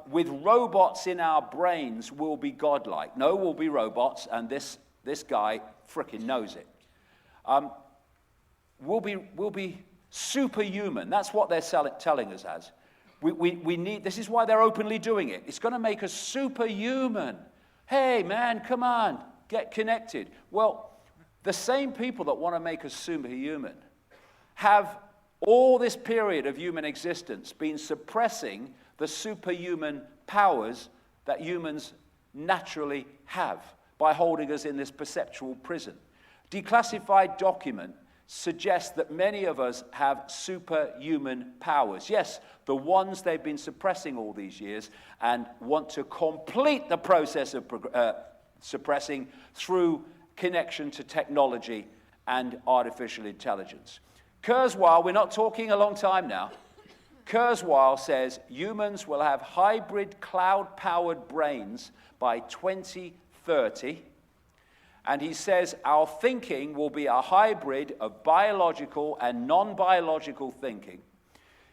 with robots in our brains, we'll be godlike. No, we'll be robots, and this guy frickin' knows it. We'll be superhuman. That's what they're telling us as. We need, this is why they're openly doing it. It's going to make us superhuman. Hey, man, come on, get connected. Well, the same people that want to make us superhuman have all this period of human existence been suppressing the superhuman powers that humans naturally have by holding us in this perceptual prison. Declassified document suggests that many of us have superhuman powers. Yes, the ones they've been suppressing all these years and want to complete the process of suppressing through connection to technology and artificial intelligence. Kurzweil, we're not talking a long time now. Kurzweil says humans will have hybrid cloud-powered brains by 2030. And he says our thinking will be a hybrid of biological and non-biological thinking.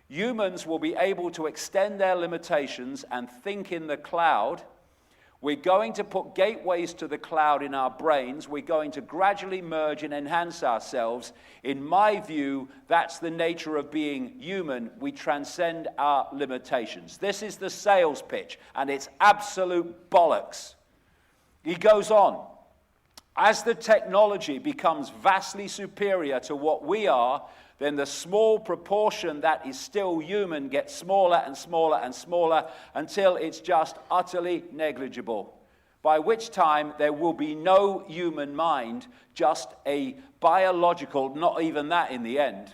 Humans will be able to extend their limitations and think in the cloud. We're going to put gateways to the cloud in our brains. We're going to gradually merge and enhance ourselves. In my view, that's the nature of being human. We transcend our limitations. This is the sales pitch, and it's absolute bollocks. He goes on. As the technology becomes vastly superior to what we are, then the small proportion that is still human gets smaller and smaller and smaller until it's just utterly negligible, by which time there will be no human mind, just a biological, not even that in the end,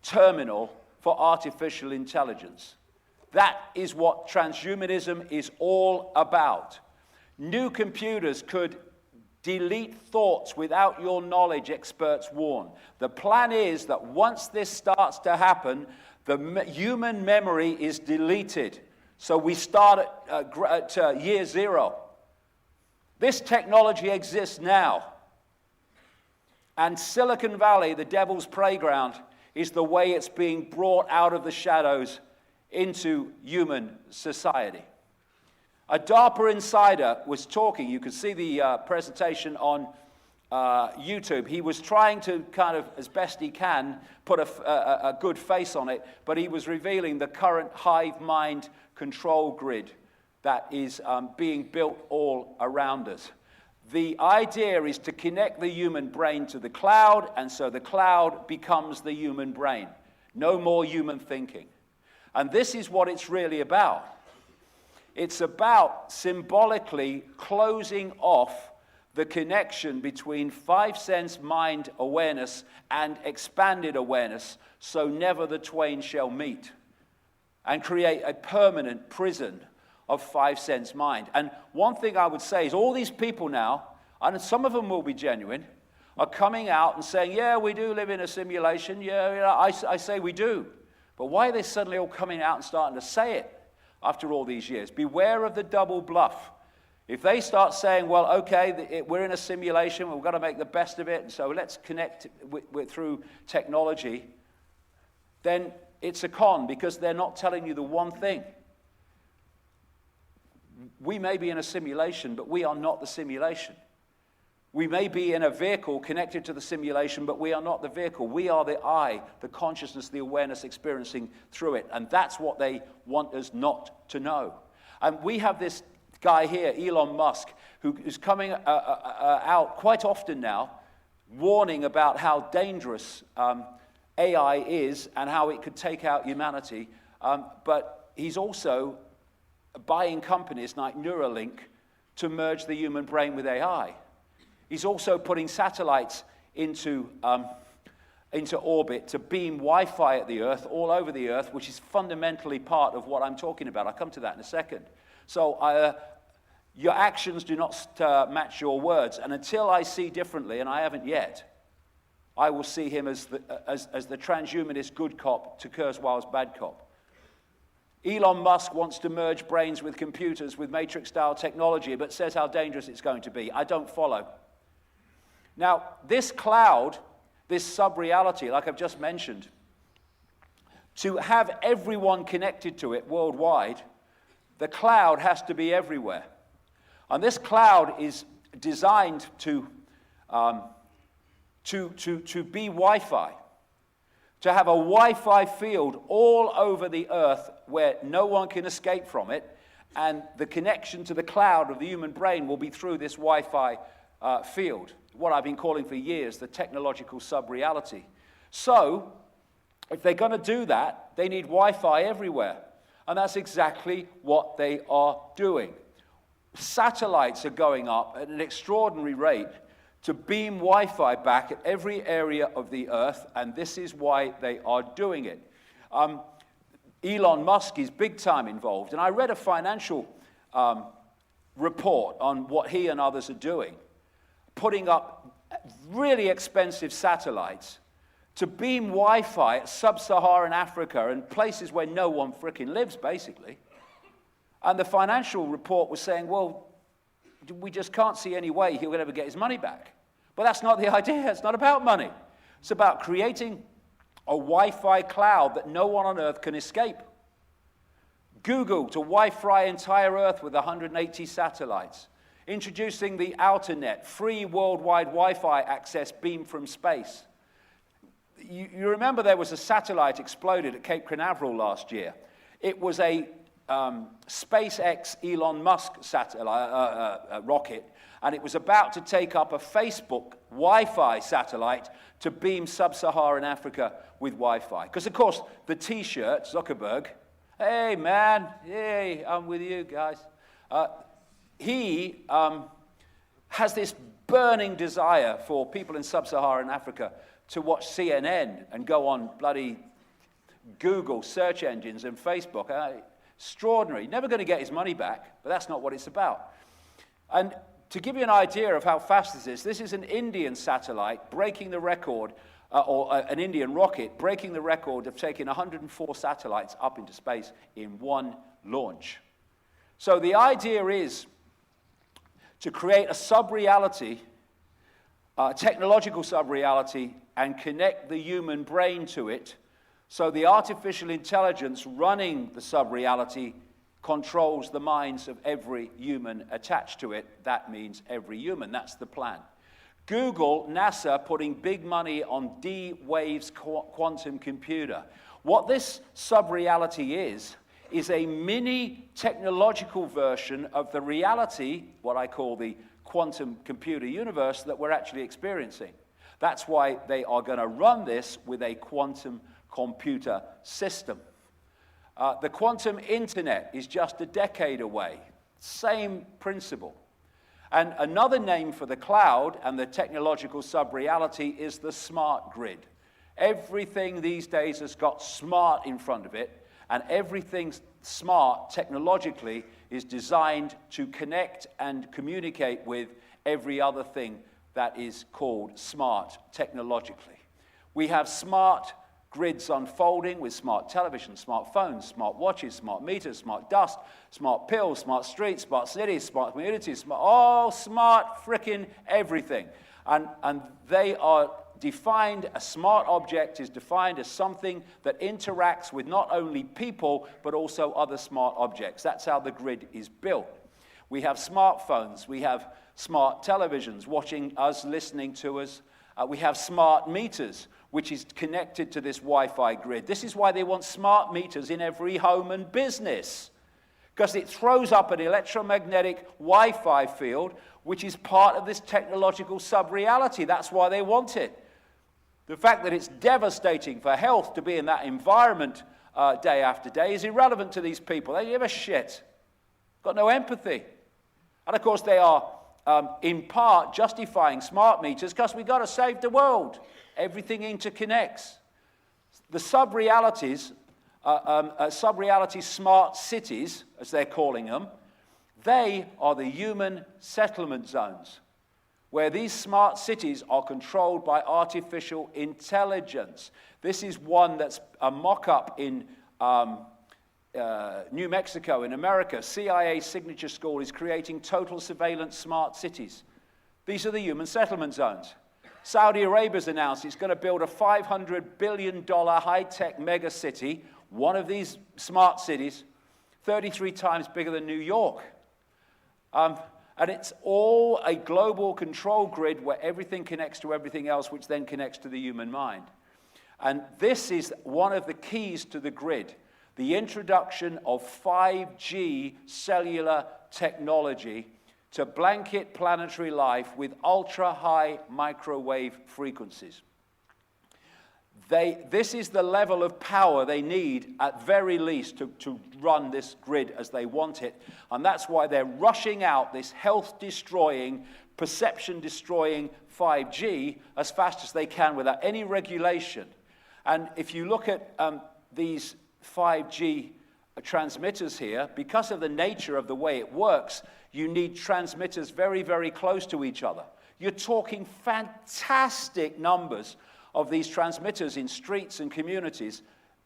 terminal for artificial intelligence. That is what transhumanism is all about. New computers could delete thoughts without your knowledge, experts warn. The plan is that once this starts to happen, the human memory is deleted. So we start at year zero. This technology exists now. And Silicon Valley, the devil's playground, is the way it's being brought out of the shadows into human society. A DARPA insider was talking. You could see the presentation on YouTube. He was trying to kind of, as best he can, put a good face on it, but he was revealing the current hive mind control grid that is being built all around us. The idea is to connect the human brain to the cloud, and so the cloud becomes the human brain. No more human thinking. And this is what it's really about. It's about symbolically closing off the connection between five-sense mind awareness and expanded awareness, so never the twain shall meet, and create a permanent prison of five-sense mind. And one thing I would say is all these people now, and some of them will be genuine, are coming out and saying, yeah, we do live in a simulation. Yeah, I say we do. But why are they suddenly all coming out and starting to say it after all these years? Beware of the double bluff. If they start saying, well, okay, we're in a simulation, we've got to make the best of it, and so let's connect through technology, then it's a con, because they're not telling you the one thing. We may be in a simulation, but we are not the simulation. We may be in a vehicle connected to the simulation, but we are not the vehicle. We are the I, the consciousness, the awareness experiencing through it. And that's what they want us not to know. And we have this guy here, Elon Musk, who is coming out quite often now, warning about how dangerous AI is and how it could take out humanity. But he's also buying companies like Neuralink to merge the human brain with AI. He's also putting satellites into orbit to beam Wi-Fi at the Earth, all over the Earth, which is fundamentally part of what I'm talking about. I'll come to that in a second. So your actions do not match your words. And until I see differently, and I haven't yet, I will see him as the transhumanist good cop to Kurzweil's bad cop. Elon Musk wants to merge brains with computers with matrix-style technology, but says how dangerous it's going to be. I don't follow. Now, this cloud, this sub-reality, like I've just mentioned, to have everyone connected to it worldwide, the cloud has to be everywhere. And this cloud is designed to be Wi-Fi, to have a Wi-Fi field all over the Earth where no one can escape from it, and the connection to the cloud of the human brain will be through this Wi-Fi field, what I've been calling for years, the technological sub-reality. So, if they're going to do that, they need Wi-Fi everywhere. And that's exactly what they are doing. Satellites are going up at an extraordinary rate to beam Wi-Fi back at every area of the Earth, and this is why they are doing it. Elon Musk is big time involved, and I read a financial report on what he and others are doing, putting up really expensive satellites to beam Wi-Fi at sub-Saharan Africa and places where no one frickin' lives, basically. And the financial report was saying, well, we just can't see any way he'll ever get his money back. But that's not the idea. It's not about money. It's about creating a Wi-Fi cloud that no one on Earth can escape. Google to Wi-Fi entire Earth with 180 satellites. Introducing the outer net, free worldwide Wi-Fi access beamed from space. You remember there was a satellite exploded at Cape Canaveral last year. It was a SpaceX Elon Musk satellite, rocket, and it was about to take up a Facebook Wi-Fi satellite to beam sub-Saharan Africa with Wi-Fi. Because, of course, the T-shirt, Zuckerberg, hey, man, hey, I'm with you guys. He has this burning desire for people in sub-Saharan Africa to watch CNN and go on bloody Google search engines and Facebook. Extraordinary. Never going to get his money back, but that's not what it's about. And to give you an idea of how fast this is an Indian satellite breaking the record, or an Indian rocket breaking the record of taking 104 satellites up into space in one launch. So the idea is to create a sub-reality, technological sub-reality, and connect the human brain to it, so the artificial intelligence running the sub-reality controls the minds of every human attached to it. That means every human. That's the plan. Google, NASA, putting big money on D-Wave's quantum computer. What this sub-reality is a mini technological version of the reality, what I call the quantum computer universe, that we're actually experiencing. That's why they are going to run this with a quantum computer system. The quantum internet is just a decade away. Same principle. And another name for the cloud and the technological sub-reality is the smart grid. Everything these days has got smart in front of it, and everything smart technologically is designed to connect and communicate with every other thing that is called smart technologically. We have smart grids unfolding with smart television, smart phones, smart watches, smart meters, smart dust, smart pills, smart streets, smart cities, smart communities, all smart frickin' everything. And they are defined, a smart object is defined as something that interacts with not only people, but also other smart objects. That's how the grid is built. We have smartphones, we have smart televisions watching us, listening to us. We have smart meters, which is connected to this Wi-Fi grid. This is why they want smart meters in every home and business, because it throws up an electromagnetic Wi-Fi field, which is part of this technological sub-reality. That's why they want it. The fact that it's devastating for health to be in that environment day after day is irrelevant to these people. They give a shit. Got no empathy. And of course they are, in part, justifying smart meters because we've got to save the world. Everything interconnects. The sub-realities, sub-reality smart cities, as they're calling them, they are the human settlement zones, where these smart cities are controlled by artificial intelligence. This is one that's a mock-up in New Mexico in America. CIA Signature School is creating total surveillance smart cities. These are the human settlement zones. Saudi Arabia's announced it's going to build a $500 billion high-tech mega city, one of these smart cities, 33 times bigger than New York. And it's all a global control grid where everything connects to everything else, which then connects to the human mind. And this is one of the keys to the grid, the introduction of 5G cellular technology to blanket planetary life with ultra-high microwave frequencies. This is the level of power they need, at very least, to run this grid as they want it. And that's why they're rushing out this health-destroying, perception-destroying 5G as fast as they can without any regulation. And if you look at these 5G transmitters here, because of the nature of the way it works, you need transmitters very, very close to each other. You're talking fantastic numbers of these transmitters in streets and communities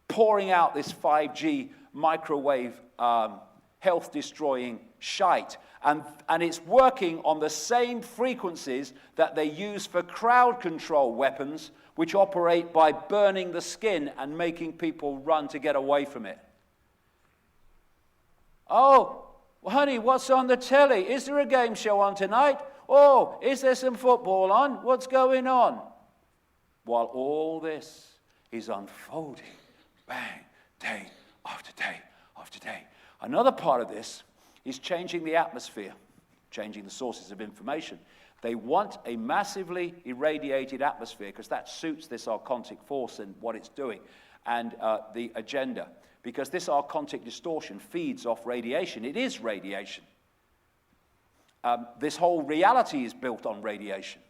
pouring out this 5G microwave health-destroying shite. And it's working on the same frequencies that they use for crowd control weapons, which operate by burning the skin and making people run to get away from it. Oh, honey, what's on the telly? Is there a game show on tonight? Oh, is there some football on? What's going on? While all this is unfolding, bang, day after day after day. Another part of this is changing the atmosphere, changing the sources of information. They want a massively irradiated atmosphere because that suits this archontic force and what it's doing, and the agenda. Because this archontic distortion feeds off radiation. It is radiation. This whole reality is built on radiation.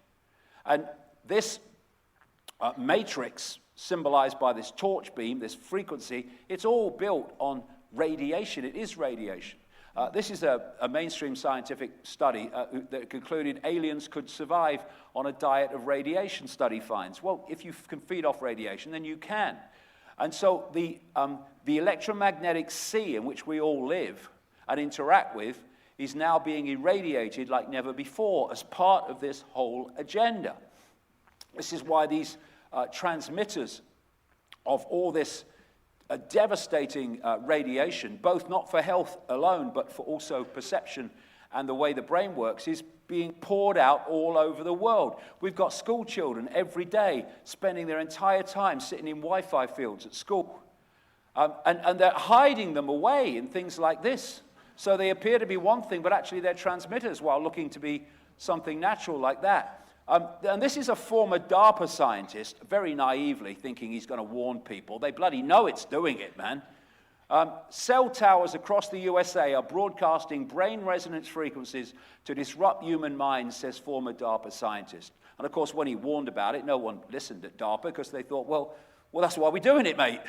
And this matrix, symbolized by this torch beam, this frequency, it's all built on radiation. It is radiation. This is a mainstream scientific study that concluded aliens could survive on a diet of radiation, study finds. Well, if you can feed off radiation, then you can. And so the electromagnetic sea in which we all live and interact with is now being irradiated like never before as part of this whole agenda. This is why these transmitters of all this a devastating radiation, both not for health alone, but for also perception and the way the brain works, is being poured out all over the world. We've got school children every day spending their entire time sitting in Wi-Fi fields at school. And they're hiding them away in things like this. So they appear to be one thing, but actually they're transmitters while looking to be something natural like that. And this is a former DARPA scientist, very naively thinking he's going to warn people. They bloody know it's doing it, man. Cell towers across the USA are broadcasting brain resonance frequencies to disrupt human minds, says former DARPA scientist. And of course, when he warned about it, no one listened at DARPA because they thought, well, that's why we're doing it, mate.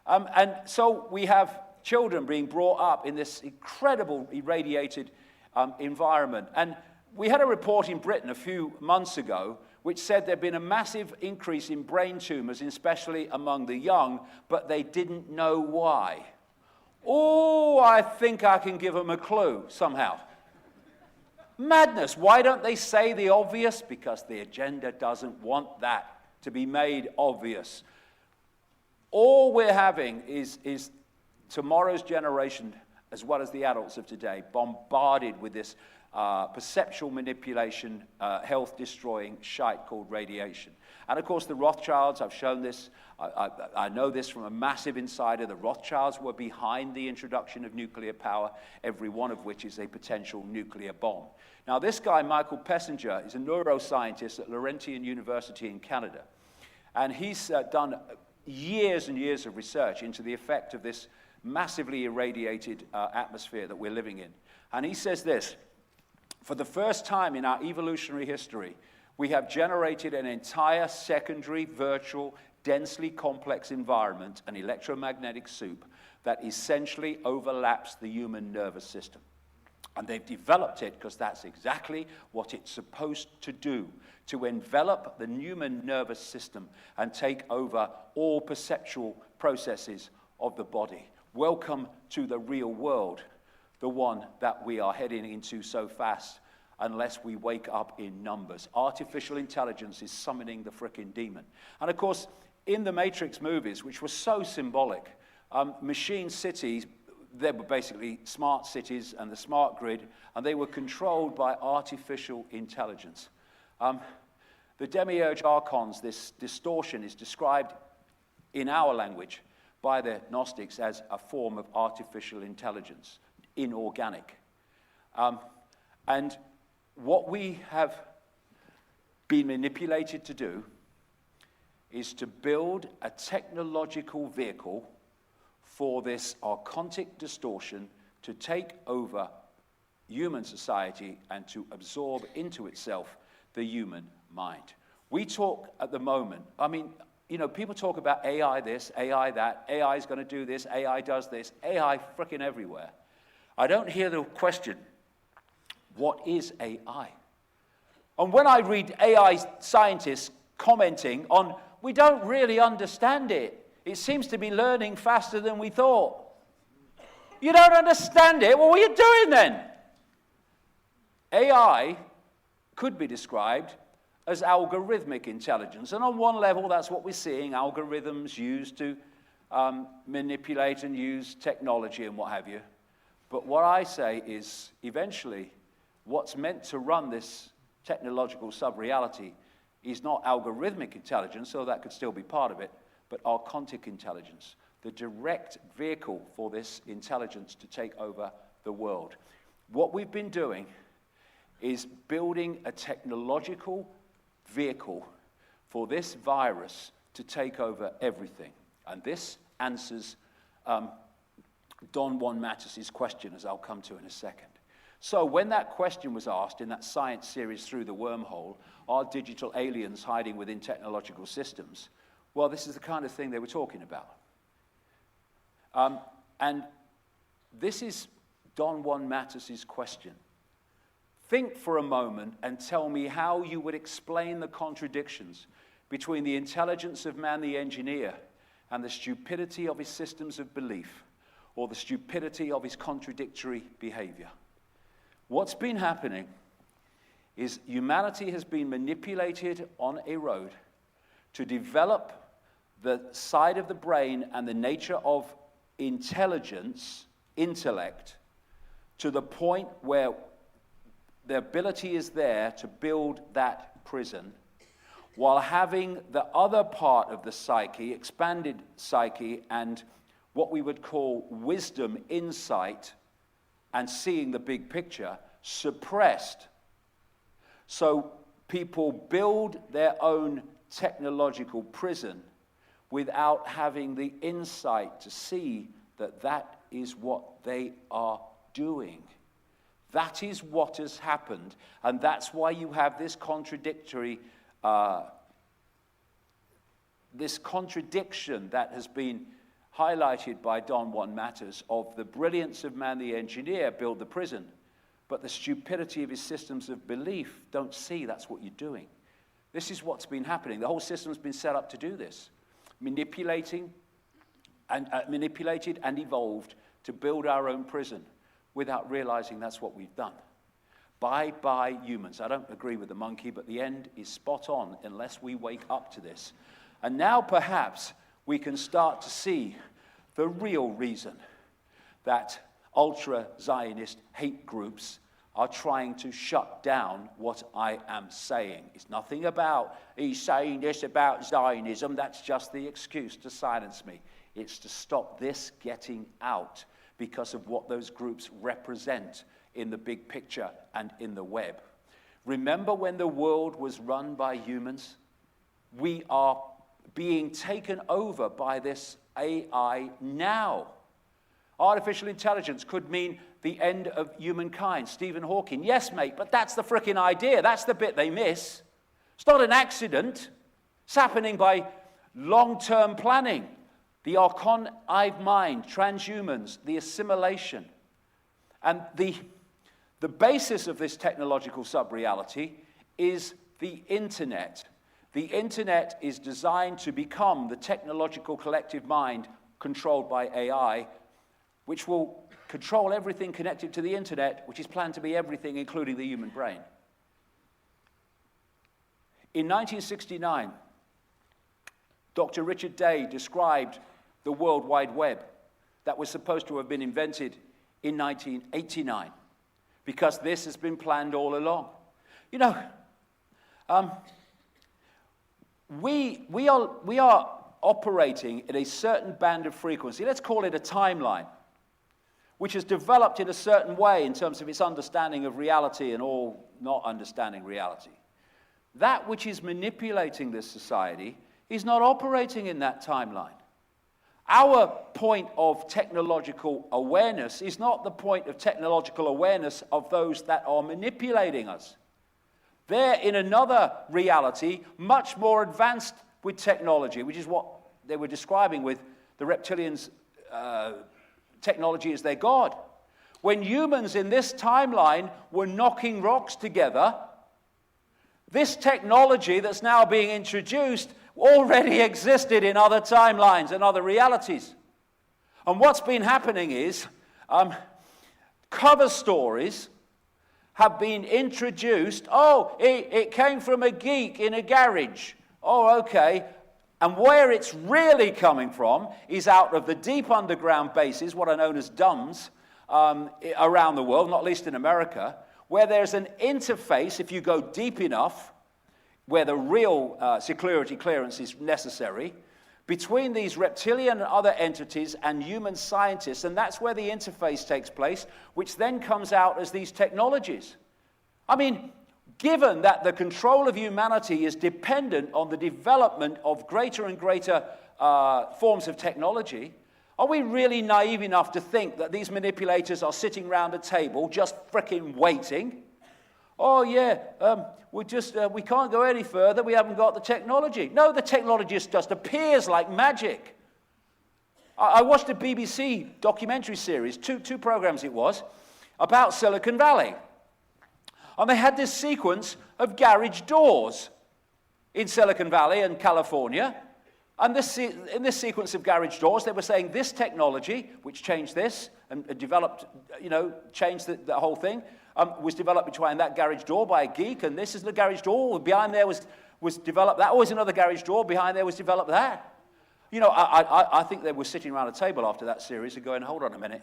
And so we have children being brought up in this incredible irradiated environment. And we had a report in Britain a few months ago which said there'd been a massive increase in brain tumors, especially among the young, but they didn't know why. Oh, I think I can give them a clue somehow. Madness. Why don't they say the obvious? Because the agenda doesn't want that to be made obvious. All we're having is tomorrow's generation, as well as the adults of today, bombarded with this perceptual manipulation, health-destroying shite called radiation. And of course, the Rothschilds, I've shown this, I know this from a massive insider, the Rothschilds were behind the introduction of nuclear power, every one of which is a potential nuclear bomb. Now, this guy, Michael Pessinger, is a neuroscientist at Laurentian University in Canada. And he's done years and years of research into the effect of this massively irradiated atmosphere that we're living in. And he says this: for the first time in our evolutionary history, we have generated an entire secondary, virtual, densely complex environment, an electromagnetic soup, that essentially overlaps the human nervous system. And they've developed it because that's exactly what it's supposed to do, to envelop the human nervous system and take over all perceptual processes of the body. Welcome to the real world, the one that we are heading into so fast unless we wake up in numbers. Artificial intelligence is summoning the frickin' demon. And of course, in the Matrix movies, which were so symbolic, machine cities, they were basically smart cities and the smart grid, and they were controlled by artificial intelligence. The demiurge archons, this distortion, is described in our language by the Gnostics as a form of artificial intelligence, inorganic. And what we have been manipulated to do is to build a technological vehicle for this archontic distortion to take over human society and to absorb into itself the human mind. We talk at the moment, I mean, you know, people talk about AI this, AI that, AI is going to do this, AI does this, AI frickin' everywhere. I don't hear the question, what is AI? And when I read AI scientists commenting on, we don't really understand it. It seems to be learning faster than we thought. You don't understand it? Well, what are you doing then? AI could be described as algorithmic intelligence. And on one level, that's what we're seeing, algorithms used to manipulate and use technology and what have you. But what I say is, eventually, what's meant to run this technological sub-reality is not algorithmic intelligence, so that could still be part of it, but archontic intelligence, the direct vehicle for this intelligence to take over the world. What we've been doing is building a technological vehicle for this virus to take over everything. And this answers Don Juan Matus's question, as I'll come to in a second. So when that question was asked in that science series, Through the Wormhole, are digital aliens hiding within technological systems? Well, this is the kind of thing they were talking about. And this is Don Juan Matus's question. Think for a moment and tell me how you would explain the contradictions between the intelligence of man the engineer and the stupidity of his systems of belief, or the stupidity of his contradictory behavior. What's been happening is humanity has been manipulated on a road to develop the side of the brain and the nature of intellect, to the point where the ability is there to build that prison, while having the other part of the psyche, expanded psyche, and what we would call wisdom, insight, and seeing the big picture, suppressed. So people build their own technological prison without having the insight to see that that is what they are doing. That is what has happened, and that's why you have this contradiction that has been highlighted by Don Juan Matters of the brilliance of man the engineer build the prison, but the stupidity of his systems of belief don't see that's what you're doing. This is what's been happening. The whole system's been set up to do this, manipulated and evolved to build our own prison without realizing that's what we've done. Bye-bye humans. I don't agree with the monkey, but the end is spot on unless we wake up to this. And now perhaps we can start to see the real reason that ultra-Zionist hate groups are trying to shut down what I am saying. It's nothing about, he's saying this about Zionism, that's just the excuse to silence me. It's to stop this getting out because of what those groups represent in the big picture and in the web. Remember when the world was run by humans? We are being taken over by this AI now. Artificial intelligence could mean the end of humankind. Stephen Hawking, yes, mate, but that's the frickin' idea. That's the bit they miss. It's not an accident. It's happening by long-term planning. The archonive mind, transhumans, the assimilation. And the basis of this technological sub-reality is the internet. The internet is designed to become the technological collective mind controlled by AI, which will control everything connected to the internet, which is planned to be everything, including the human brain. In 1969, Dr. Richard Day described the World Wide Web that was supposed to have been invented in 1989, because this has been planned all along. You know, we are operating in a certain band of frequency. Let's call it a timeline, which has developed in a certain way in terms of its understanding of reality and all not understanding reality. That which is manipulating this society is not operating in that timeline. Our point of technological awareness is not the point of technological awareness of those that are manipulating us. They're in another reality, much more advanced with technology, which is what they were describing with the reptilians' technology as their God. When humans in this timeline were knocking rocks together, this technology that's now being introduced already existed in other timelines and other realities. And what's been happening is cover stories have been introduced. Oh, it came from a geek in a garage. Oh, okay. And where it's really coming from is out of the deep underground bases, what are known as DUMBs, around the world, not least in America, where there's an interface, if you go deep enough, where the real security clearance is necessary, between these reptilian and other entities and human scientists, and that's where the interface takes place, which then comes out as these technologies. I mean, given that the control of humanity is dependent on the development of greater and greater forms of technology, are we really naive enough to think that these manipulators are sitting around a table just frickin' waiting? Oh yeah, we can't go any further, we haven't got the technology. No, the technology just appears like magic. I watched a BBC documentary series, two programs it was, about Silicon Valley. And they had this sequence of garage doors in Silicon Valley and California. And in this sequence of garage doors, they were saying this technology, which changed this and developed, changed the whole thing, was developed behind that garage door by a geek, and this is the garage door. Behind there was developed that. Oh, there's another garage door. Behind there was developed that. You know, I think they were sitting around a table after that series and going, hold on a minute,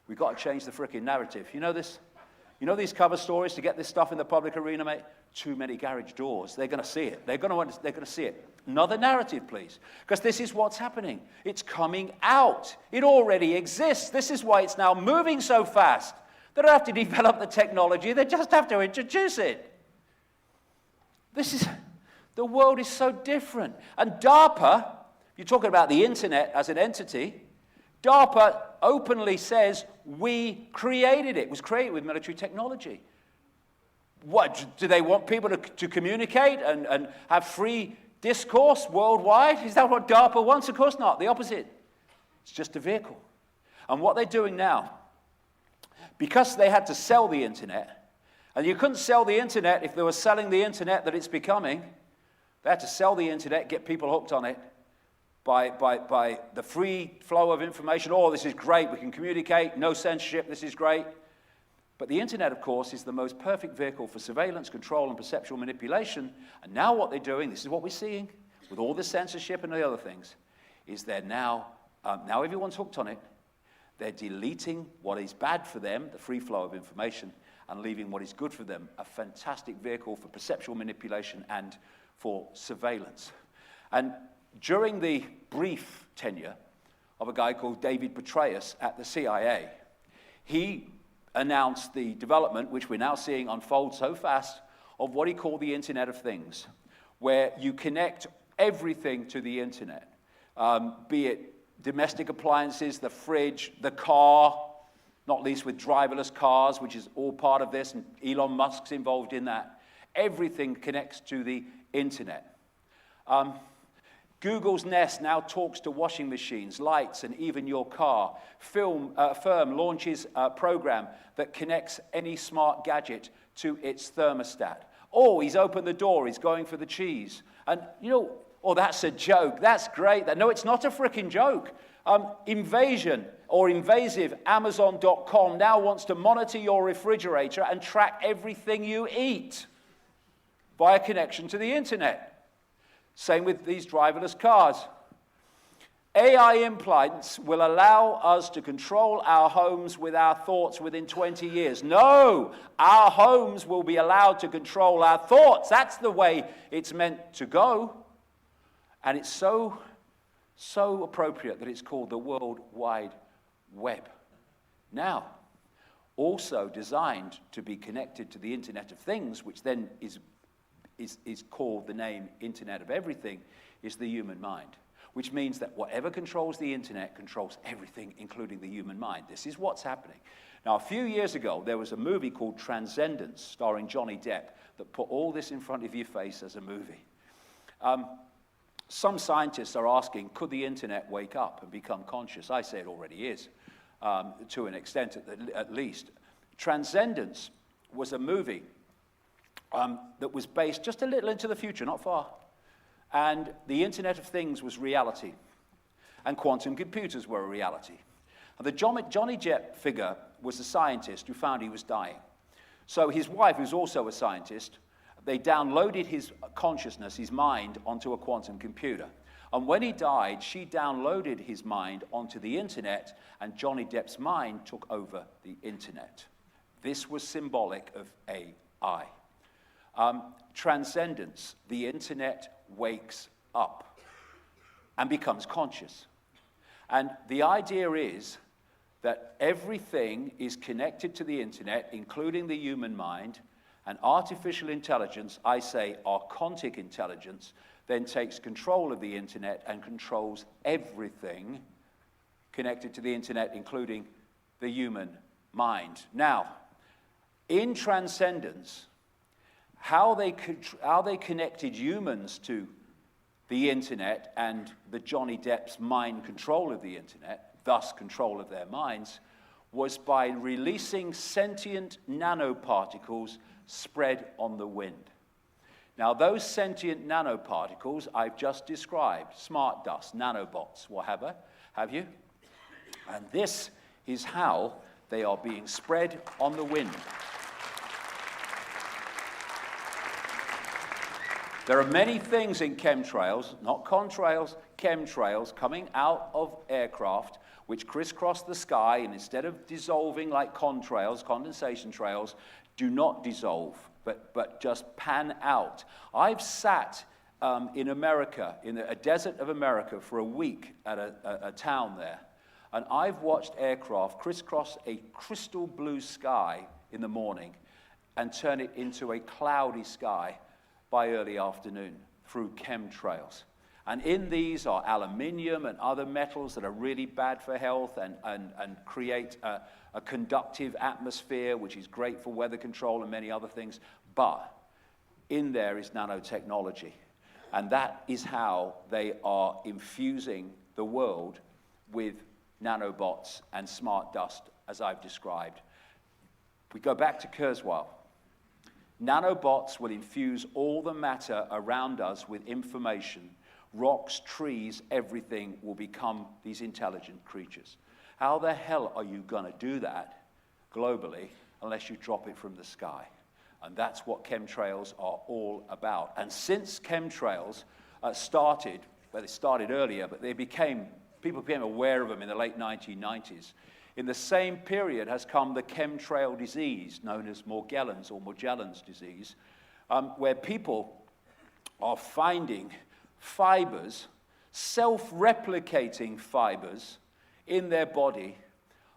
we've got to change the frickin' narrative. You know this? You know these cover stories to get this stuff in the public arena, mate? Too many garage doors. They're going to see it. They're going to see it. Another narrative, please. Because this is what's happening. It's coming out. It already exists. This is why it's now moving so fast. They don't have to develop the technology. They just have to introduce it. The world is so different. And DARPA, you're talking about the internet as an entity, DARPA openly says we created it. It was created with military technology. What, do they want people to communicate and have free discourse worldwide? Is that what DARPA wants? Of course not. The opposite. It's just a vehicle. And what they're doing now, because they had to sell the internet, and you couldn't sell the internet if they were selling the internet that it's becoming, they had to sell the internet, get people hooked on it, by the free flow of information. Oh, this is great, we can communicate, no censorship, this is great. But the internet, of course, is the most perfect vehicle for surveillance, control, and perceptual manipulation. And now what they're doing, this is what we're seeing, with all the censorship and the other things, is they're now everyone's hooked on it. They're deleting what is bad for them, the free flow of information, and leaving what is good for them, a fantastic vehicle for perceptual manipulation and for surveillance. And during the brief tenure of a guy called David Petraeus at the CIA, he announced the development, which we're now seeing unfold so fast, of what he called the Internet of Things, where you connect everything to the internet, be it domestic appliances, the fridge, the car, not least with driverless cars, which is all part of this, and Elon Musk's involved in that. Everything connects to the internet. Google's Nest now talks to washing machines, lights, and even your car. Firm launches a program that connects any smart gadget to its thermostat. Oh, he's opened the door, he's going for the cheese. And, you know, oh, that's a joke, that's great. No, it's not a frickin' joke. Invasion or invasive Amazon.com now wants to monitor your refrigerator and track everything you eat via connection to the internet. Same with these driverless cars. AI implants will allow us to control our homes with our thoughts within 20 years. No, our homes will be allowed to control our thoughts. That's the way it's meant to go. And it's so appropriate that it's called the World Wide Web. Now, also designed to be connected to the Internet of Things, which then is called the name Internet of Everything, is the human mind, which means that whatever controls the internet controls everything, including the human mind. This is what's happening. Now, a few years ago, there was a movie called Transcendence, starring Johnny Depp, that put all this in front of your face as a movie. Some scientists are asking, could the internet wake up and become conscious? I say it already is, to an extent at least. Transcendence was a movie that was based just a little into the future, not far. And the Internet of Things was reality. And quantum computers were a reality. And the Johnny Depp figure was a scientist who found he was dying. So his wife, who's also a scientist, they downloaded his consciousness, his mind, onto a quantum computer. And when he died, she downloaded his mind onto the internet, and Johnny Depp's mind took over the internet. This was symbolic of AI. Transcendence, the internet wakes up and becomes conscious. And the idea is that everything is connected to the internet, including the human mind, and artificial intelligence, I say archontic intelligence, then takes control of the internet and controls everything connected to the internet, including the human mind. Now, in Transcendence, how they connected humans to the internet and the Johnny Depp's mind control of the internet, thus control of their minds, was by releasing sentient nanoparticles spread on the wind. Now, those sentient nanoparticles I've just described, smart dust, nanobots, whatever, have you? And this is how they are being spread on the wind. There are many things in chemtrails, not contrails, chemtrails coming out of aircraft which crisscross the sky, and instead of dissolving like contrails, condensation trails, do not dissolve, but just pan out. I've sat in America, in a desert of America, for a week at a town there, and I've watched aircraft crisscross a crystal blue sky in the morning and turn it into a cloudy sky by early afternoon through chemtrails. And in these are aluminium and other metals that are really bad for health and create a conductive atmosphere, which is great for weather control and many other things. But in there is nanotechnology. And that is how they are infusing the world with nanobots and smart dust, as I've described. We go back to Kurzweil. Nanobots will infuse all the matter around us with information. Rocks, trees, everything will become these intelligent creatures. How the hell are you going to do that globally unless you drop it from the sky? And that's what chemtrails are all about. And since chemtrails started, well, they started earlier, but people became aware of them in the late 1990s. In the same period has come the chemtrail disease, known as Morgellons or Morgellons disease, where people are finding fibers, self-replicating fibers in their body,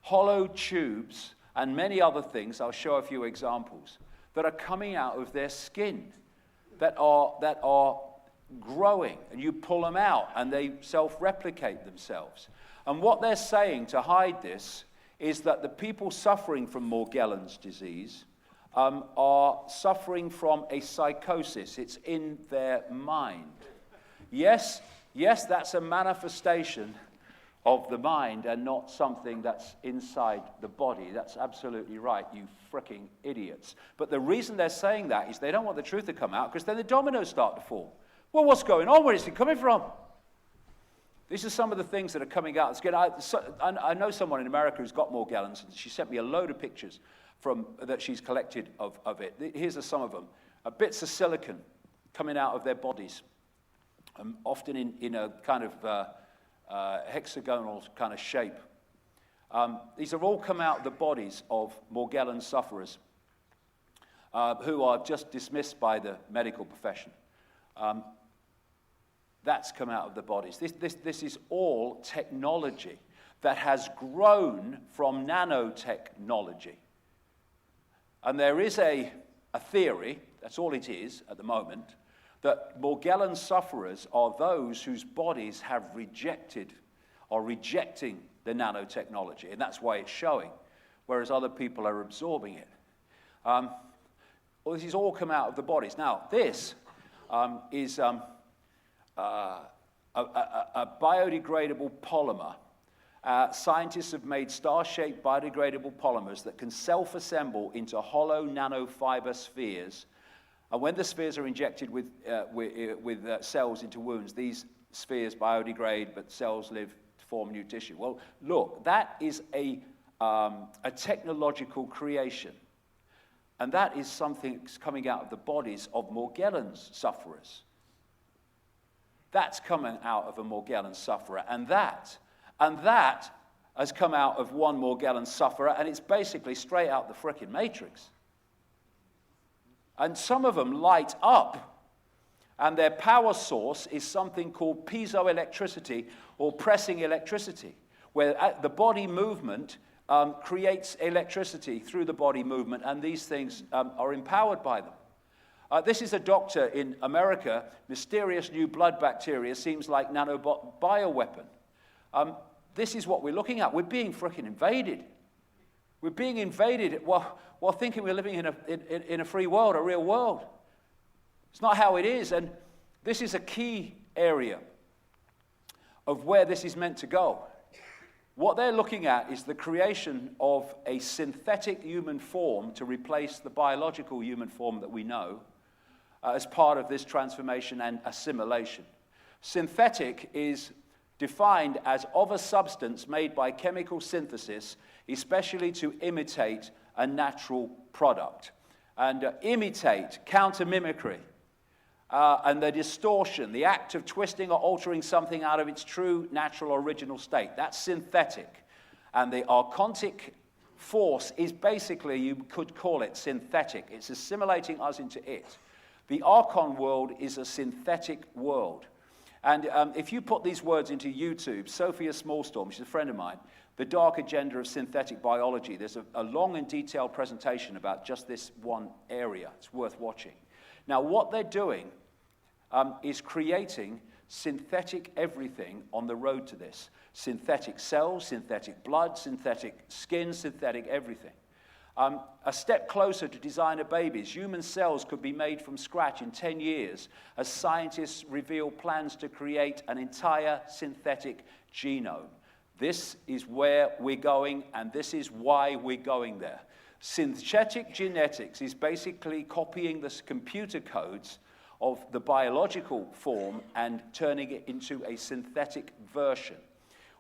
hollow tubes, and many other things. I'll show a few examples that are coming out of their skin that are growing, and you pull them out and they self-replicate themselves. And what they're saying to hide this is that the people suffering from Morgellons disease are suffering from a psychosis. It's in their mind. Yes, that's a manifestation of the mind and not something that's inside the body. That's absolutely right, you fricking idiots. But the reason they're saying that is they don't want the truth to come out, because then the dominoes start to fall. Well, what's going on? Where is it coming from? These are some of the things that are coming out. I know someone in America who's got Morgellons, and she sent me a load of pictures that she's collected of it. Here's some of them. Bits of silicon coming out of their bodies, often in a kind of hexagonal kind of shape. These have all come out of the bodies of Morgellons sufferers who are just dismissed by the medical profession. That's come out of the bodies. This is all technology that has grown from nanotechnology. And there is a theory, that's all it is at the moment, that Morgellons sufferers are those whose bodies have rejecting the nanotechnology, and that's why it's showing, whereas other people are absorbing it. Well, this has all come out of the bodies. Now, this is a biodegradable polymer. Scientists have made star-shaped biodegradable polymers that can self-assemble into hollow nanofiber spheres. And when the spheres are injected with cells into wounds, these spheres biodegrade, but cells live to form new tissue. Well, look, that is a technological creation. And that is something that's coming out of the bodies of Morgellons sufferers. That's coming out of a Morgellons sufferer. And that has come out of one Morgellons sufferer, and it's basically straight out the frickin' Matrix. And some of them light up, and their power source is something called piezoelectricity or pressing electricity, where the body movement creates electricity through the body movement, and these things are empowered by them. This is a doctor in America. Mysterious new blood bacteria seems like nanobot bioweapon. This is what we're looking at. We're being frickin' invaded. We're being invaded while thinking we're living in a free world, a real world. It's not how it is, and this is a key area of where this is meant to go. What they're looking at is the creation of a synthetic human form to replace the biological human form that we know as part of this transformation and assimilation. Synthetic is defined as of a substance made by chemical synthesis, especially to imitate a natural product. And imitate, counter-mimicry. and the distortion, the act of twisting or altering something out of its true, natural, original state. That's synthetic. And the archontic force is basically, you could call it synthetic. It's assimilating us into it. The archon world is a synthetic world. And if you put these words into YouTube, Sophia Smallstorm, she's a friend of mine, The Dark Agenda of Synthetic Biology, there's a long and detailed presentation about just this one area. It's worth watching. Now, what they're doing is creating synthetic everything on the road to this. Synthetic cells, synthetic blood, synthetic skin, synthetic everything. A step closer to designer babies. Human cells could be made from scratch in 10 years as scientists reveal plans to create an entire synthetic genome. This is where we're going, and this is why we're going there. Synthetic genetics is basically copying the computer codes of the biological form and turning it into a synthetic version.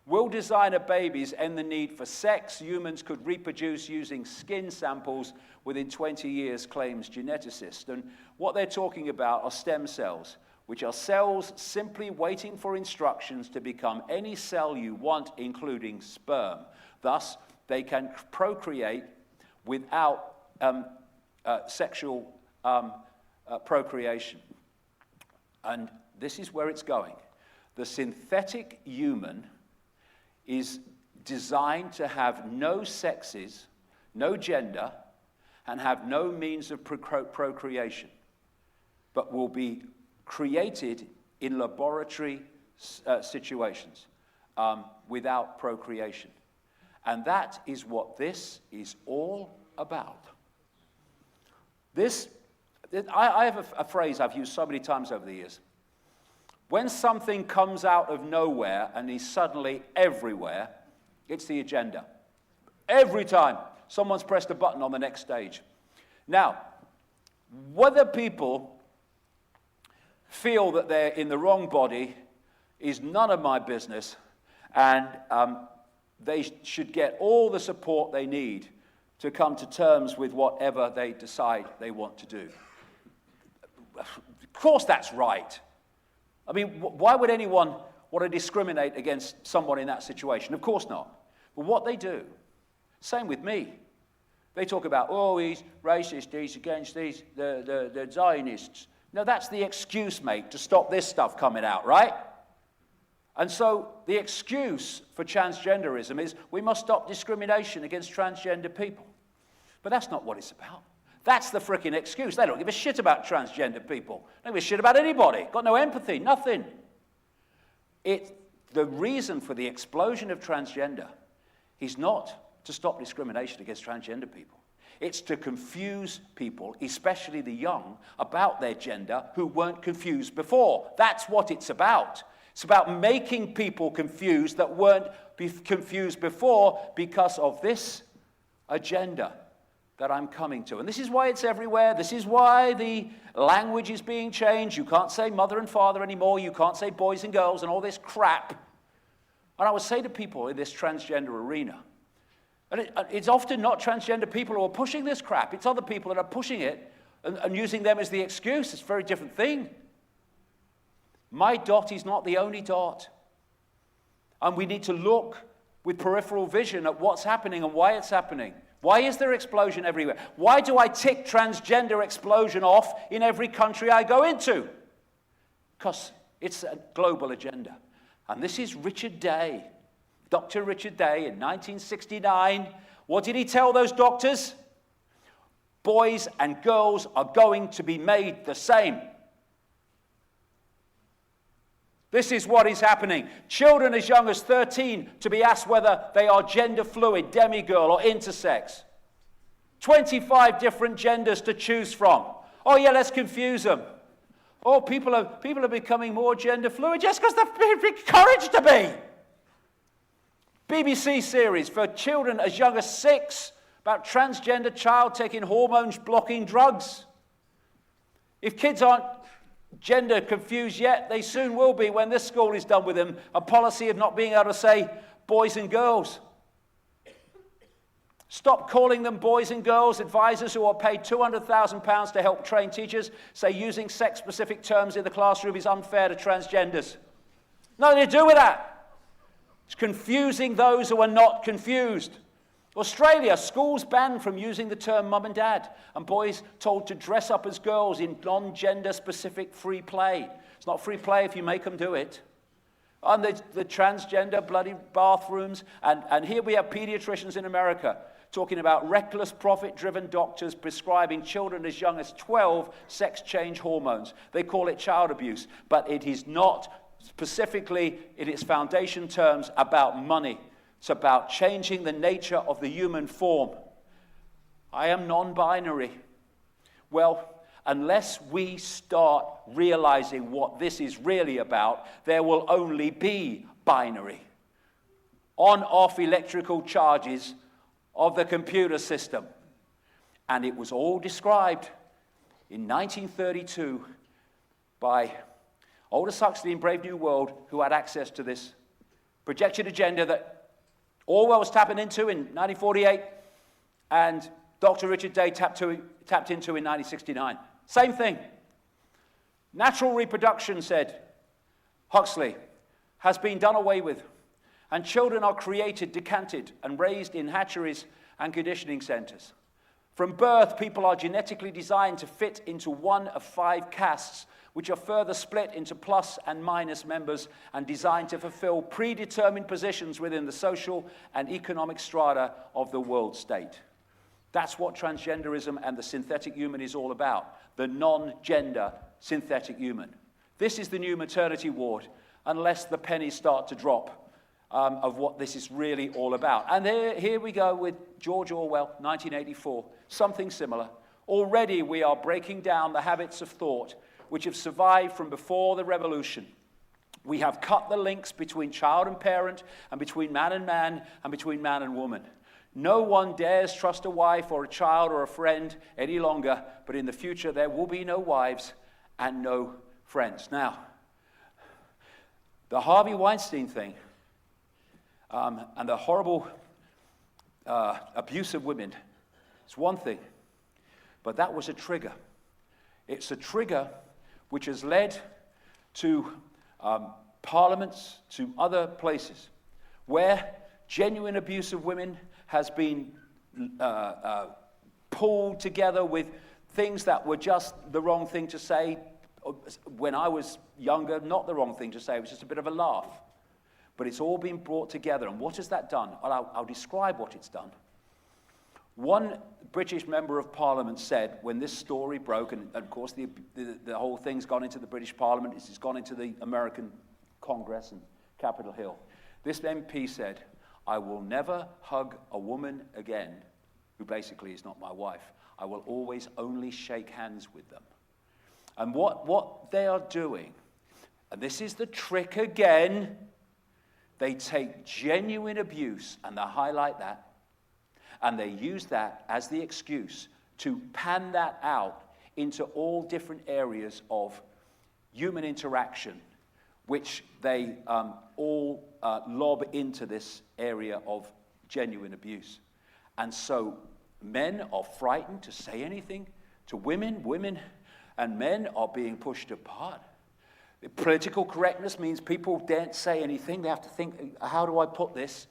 Will designer babies end the need for sex? Humans could reproduce using skin samples within 20 years, claims geneticist. And what they're talking about are stem cells, which are cells simply waiting for instructions to become any cell you want, including sperm. Thus, they can procreate without sexual procreation. And this is where it's going. The synthetic human is designed to have no sexes, no gender, and have no means of procreation, but will be created in laboratory situations without procreation. And that is what this is all about. I have a phrase I've used so many times over the years. When something comes out of nowhere and is suddenly everywhere, it's the agenda. Every time someone's pressed a button on the next stage. Now, whether people feel that they're in the wrong body is none of my business, and they should get all the support they need to come to terms with whatever they decide they want to do. Of course that's right. I mean, why would anyone want to discriminate against someone in that situation? Of course not. But what they do, same with me. They talk about, oh, he's racist, he's against the Zionists. No, that's the excuse, mate, to stop this stuff coming out, right? And so the excuse for transgenderism is we must stop discrimination against transgender people. But that's not what it's about. That's the frickin' excuse. They don't give a shit about transgender people. They don't give a shit about anybody. Got no empathy, nothing. The reason for the explosion of transgender is not to stop discrimination against transgender people. It's to confuse people, especially the young, about their gender who weren't confused before. That's what it's about. It's about making people confused that weren't confused before because of this agenda that I'm coming to. And this is why it's everywhere. This is why the language is being changed. You can't say mother and father anymore. You can't say boys and girls and all this crap. And I would say to people in this transgender arena, and it's often not transgender people who are pushing this crap. It's other people that are pushing it and using them as the excuse. It's a very different thing. My dot is not the only dot. And we need to look with peripheral vision at what's happening and why it's happening. Why is there explosion everywhere? Why do I tick transgender explosion off in every country I go into? Because it's a global agenda. And this is Richard Day, Dr. Richard Day in 1969. What did he tell those doctors? Boys and girls are going to be made the same. This is what is happening. Children as young as 13 to be asked whether they are gender fluid, demigirl, or intersex. 25 different genders to choose from. Oh yeah, let's confuse them. Oh, people are becoming more gender fluid just because they're encouraged to be. BBC series for children as young as 6 about transgender child taking hormone-blocking drugs. If kids aren't gender confused yet, they soon will be when this school is done with them. A policy of not being able to say boys and girls. Stop calling them boys and girls. Advisors who are paid £200,000 to help train teachers say using sex-specific terms in the classroom is unfair to transgenders. Nothing to do with that. It's confusing those who are not confused. Australia, schools banned from using the term mum and dad, and boys told to dress up as girls in non-gender specific free play. It's not free play if you make them do it. And the transgender bloody bathrooms, and here we have pediatricians in America talking about reckless, profit-driven doctors prescribing children as young as 12 sex change hormones. They call it child abuse, but it is not specifically, in its foundation terms, about money. It's about changing the nature of the human form. I am non-binary. Well, unless we start realizing what this is really about, there will only be binary. On-off electrical charges of the computer system. And it was all described in 1932 by Aldous Huxley in Brave New World, who had access to this projected agenda that Orwell was tapping into in 1948 and Dr. Richard Day tapped into in 1969. Same thing. Natural reproduction, said Huxley, has been done away with, and children are created, decanted, and raised in hatcheries and conditioning centers. From birth, people are genetically designed to fit into one of 5 castes, which are further split into plus and minus members and designed to fulfill predetermined positions within the social and economic strata of the world state. That's what transgenderism and the synthetic human is all about, the non-gender synthetic human. This is the new maternity ward, unless the pennies start to drop of what this is really all about. And here we go with George Orwell, 1984, something similar. Already we are breaking down the habits of thought which have survived from before the revolution. We have cut the links between child and parent, and between man, and between man and woman. No one dares trust a wife or a child or a friend any longer, but in the future there will be no wives and no friends. Now, the Harvey Weinstein thing and the horrible abuse of women is one thing, but that was a trigger. It's a trigger which has led to parliaments, to other places, where genuine abuse of women has been pulled together with things that were just the wrong thing to say. When I was younger, not the wrong thing to say, it was just a bit of a laugh. But it's all been brought together. And what has that done? Well, I'll describe what it's done. One British member of Parliament said, when this story broke, and of course the whole thing's gone into the British Parliament, it's gone into the American Congress and Capitol Hill. This MP said, "I will never hug a woman again, who basically is not my wife. I will always only shake hands with them." And what they are doing, and this is the trick again, they take genuine abuse and they highlight that, and they use that as the excuse to pan that out into all different areas of human interaction, which they all lob into this area of genuine abuse. And so men are frightened to say anything to women. Women and men are being pushed apart. Political correctness means people daren't say anything. They have to think, how do I put this?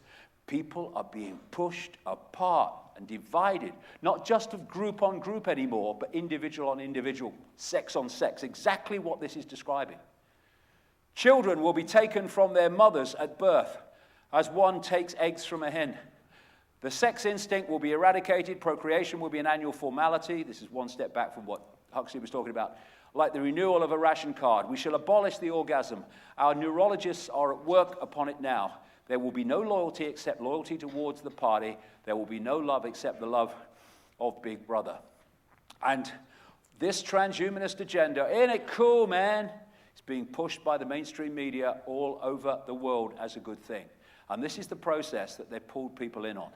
People are being pushed apart and divided, not just of group on group anymore, but individual on individual, sex on sex, exactly what this is describing. Children will be taken from their mothers at birth, as one takes eggs from a hen. The sex instinct will be eradicated, procreation will be an annual formality. This is one step back from what Huxley was talking about. Like the renewal of a ration card, we shall abolish the orgasm. Our neurologists are at work upon it now. There will be no loyalty except loyalty towards the party. There will be no love except the love of Big Brother. And this transhumanist agenda, ain't it cool, man? It's being pushed by the mainstream media all over the world as a good thing. And this is the process that they've pulled people in on.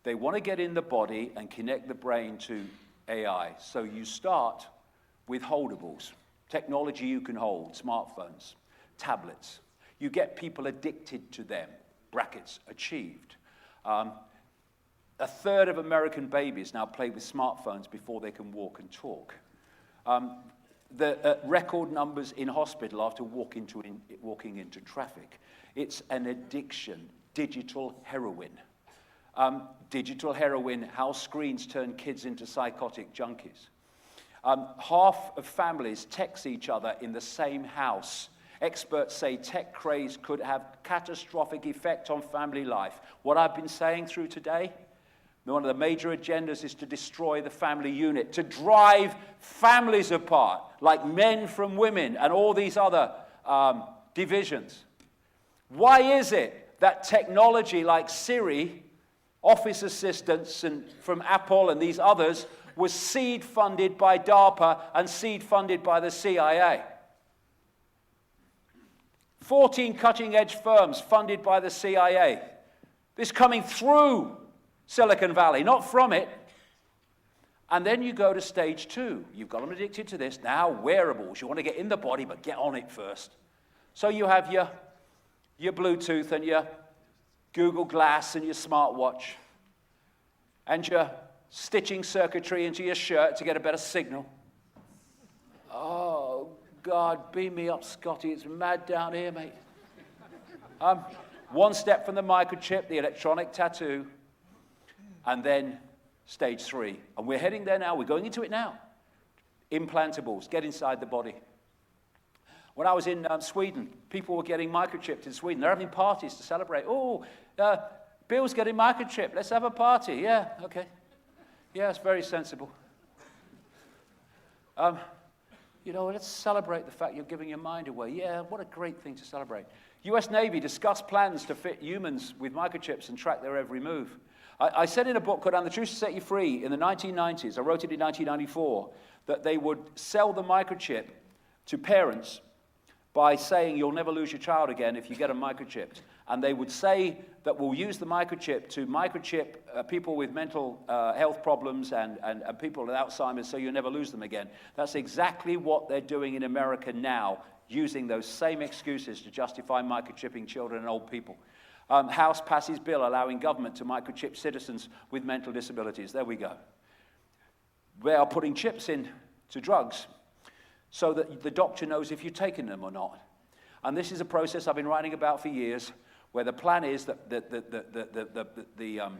They want to get in the body and connect the brain to AI. So you start with holdables, technology you can hold, smartphones, tablets. You get people addicted to them, brackets, achieved. a third of American babies now play with smartphones before they can walk and talk. The record numbers in hospital after walking into traffic. It's an addiction, digital heroin. Digital heroin, how screens turn kids into psychotic junkies. Half of families text each other in the same house. Experts say tech craze could have catastrophic effect on family life. What I've been saying through today, one of the major agendas is to destroy the family unit, to drive families apart, like men from women and all these other divisions. Why is it that technology like Siri, Office Assistants and from Apple and these others was seed funded by DARPA and seed funded by the CIA? 14 cutting-edge firms funded by the CIA. This coming through Silicon Valley, not from it. And then you go to stage 2. You've got them addicted to this. Now wearables. You want to get in the body, but get on it first. So you have your Bluetooth and your Google Glass and your smartwatch and your stitching circuitry into your shirt to get a better signal. Oh, God, beam me up, Scotty. It's mad down here, mate. One step from the microchip, the electronic tattoo, and then stage 3. And we're heading there now. We're going into it now. Implantables, get inside the body. When I was in Sweden, people were getting microchipped in Sweden. They're having parties to celebrate. Oh, Bill's getting microchipped. Let's have a party. Yeah, okay. Yeah, it's very sensible. Let's celebrate the fact you're giving your mind away. Yeah, what a great thing to celebrate. US Navy discussed plans to fit humans with microchips and track their every move. I said in a book called And the Truth Shall Set You Free in the 1990s, I wrote it in 1994, that they would sell the microchip to parents by saying you'll never lose your child again if you get them microchipped. And they would say that we'll use the microchip to microchip people with mental health problems and people with Alzheimer's so you'll never lose them again. That's exactly what they're doing in America now, using those same excuses to justify microchipping children and old people. House passes bill allowing government to microchip citizens with mental disabilities. There we go. They are putting chips into drugs so that the doctor knows if you've taken them or not. And this is a process I've been writing about for years, where the plan is that the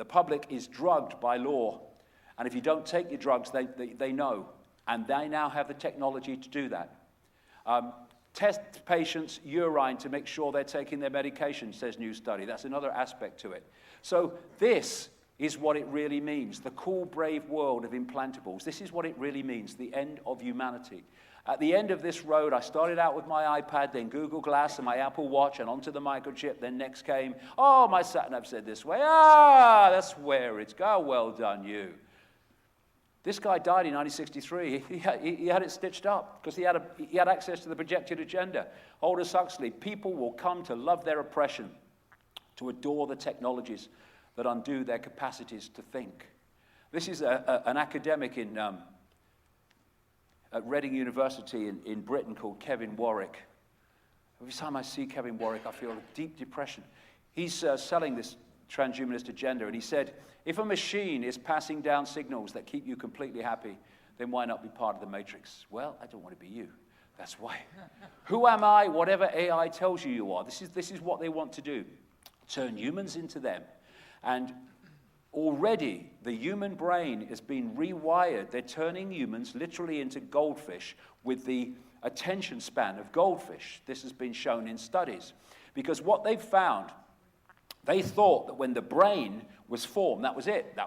public is drugged by law. And if you don't take your drugs, they know. And they now have the technology to do that. Test patients' urine to make sure they're taking their medication, says new study. That's another aspect to it. So this is what it really means, the cool, brave world of implantables. This is what it really means, the end of humanity. At the end of this road, I started out with my iPad, then Google Glass and my Apple Watch, and onto the microchip. Then next came, oh, my sat-nav said this way. Ah, that's where it's going. Well done, you. This guy died in 1963. He had it stitched up because he had access to the projected agenda. Aldous Huxley, people will come to love their oppression, to adore the technologies that undo their capacities to think. This is an academic at Reading University in Britain called Kevin Warwick. Every time I see Kevin Warwick, I feel a deep depression. He's selling this transhumanist agenda, and he said, if a machine is passing down signals that keep you completely happy, then why not be part of the matrix? Well, I don't want to be you. That's why. Who am I? Whatever AI tells you you are. This is what they want to do. Turn humans into them. And already the human brain has been rewired. They're turning humans literally into goldfish with the attention span of goldfish. This has been shown in studies. Because what they've found, they thought that when the brain was formed, that was it.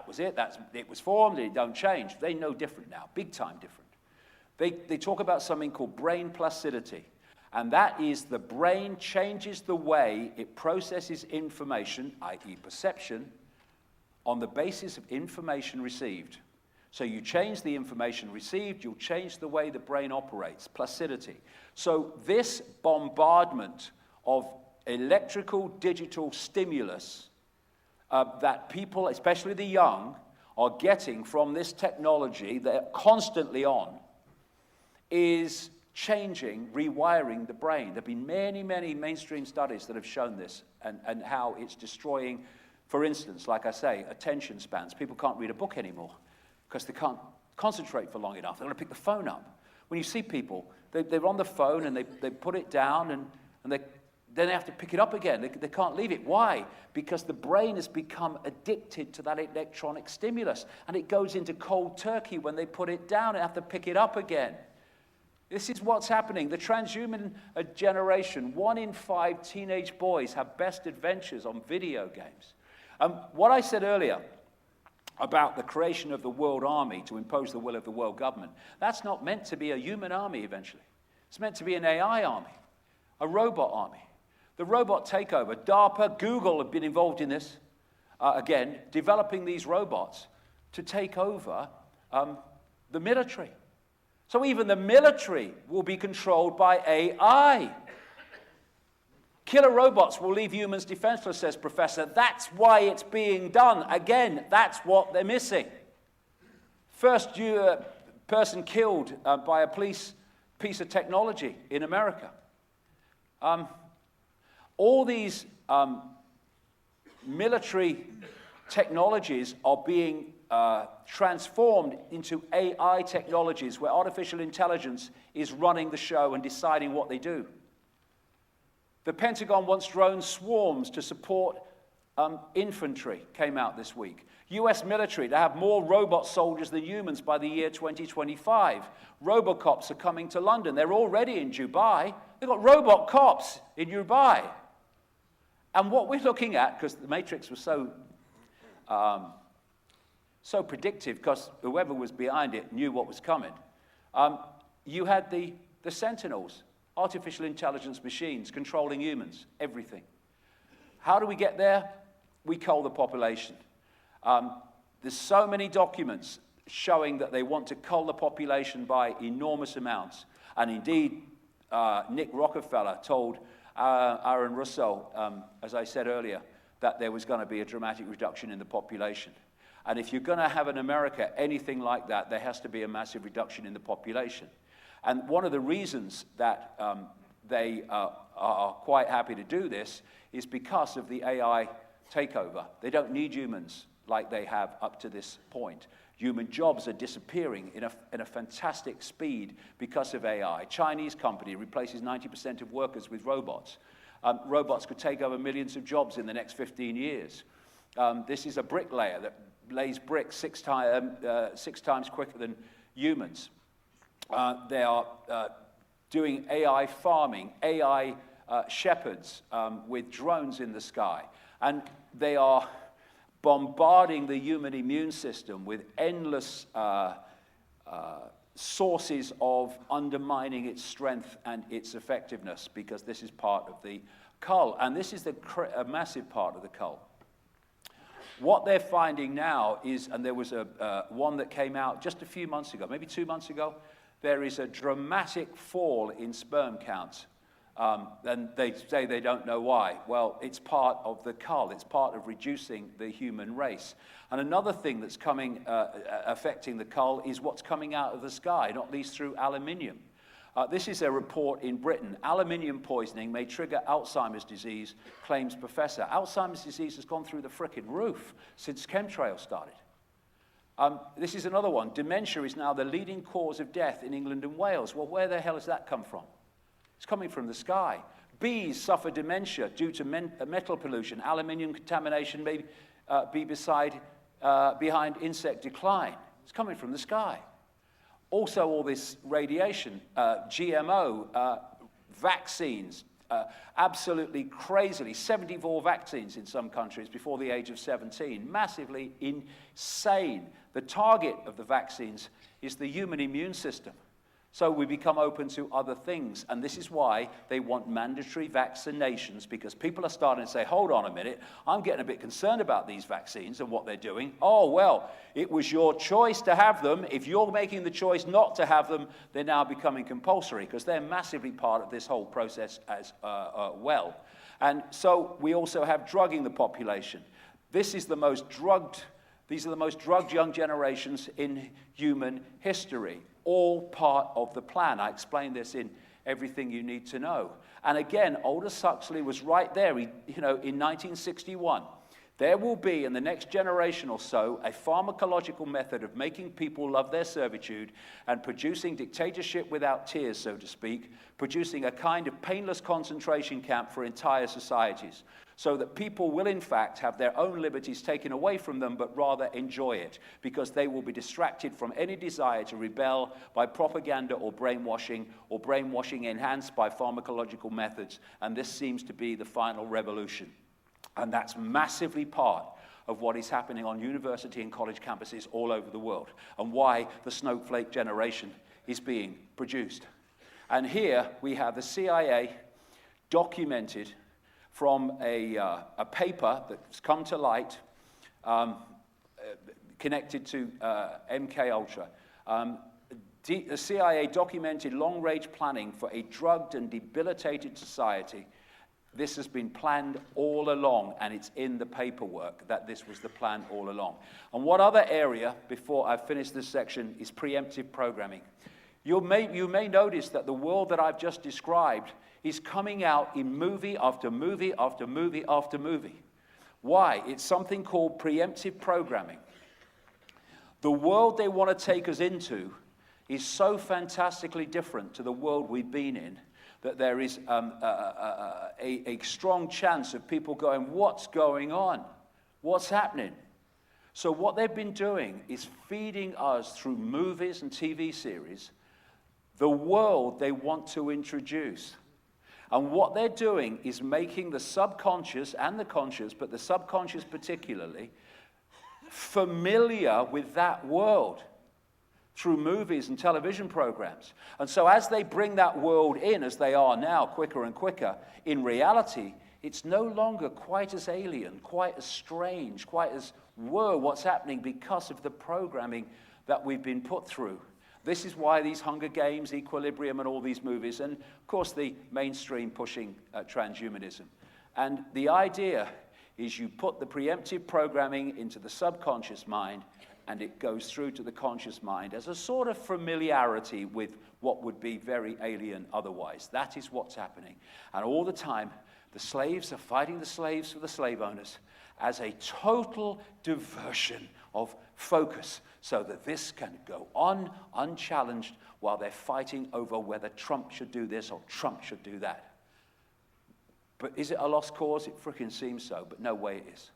It was formed, it don't change. They know different now, big time different. They talk about something called brain plasticity. And that is the brain changes the way it processes information, i.e. perception, on the basis of information received. So you change the information received, you'll change the way the brain operates, plasticity. So this bombardment of electrical digital stimulus that people, especially the young, are getting from this technology they're constantly on is changing, rewiring the brain. There have been many, many mainstream studies that have shown this and how it's destroying For instance, like I say, attention spans. People can't read a book anymore because they can't concentrate for long enough. They're going to pick the phone up. When you see people, they're on the phone and they put it down and then they have to pick it up again. They can't leave it. Why? Because the brain has become addicted to that electronic stimulus, and it goes into cold turkey when they put it down and have to pick it up again. This is what's happening. The transhuman generation, 1 in 5 teenage boys have best adventures on video games. What I said earlier about the creation of the world army to impose the will of the world government, that's not meant to be a human army eventually. It's meant to be an AI army, a robot army. The robot takeover, DARPA, Google have been involved in this, again, developing these robots to take over the military. So even the military will be controlled by AI. Killer robots will leave humans defenseless, says Professor. That's why it's being done. Again, that's what they're missing. First person killed by a police piece of technology in America. All these military technologies are being transformed into AI technologies where artificial intelligence is running the show and deciding what they do. The Pentagon wants drone swarms to support infantry, came out this week. US military to have more robot soldiers than humans by the year 2025. Robocops are coming to London. They're already in Dubai. They've got robot cops in Dubai. And what we're looking at, because the Matrix was so predictive, because whoever was behind it knew what was coming, you had the Sentinels, artificial intelligence machines controlling humans, everything. How do we get there? We cull the population. There's so many documents showing that they want to cull the population by enormous amounts. And indeed, Nick Rockefeller told Aaron Russo, as I said earlier, that there was going to be a dramatic reduction in the population. And if you're going to have in America anything like that, there has to be a massive reduction in the population. And one of the reasons that they are quite happy to do this is because of the AI takeover. They don't need humans like they have up to this point. Human jobs are disappearing in a fantastic speed because of AI. A Chinese company replaces 90% of workers with robots. Robots could take over millions of jobs in the next 15 years. This is a bricklayer that lays bricks six times quicker than humans. They are doing AI farming, AI shepherds with drones in the sky. And they are bombarding the human immune system with endless sources of undermining its strength and its effectiveness, because this is part of the cull. And this is a massive part of the cull. What they're finding now is, and there was one that came out just a few months ago, maybe 2 months ago, there is a dramatic fall in sperm counts. And they say they don't know why. Well, it's part of the cull. It's part of reducing the human race. And another thing that's affecting the cull is what's coming out of the sky, not least through aluminium. This is a report in Britain. Aluminium poisoning may trigger Alzheimer's disease, claims professor. Alzheimer's disease has gone through the frickin' roof since chemtrails started. This is another one. Dementia is now the leading cause of death in England and Wales. Well, where the hell has that come from? It's coming from the sky. Bees suffer dementia due to metal pollution. Aluminium contamination may be behind insect decline. It's coming from the sky. Also, all this radiation, GMO, vaccines, absolutely crazily, 74 vaccines in some countries before the age of 17, massively insane. The target of the vaccines is the human immune system. So we become open to other things, and this is why they want mandatory vaccinations, because people are starting to say, hold on a minute, I'm getting a bit concerned about these vaccines and what they're doing. Oh, well, it was your choice to have them. If you're making the choice not to have them, they're now becoming compulsory, because they're massively part of this whole process as well. And so we also have drugging the population. These are the most drugged young generations in human history. All part of the plan. I explained this in Everything You Need to Know. And again, Aldous Huxley was right there. In 1961, There will be, in the next generation or so, a pharmacological method of making people love their servitude and producing dictatorship without tears, so to speak, producing a kind of painless concentration camp for entire societies, so that people will, in fact, have their own liberties taken away from them, but rather enjoy it, because they will be distracted from any desire to rebel by propaganda or brainwashing enhanced by pharmacological methods. And this seems to be the final revolution. And that's massively part of what is happening on university and college campuses all over the world, and why the snowflake generation is being produced. And here we have the CIA documented from a paper that's come to light connected to MK Ultra. The CIA documented long-range planning for a drugged and debilitated society. This has been planned all along, and it's in the paperwork that this was the plan all along. And one other area, before I finish this section, is preemptive programming. You may notice that the world that I've just described is coming out in movie after movie after movie after movie. Why? It's something called preemptive programming. The world they want to take us into is so fantastically different to the world we've been in that there is a strong chance of people going, what's going on? What's happening? So what they've been doing is feeding us through movies and TV series the world they want to introduce. And what they're doing is making the subconscious and the conscious, but the subconscious particularly, familiar with that world through movies and television programs. And so as they bring that world in, as they are now, quicker and quicker, in reality, it's no longer quite as alien, quite as strange, quite as, whoa, what's happening, because of the programming that we've been put through. This is why these Hunger Games, Equilibrium, and all these movies, and of course the mainstream pushing transhumanism. And the idea is you put the preemptive programming into the subconscious mind, and it goes through to the conscious mind as a sort of familiarity with what would be very alien otherwise. That is what's happening. And all the time, the slaves are fighting the slaves for the slave owners as a total diversion of focus, so that this can go on unchallenged while they're fighting over whether Trump should do this or Trump should do that. But is it a lost cause? It frickin' seems so, but no way it is.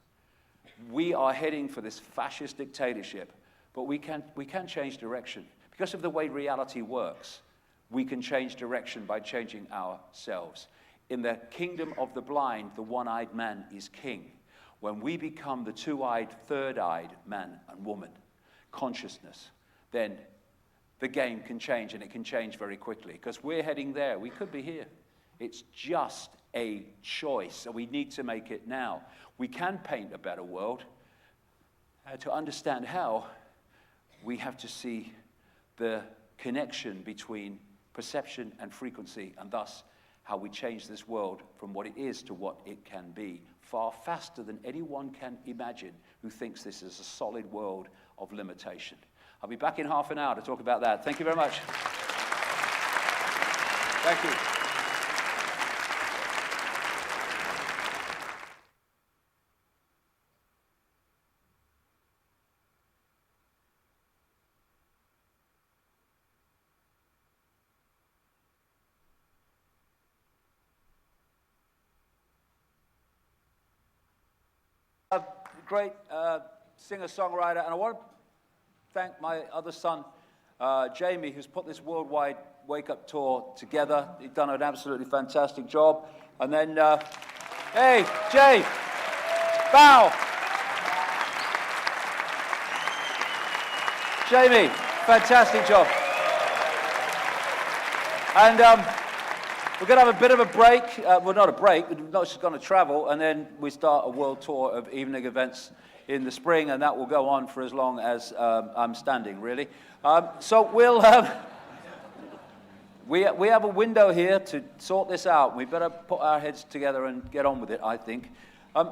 We are heading for this fascist dictatorship, but we can change direction. Because of the way reality works, we can change direction by changing ourselves. In the kingdom of the blind, the one-eyed man is king. When we become the two-eyed, third-eyed man and woman, consciousness, then the game can change, and it can change very quickly, because we're heading there. We could be here. It's just a choice, so we need to make it now. We can paint a better world. To understand how, we have to see the connection between perception and frequency, and thus how we change this world from what it is to what it can be, far faster than anyone can imagine who thinks this is a solid world of limitation. I'll be back in half an hour to talk about that. Thank you very much. Thank you. Great singer-songwriter, and I want to thank my other son, Jamie, who's put this worldwide wake-up tour together. He's done an absolutely fantastic job. And then, hey, Jay, bow. Jamie, fantastic job. And we're going to have a bit of a break. Well, not a break. We're not just going to travel, and then we start a world tour of evening events in the spring, and that will go on for as long as I'm standing, really. So we'll we have a window here to sort this out. We better put our heads together and get on with it, I think.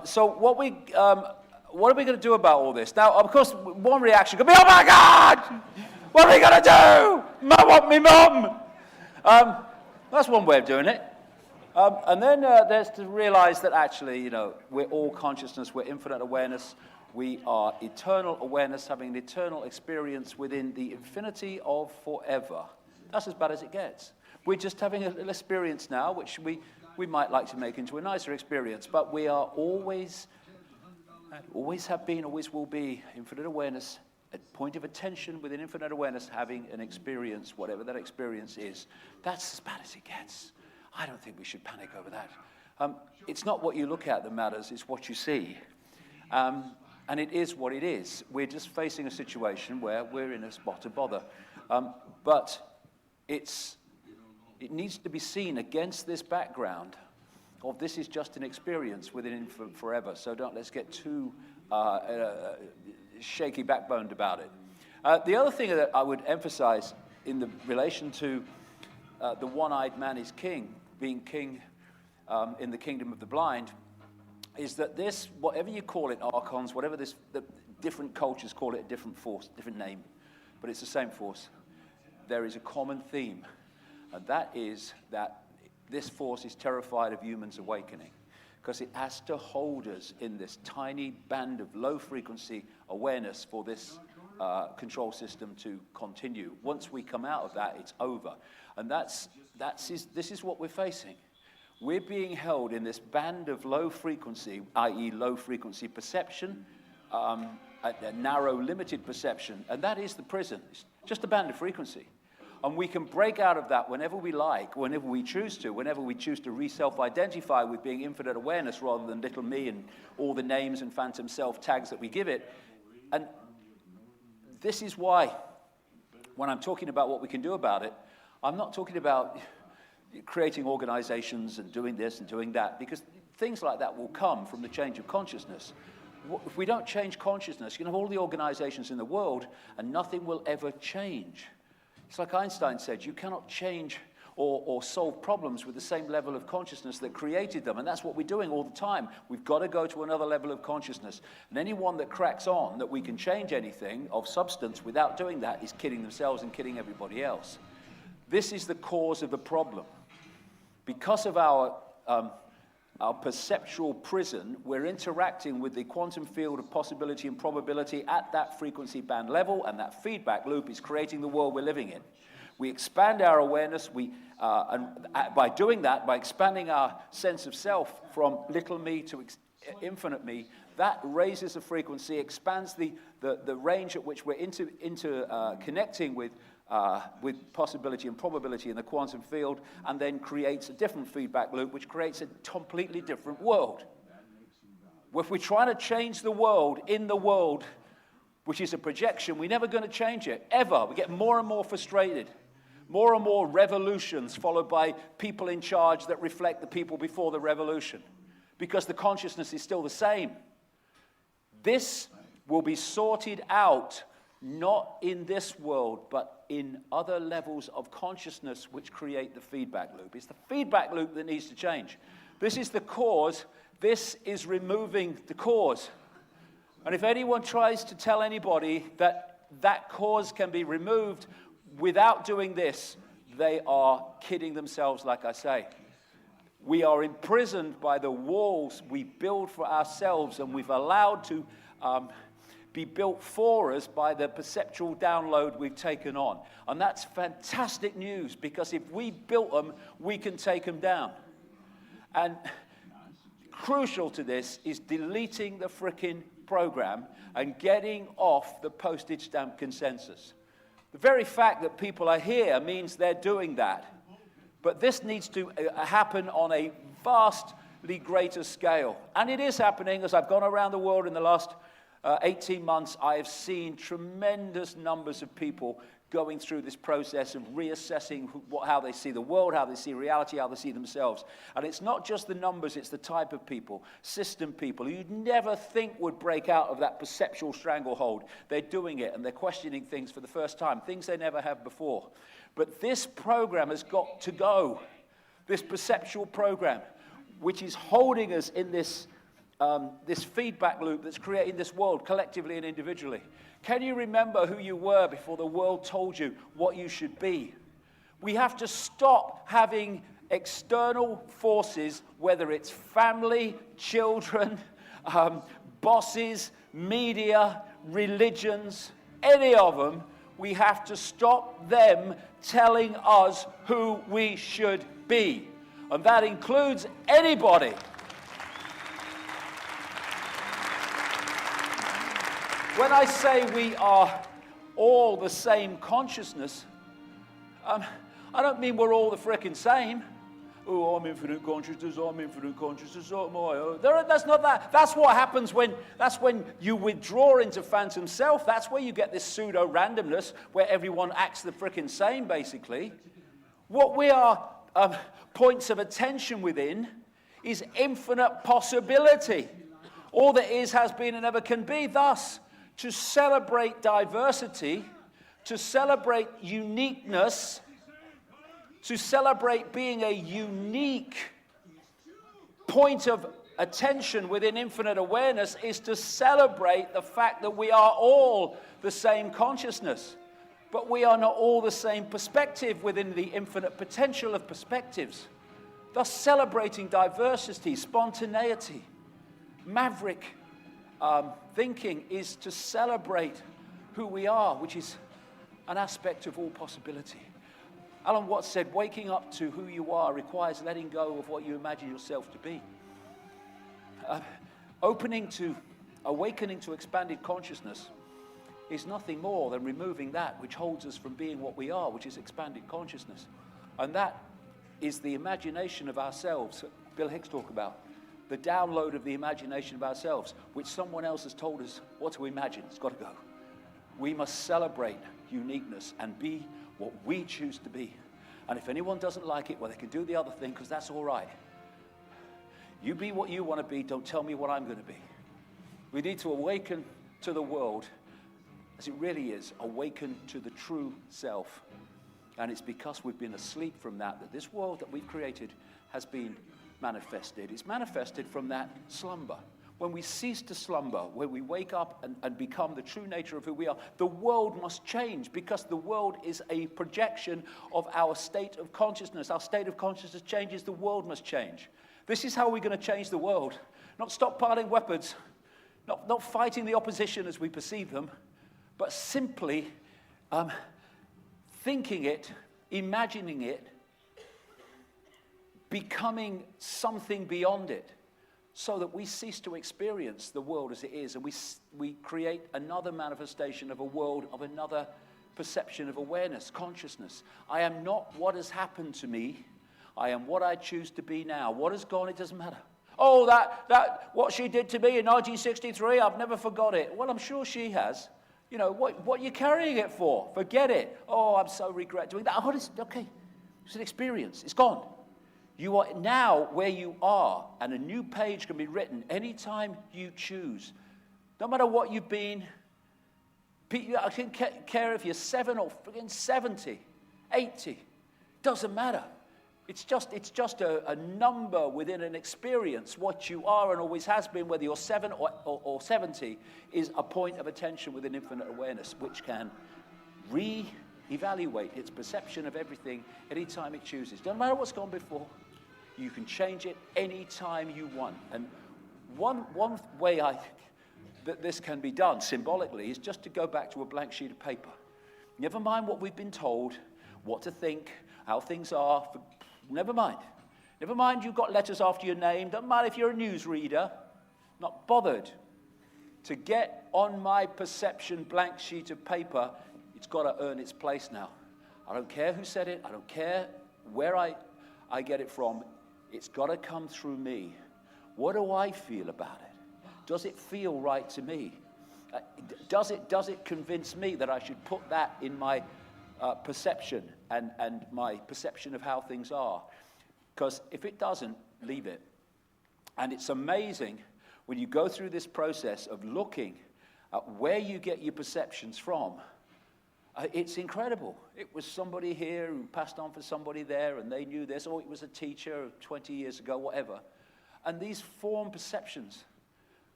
So what are we going to do about all this? Now, of course, one reaction could be, "Oh my God, what are we going to do? I want me mum." That's one way of doing it. And then there's to realize that actually, you know, we're all consciousness, we're infinite awareness, we are eternal awareness, having an eternal experience within the infinity of forever. That's as bad as it gets. We're just having a little experience now, which we might like to make into a nicer experience, but we are always have been, always will be, infinite awareness, a point of attention within infinite awareness, having an experience, whatever that experience is. That's as bad as it gets. I don't think we should panic over that. It's not what you look at that matters, it's what you see. And it is what it is. We're just facing a situation where we're in a spot of bother. But it needs to be seen against this background of this is just an experience within forever. So let's get too shaky backboned about it. The other thing that I would emphasize in the relation to the one-eyed man is king, being king in the kingdom of the blind, is that this, whatever you call it, archons, whatever this, the different cultures call it a different force, different name, but it's the same force. There is a common theme, and that is that this force is terrified of humans awakening, because it has to hold us in this tiny band of low-frequency awareness for this control system to continue. Once we come out of that, it's over. And this is what we're facing. We're being held in this band of low frequency, i.e. low frequency perception, a narrow, limited perception, and that is the prison. It's just a band of frequency. And we can break out of that whenever we like, whenever we choose to re-self-identify with being infinite awareness rather than little me and all the names and phantom self tags that we give it. And this is why, when I'm talking about what we can do about it, I'm not talking about creating organizations and doing this and doing that, because things like that will come from the change of consciousness. If we don't change consciousness, you can have all the organizations in the world and nothing will ever change. It's like Einstein said, you cannot change or solve problems with the same level of consciousness that created them, and that's what we're doing all the time. We've got to go to another level of consciousness. And anyone that cracks on that we can change anything of substance without doing that is kidding themselves and kidding everybody else. This is the cause of the problem. Because of our perceptual prison, we're interacting with the quantum field of possibility and probability at that frequency band level, and that feedback loop is creating the world we're living in. We expand our awareness, and by doing that, by expanding our sense of self from little me to infinite me, that raises the frequency, expands the range at which we're connecting with possibility and probability in the quantum field, and then creates a different feedback loop, which creates a completely different world. If we're trying to change the world in the world, which is a projection, we're never going to change it, ever. We get more and more frustrated. More and more revolutions followed by people in charge that reflect the people before the revolution, because the consciousness is still the same. This will be sorted out not in this world, but in other levels of consciousness which create the feedback loop. It's the feedback loop that needs to change. This is the cause. This is removing the cause. And if anyone tries to tell anybody that that cause can be removed without doing this, they are kidding themselves, like I say. We are imprisoned by the walls we build for ourselves, and we've allowed to be built for us by the perceptual download we've taken on. And that's fantastic news, because if we built them, we can take them down. And crucial to this is deleting the frickin' program and getting off the postage stamp consensus. The very fact that people are here means they're doing that. But this needs to happen on a vastly greater scale. And it is happening. As I've gone around the world in the last 18 months, I have seen tremendous numbers of people going through this process of reassessing how they see the world, how they see reality, how they see themselves. And it's not just the numbers, it's the type of people, system people, you'd never think would break out of that perceptual stranglehold. They're doing it, and they're questioning things for the first time, things they never have before. But this program has got to go, this perceptual program, which is holding us in this feedback loop that's creating this world collectively and individually. Can you remember who you were before the world told you what you should be? We have to stop having external forces, whether it's family, children, bosses, media, religions, any of them, we have to stop them telling us who we should be. And that includes anybody. When I say we are all the same consciousness, I don't mean we're all the frickin' same. Oh, I'm infinite consciousness, I'm infinite consciousness, oh my. That's not that. That's what happens that's when you withdraw into phantom self. That's where you get this pseudo-randomness where everyone acts the frickin' same, basically. What we are points of attention within is infinite possibility. All that is, has been, and ever can be. Thus, to celebrate diversity, to celebrate uniqueness, to celebrate being a unique point of attention within infinite awareness is to celebrate the fact that we are all the same consciousness, but we are not all the same perspective within the infinite potential of perspectives. Thus, celebrating diversity, spontaneity, maverick thinking is to celebrate who we are, which is an aspect of all possibility. Alan Watts said, waking up to who you are requires letting go of what you imagine yourself to be. Awakening to expanded consciousness is nothing more than removing that which holds us from being what we are, which is expanded consciousness. And that is the imagination of ourselves that Bill Hicks talked about. The download of the imagination of ourselves, which someone else has told us what to imagine. It's got to go. We must celebrate uniqueness and be what we choose to be. And if anyone doesn't like it, well, they can do the other thing, because that's all right. You be what you want to be. Don't tell me what I'm going to be. We need to awaken to the world as it really is, awaken to the true self. And it's because we've been asleep from that this world that we've created has been manifested. It's manifested from that slumber. When we cease to slumber, when we wake up and become the true nature of who we are, the world must change, because the world is a projection of our state of consciousness. Our state of consciousness changes, the world must change. This is how we're going to change the world. Not stockpiling weapons, not fighting the opposition as we perceive them, but simply thinking it, imagining it, becoming something beyond it, so that we cease to experience the world as it is, and we create another manifestation of a world, of another perception of awareness, consciousness. I am not what has happened to me. I am what I choose to be now. What has gone, it doesn't matter. Oh, that what she did to me in 1963, I've never forgot it. Well, I'm sure she has. You know, what are you carrying it for? Forget it. Oh, I'm so regret doing that. Oh, okay, it's an experience. It's gone. You are now where you are, and a new page can be written anytime you choose. No matter what you've been, I don't care if you're 7 or 70, 80, doesn't matter. It's just a number within an experience. What you are and always has been, whether you're 7 or 70, is a point of attention within infinite awareness, which can re-evaluate its perception of everything anytime it chooses. Doesn't matter what's gone before. You can change it anytime you want. And one way I think that this can be done symbolically is just to go back to a blank sheet of paper. Never mind what we've been told, what to think, how things are. Never mind. Never mind you've got letters after your name. Doesn't matter if you're a newsreader. Not bothered. To get on my perception blank sheet of paper, it's got to earn its place now. I don't care who said it. I don't care where I get it from. It's got to come through me. What do I feel about it? Does it feel right to me? Does it convince me that I should put that in my perception and my perception of how things are? Because if it doesn't, leave it. And it's amazing when you go through this process of looking at where you get your perceptions from. It's incredible. It was somebody here who passed on for somebody there, and they knew this, or it was a teacher 20 years ago, whatever. And these form perceptions,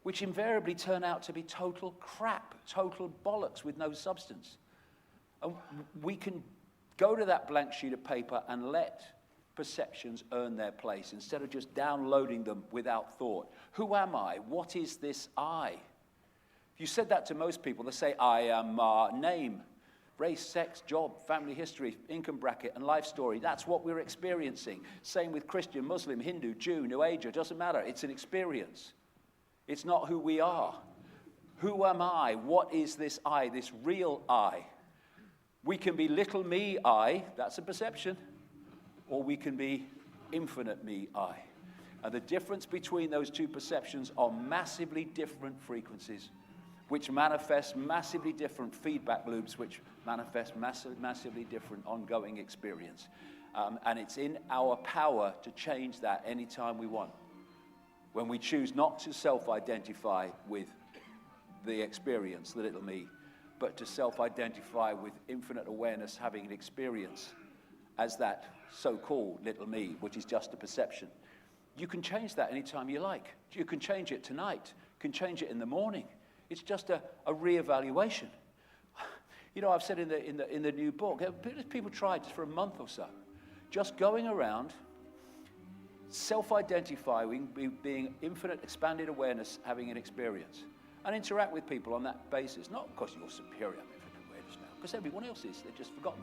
which invariably turn out to be total crap, total bollocks with no substance. And we can go to that blank sheet of paper and let perceptions earn their place instead of just downloading them without thought. Who am I? What is this I? If you said that to most people, they say, I am name, race, sex, job, family history, income bracket, and life story. That's what we're experiencing. Same with Christian, Muslim, Hindu, Jew, New Ager. Doesn't matter. It's an experience. It's not who we are. Who am I? What is this I, this real I? We can be little me I, that's a perception, or we can be infinite me I. And the difference between those two perceptions are massively different frequencies, which manifest massively different feedback loops, which manifest massively different ongoing experience. And it's in our power to change that anytime we want. When we choose not to self-identify with the experience, the little me, but to self-identify with infinite awareness having an experience as that so-called little me, which is just a perception. You can change that anytime you like. You can change it tonight. You can change it in the morning. It's just a re-evaluation. You know, I've said in the new book, people tried for a month or so, just going around, self-identifying, being infinite expanded awareness, having an experience. And interact with people on that basis, not because you're superior infinite awareness now, because everyone else is, they're just forgotten.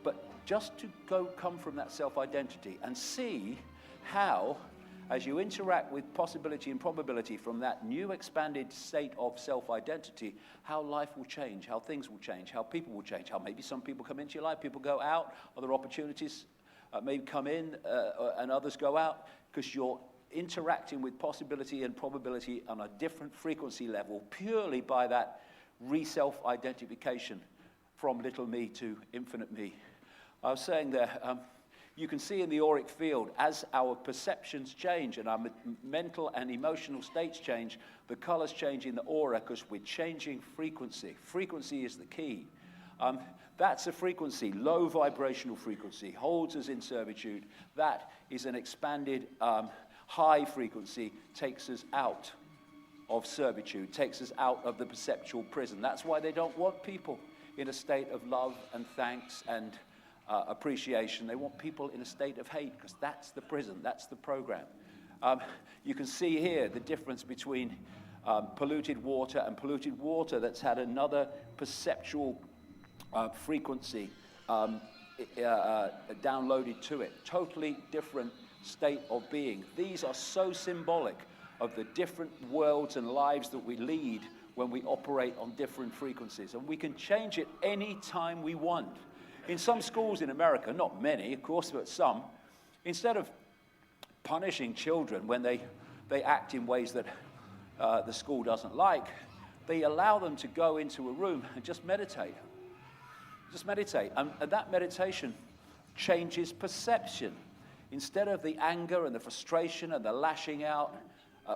But just to come from that self-identity and see how, as you interact with possibility and probability from that new expanded state of self-identity, how life will change, how things will change, how people will change, how maybe some people come into your life, people go out, other opportunities maybe come in, and others go out, because you're interacting with possibility and probability on a different frequency level purely by that re-self-identification from little me to infinite me. I was saying there, you can see in the auric field, as our perceptions change and our mental and emotional states change, the colors change in the aura because we're changing frequency. Frequency is the key. That's a frequency, low vibrational frequency, holds us in servitude. That is an expanded high frequency, takes us out of servitude, takes us out of the perceptual prison. That's why they don't want people in a state of love and thanks and appreciation. They want people in a state of hate, because that's the prison, that's the program. You can see here the difference between polluted water and polluted water that's had another perceptual frequency downloaded to it. Totally different state of being. These are so symbolic of the different worlds and lives that we lead when we operate on different frequencies. And we can change it any time we want. In some schools in America, not many, of course, but some, instead of punishing children when they act in ways that the school doesn't like, they allow them to go into a room and just meditate. Just meditate. And that meditation changes perception. Instead of the anger and the frustration and the lashing out,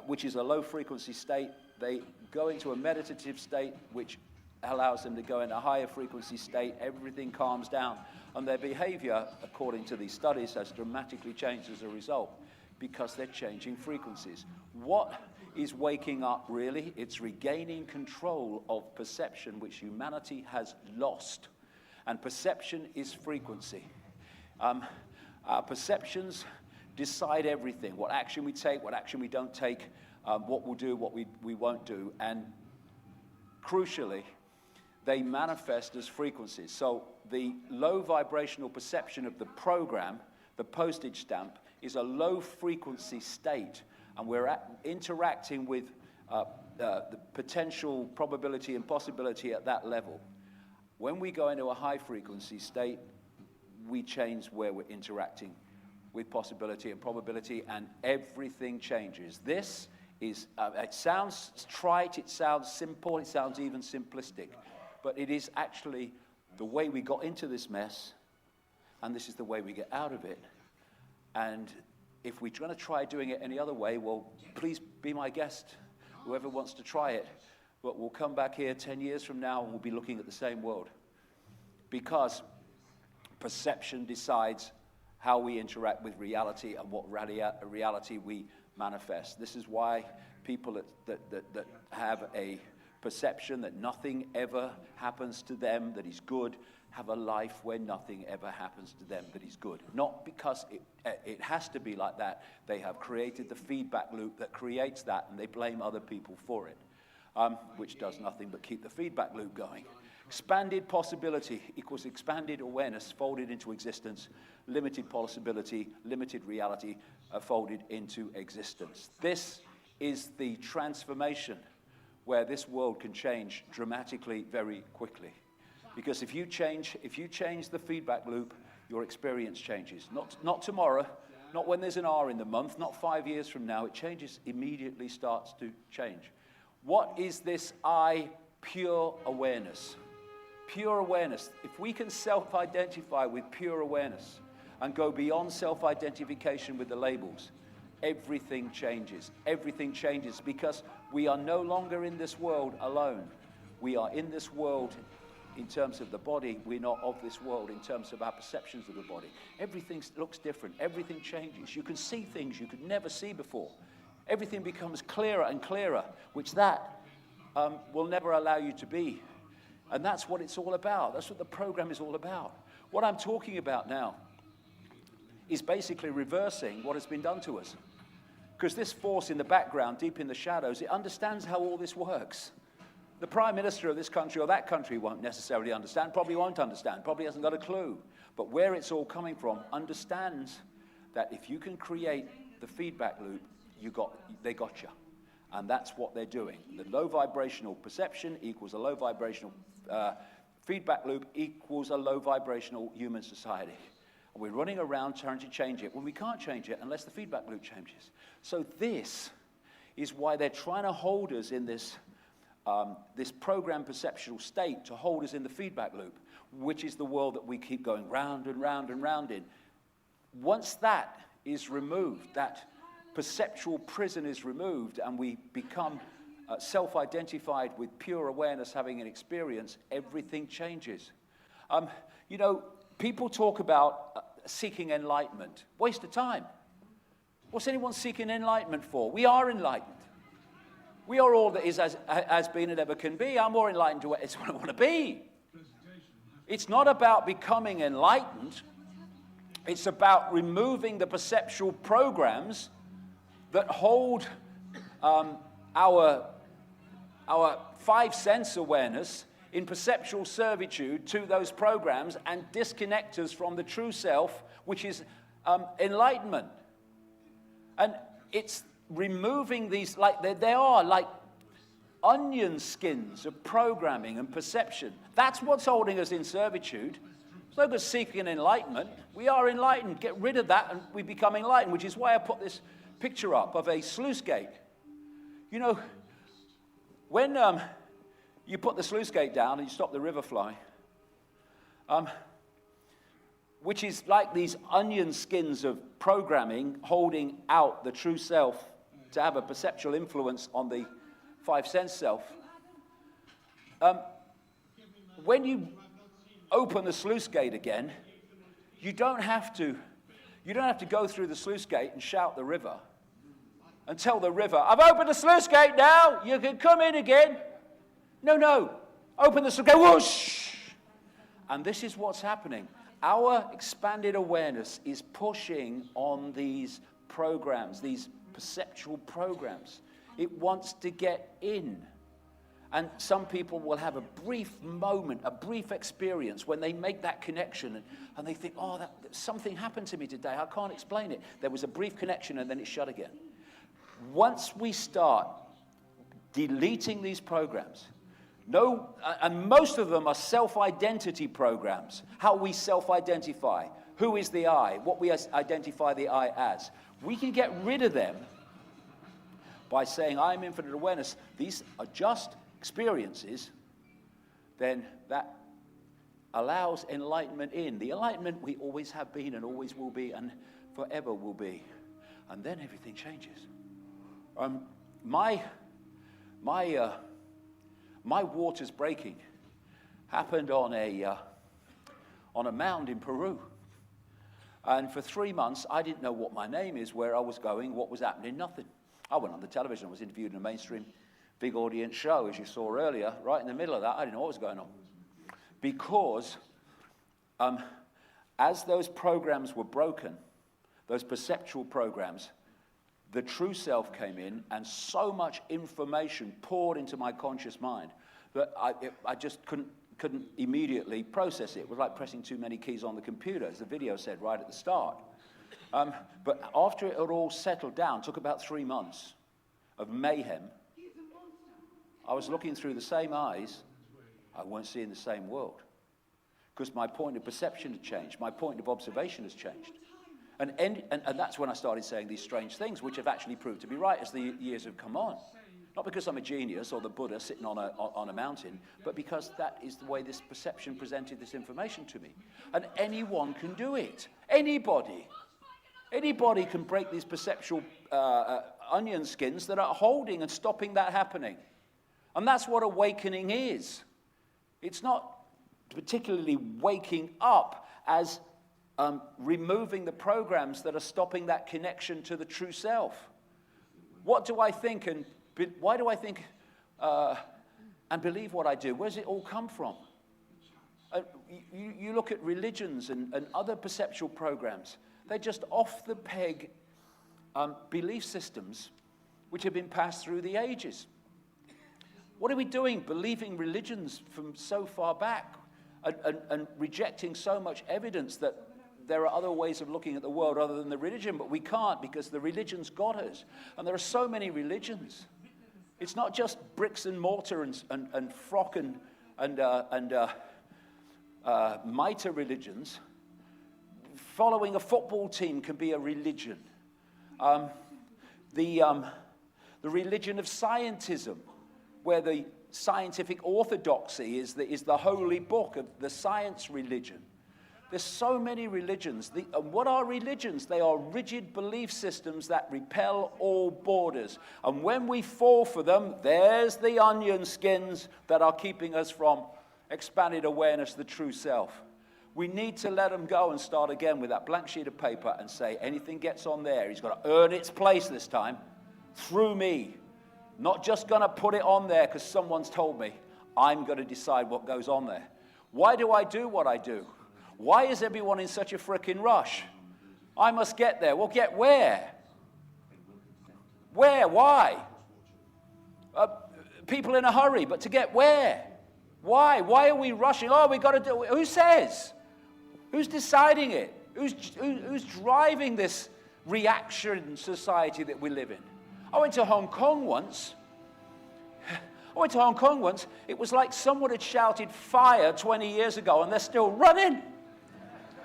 which is a low frequency state, they go into a meditative state which allows them to go in a higher frequency state. Everything calms down, and their behavior, according to these studies, has dramatically changed as a result, because they're changing frequencies. What is waking up, really? It's regaining control of perception, which humanity has lost. And perception is frequency. Our perceptions decide everything. What action we take, what action we don't take, what we'll do, what we won't do. And crucially, they manifest as frequencies. So the low vibrational perception of the program, the postage stamp, is a low frequency state. And we're interacting with the potential probability and possibility at that level. When we go into a high frequency state, we change where we're interacting with possibility and probability, and everything changes. This is, it sounds trite, it sounds simple, it sounds even simplistic, but it is actually the way we got into this mess, and this is the way we get out of it. And if we're going to try doing it any other way, well, please be my guest, whoever wants to try it. But we'll come back here 10 years from now and we'll be looking at the same world. Because perception decides how we interact with reality and what reality we manifest. This is why people that have a perception that nothing ever happens to them that is good, have a life where nothing ever happens to them that is good. Not because it has to be like that. They have created the feedback loop that creates that, and they blame other people for it, which does nothing but keep the feedback loop going. Expanded possibility equals expanded awareness folded into existence. Limited possibility, limited reality folded into existence. This is the transformation where this world can change dramatically very quickly. Because if you change the feedback loop, your experience changes. Not tomorrow, not when there's an R in the month, not 5 years from now. It changes, immediately starts to change. What is this I? Pure awareness. Pure awareness. If we can self-identify with pure awareness and go beyond self-identification with the labels, everything changes. Everything changes because we are no longer in this world alone. We are in this world in terms of the body. We're not of this world in terms of our perceptions of the body. Everything looks different. Everything changes. You can see things you could never see before. Everything becomes clearer and clearer, which will never allow you to be. And that's what it's all about. That's what the program is all about. What I'm talking about now is basically reversing what has been done to us. Because this force in the background, deep in the shadows, it understands how all this works. The prime minister of this country or that country won't necessarily understand, probably won't understand, probably hasn't got a clue. But where it's all coming from understands that if you can create the feedback loop, they got you. And that's what they're doing. The low vibrational perception equals a low vibrational feedback loop equals a low vibrational human society. And we're running around trying to change it when we can't change it unless the feedback loop changes. So this is why they're trying to hold us in this programmed perceptual state, to hold us in the feedback loop, which is the world that we keep going round and round and round in. Once that is removed, that perceptual prison is removed, and we become self-identified with pure awareness, having an experience, everything changes. People talk about seeking enlightenment. Waste of time. What's anyone seeking enlightenment for? We are enlightened. We are all that is, has been, and ever can be. I'm more enlightened to what I want to be. It's not about becoming enlightened. It's about removing the perceptual programs that hold our five sense awareness in perceptual servitude to those programs and disconnect us from the true self, which is enlightenment. And it's removing these, they are like onion skins of programming and perception. That's what's holding us in servitude. It's no good seeking enlightenment. We are enlightened. Get rid of that and we become enlightened, which is why I put this picture up of a sluice gate. When you put the sluice gate down and you stop the river flowing, which is like these onion skins of programming holding out the true self to have a perceptual influence on the five sense self. When you open the sluice gate again, you don't have to go through the sluice gate and shout the river and tell the river, I've opened the sluice gate now, you can come in again. No, open the sluice gate, whoosh! And this is what's happening. Our expanded awareness is pushing on these programs, these perceptual programs. It wants to get in. And some people will have a brief moment, a brief experience when they make that connection and they think, something happened to me today, I can't explain it. There was a brief connection and then it shut again. Once we start deleting these programs, and most of them are self-identity programs, how we self-identify, who is the I, what we identify the I as. We can get rid of them by saying, I am infinite awareness. These are just experiences. Then that allows enlightenment in. The enlightenment we always have been and always will be and forever will be. And then everything changes. My waters breaking happened on a mound in Peru. And for 3 months, I didn't know what my name is, where I was going, what was happening, nothing. I went on the television, I was interviewed in a mainstream big audience show, as you saw earlier, right in the middle of that. I didn't know what was going on. Because as those programs were broken, those perceptual programs, the true self came in, and so much information poured into my conscious mind that I just couldn't immediately process it. It was like pressing too many keys on the computer, as the video said right at the start. But after it had all settled down, it took about 3 months of mayhem. I was looking through the same eyes. I weren't seeing the same world. Because my point of perception had changed. My point of observation has changed. And that's when I started saying these strange things, which have actually proved to be right as the years have come on. Not because I'm a genius or the Buddha sitting on a mountain, but because that is the way this perception presented this information to me. And anyone can do it. Anybody. Anybody can break these perceptual onion skins that are holding and stopping that happening. And that's what awakening is. It's not particularly waking up as removing the programs that are stopping that connection to the true self. What do I think and why do I think and believe what I do? Where does it all come from? You look at religions and other perceptual programs. They're just off-the-peg belief systems which have been passed through the ages. What are we doing believing religions from so far back and rejecting so much evidence that there are other ways of looking at the world other than the religion, but we can't because the religion's got us. And there are so many religions. It's not just bricks and mortar and frock and mitre religions. Following a football team can be a religion. The religion of scientism, where the scientific orthodoxy is the holy book of the science religion. There's so many religions. What are religions? They are rigid belief systems that repel all borders. And when we fall for them, there's the onion skins that are keeping us from expanded awareness, the true self. We need to let them go and start again with that blank sheet of paper and say, anything gets on there, he's got to earn its place this time through me. Not just going to put it on there because someone's told me. I'm going to decide what goes on there. Why do I do what I do? Why is everyone in such a frickin' rush? I must get there. Well, get where? Where? Why? People in a hurry, but to get where? Why? Why are we rushing? Oh, we got to do it. Who says? Who's deciding it? Who's driving this reaction society that we live in? I went to Hong Kong once. It was like someone had shouted fire 20 years ago and they're still running.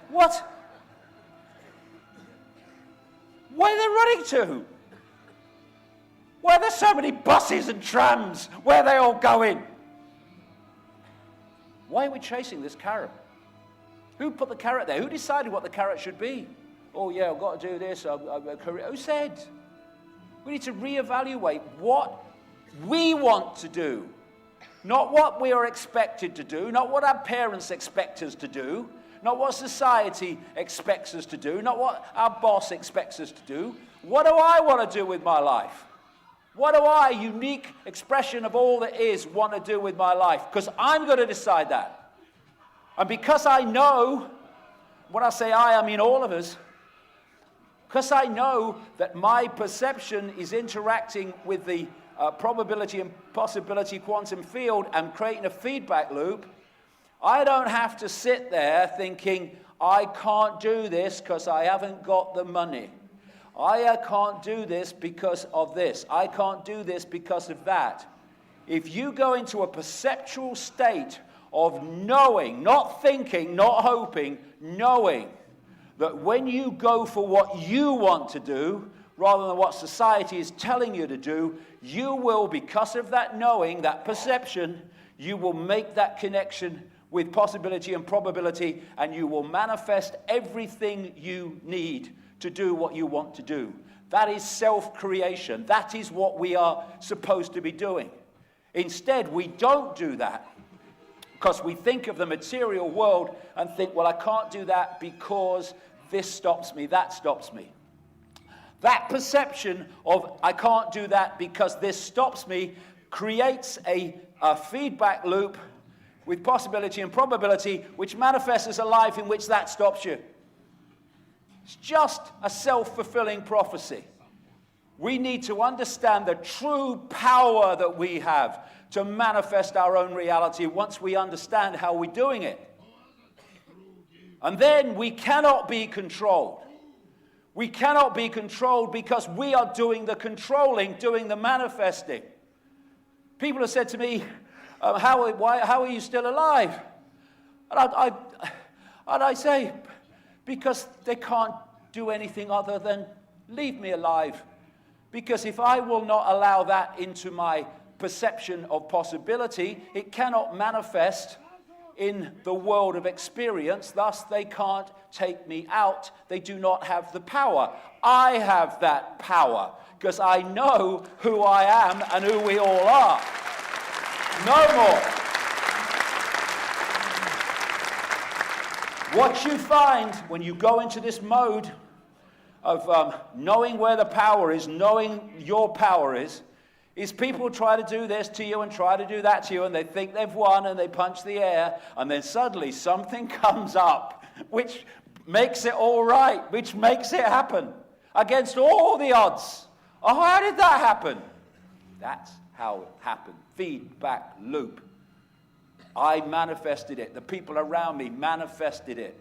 What? Where are they running to? Why are there so many buses and trams? Where are they all going? Why are we chasing this carrot? Who put the carrot there? Who decided what the carrot should be? Oh yeah, I've got to do this. Who said? We need to reevaluate what we want to do. Not what we are expected to do. Not what our parents expect us to do. Not what society expects us to do. Not what our boss expects us to do. What do I want to do with my life? What do I, unique expression of all that is, want to do with my life? Because I'm going to decide that. And because I know, when I say I mean all of us, because I know that my perception is interacting with the probability and possibility quantum field and creating a feedback loop, I don't have to sit there thinking, I can't do this because I haven't got the money. I can't do this because of this. I can't do this because of that. If you go into a perceptual state of knowing, not thinking, not hoping, knowing that when you go for what you want to do, rather than what society is telling you to do, you will, because of that knowing, that perception, you will make that connection with possibility and probability, and you will manifest everything you need to do what you want to do. That is self-creation. That is what we are supposed to be doing. Instead, we don't do that because we think of the material world and think, well, I can't do that because this stops me, that stops me. That perception of I can't do that because this stops me creates a feedback loop with possibility and probability, which manifests as a life in which that stops you. It's just a self-fulfilling prophecy. We need to understand the true power that we have to manifest our own reality once we understand how we're doing it. And then we cannot be controlled. We cannot be controlled because we are doing the controlling, doing the manifesting. People have said to me, how are you still alive? And I say, because they can't do anything other than leave me alive. Because if I will not allow that into my perception of possibility, it cannot manifest in the world of experience. Thus, they can't take me out. They do not have the power. I have that power because I know who I am and who we all are. No more. What you find when you go into this mode of knowing where the power is, knowing your power is people try to do this to you and try to do that to you, and they think they've won and they punch the air, and then suddenly something comes up which makes it all right, which makes it happen against all the odds. Oh, how did that happen? That's how it happened. Feedback loop. I manifested it. The people around me manifested it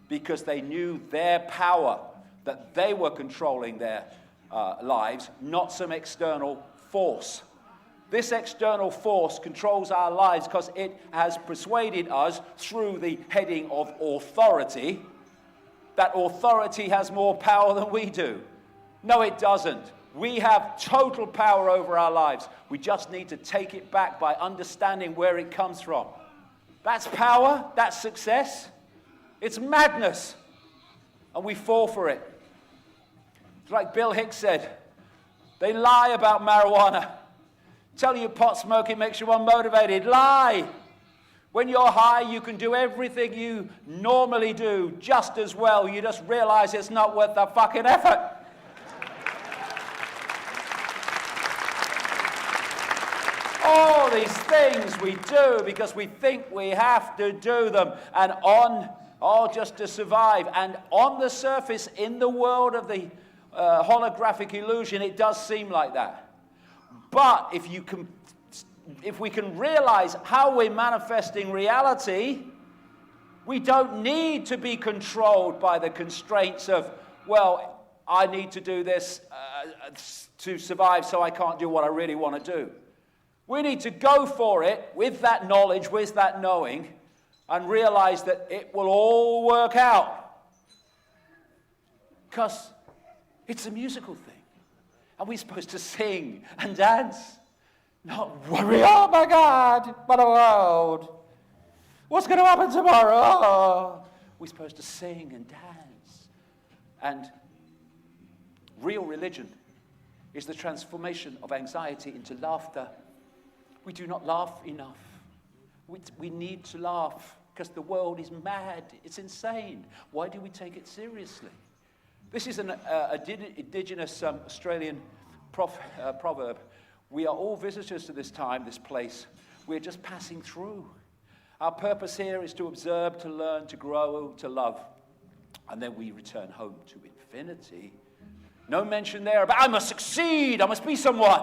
because they knew their power, that they were controlling their lives, not some external force. This external force controls our lives because it has persuaded us through the heading of authority that authority has more power than we do. No, it doesn't. We have total power over our lives. We just need to take it back by understanding where it comes from. That's power. That's success. It's madness. And we fall for it. It's like Bill Hicks said, they lie about marijuana. Tell you pot smoking makes you unmotivated. Lie. When you're high, you can do everything you normally do just as well. You just realize it's not worth the fucking effort. All these things we do because we think we have to do them, and just to survive. And on the surface, in the world of the holographic illusion, it does seem like that. But if we can realize how we're manifesting reality, we don't need to be controlled by the constraints of, well, I need to do this to survive, so I can't do what I really want to do. We need to go for it with that knowledge, with that knowing, and realize that it will all work out. Because it's a musical thing. And we're supposed to sing and dance. Not worry, oh my God, what a world. What's going to happen tomorrow? We're supposed to sing and dance. And real religion is the transformation of anxiety into laughter. We do not laugh enough. We need to laugh because the world is mad. It's insane. Why do we take it seriously? This is an indigenous Australian proverb. We are all visitors to this time, this place. We're just passing through. Our purpose here is to observe, to learn, to grow, to love. And then we return home to infinity. No mention there about, I must succeed, I must be someone.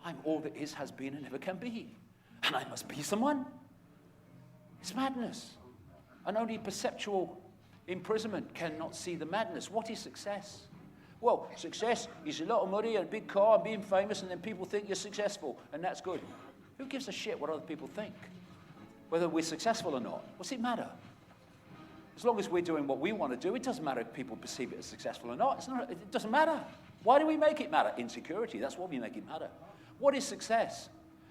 I'm all that is, has been, and never can be. And I must be someone. It's madness. And only perceptual imprisonment cannot see the madness. What is success? Well, success is a lot of money and a big car and being famous, and then people think you're successful, and that's good. Who gives a shit what other people think? Whether we're successful or not. What's it matter? As long as we're doing what we want to do, it doesn't matter if people perceive it as successful or not. It doesn't matter. Why do we make it matter? Insecurity, that's what we make it matter. What is success?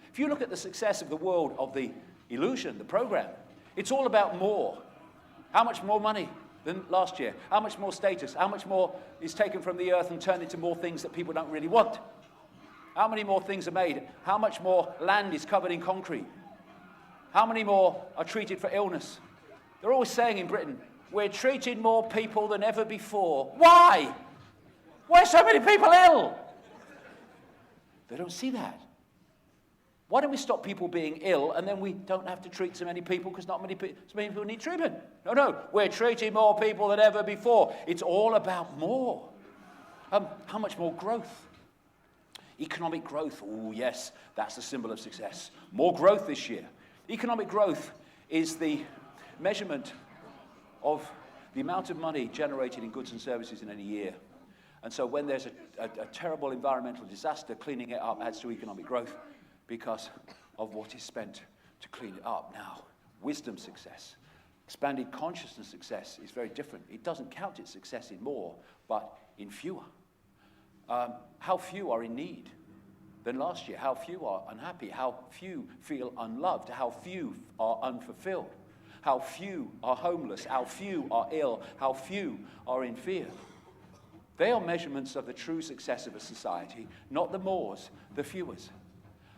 If you look at the success of the world of the illusion, the program, it's all about more. How much more money than last year? How much more status? How much more is taken from the earth and turned into more things that people don't really want? How many more things are made? How much more land is covered in concrete? How many more are treated for illness? They're always saying in Britain, we're treating more people than ever before. Why? Why are so many people ill? They don't see that. Why don't we stop people being ill and then we don't have to treat so many people because so many people need treatment? No, we're treating more people than ever before. It's all about more. How much more growth? Economic growth, oh yes, that's the symbol of success. More growth this year. Economic growth is the measurement of the amount of money generated in goods and services in any year. And so when there's a terrible environmental disaster, cleaning it up adds to economic growth because of what is spent to clean it up. Now, wisdom success, expanded consciousness success is very different. It doesn't count its success in more, but in fewer. How few are in need than last year? How few are unhappy? How few feel unloved? How few are unfulfilled? How few are homeless? How few are ill? How few are in fear? They are measurements of the true success of a society, not the mores, the fewers.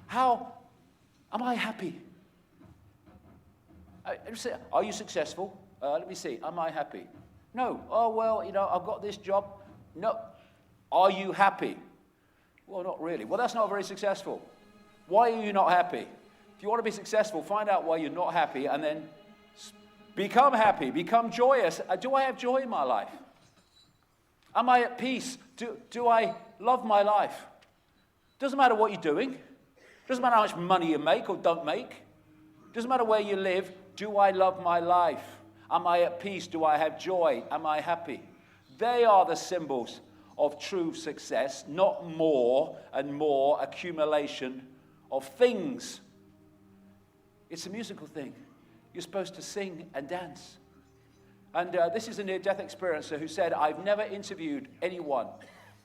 How am I happy? Are you successful? Let me see. Am I happy? No. Oh, well, I've got this job. No. Are you happy? Well, not really. Well, that's not very successful. Why are you not happy? If you want to be successful, find out why you're not happy and then become happy, become joyous. Do I have joy in my life? Am I at peace? Do I love my life? Doesn't matter what you're doing. Doesn't matter how much money you make or don't make. Doesn't matter where you live. Do I love my life? Am I at peace? Do I have joy? Am I happy? They are the symbols of true success, not more and more accumulation of things. It's a musical thing. You're supposed to sing and dance. And this is a near-death experiencer who said, I've never interviewed anyone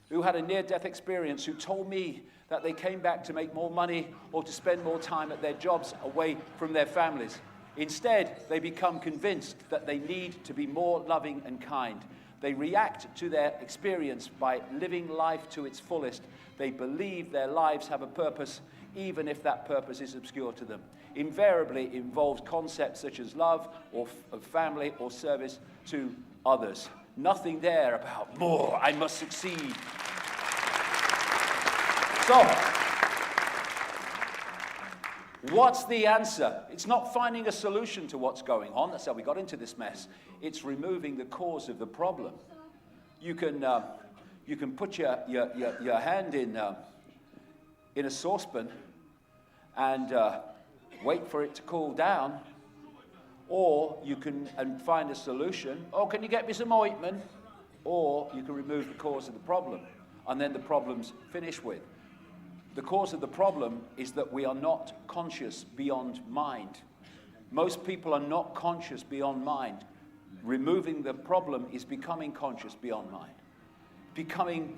who had a near-death experience who told me that they came back to make more money or to spend more time at their jobs away from their families. Instead, they become convinced that they need to be more loving and kind. They react to their experience by living life to its fullest. They believe their lives have a purpose, even if that purpose is obscure to them. Invariably, it involves concepts such as love or of family or service to others. Nothing there about more, I must succeed. So, what's the answer? It's not finding a solution to what's going on. That's how we got into this mess. It's removing the cause of the problem. You can put your hand in a saucepan and wait for it to cool down, or you can find a solution. Oh, can you get me some ointment? Or you can remove the cause of the problem, and then the problem's finished with. The cause of the problem is that we are not conscious beyond mind. Most people are not conscious beyond mind. Removing the problem is becoming conscious beyond mind. Becoming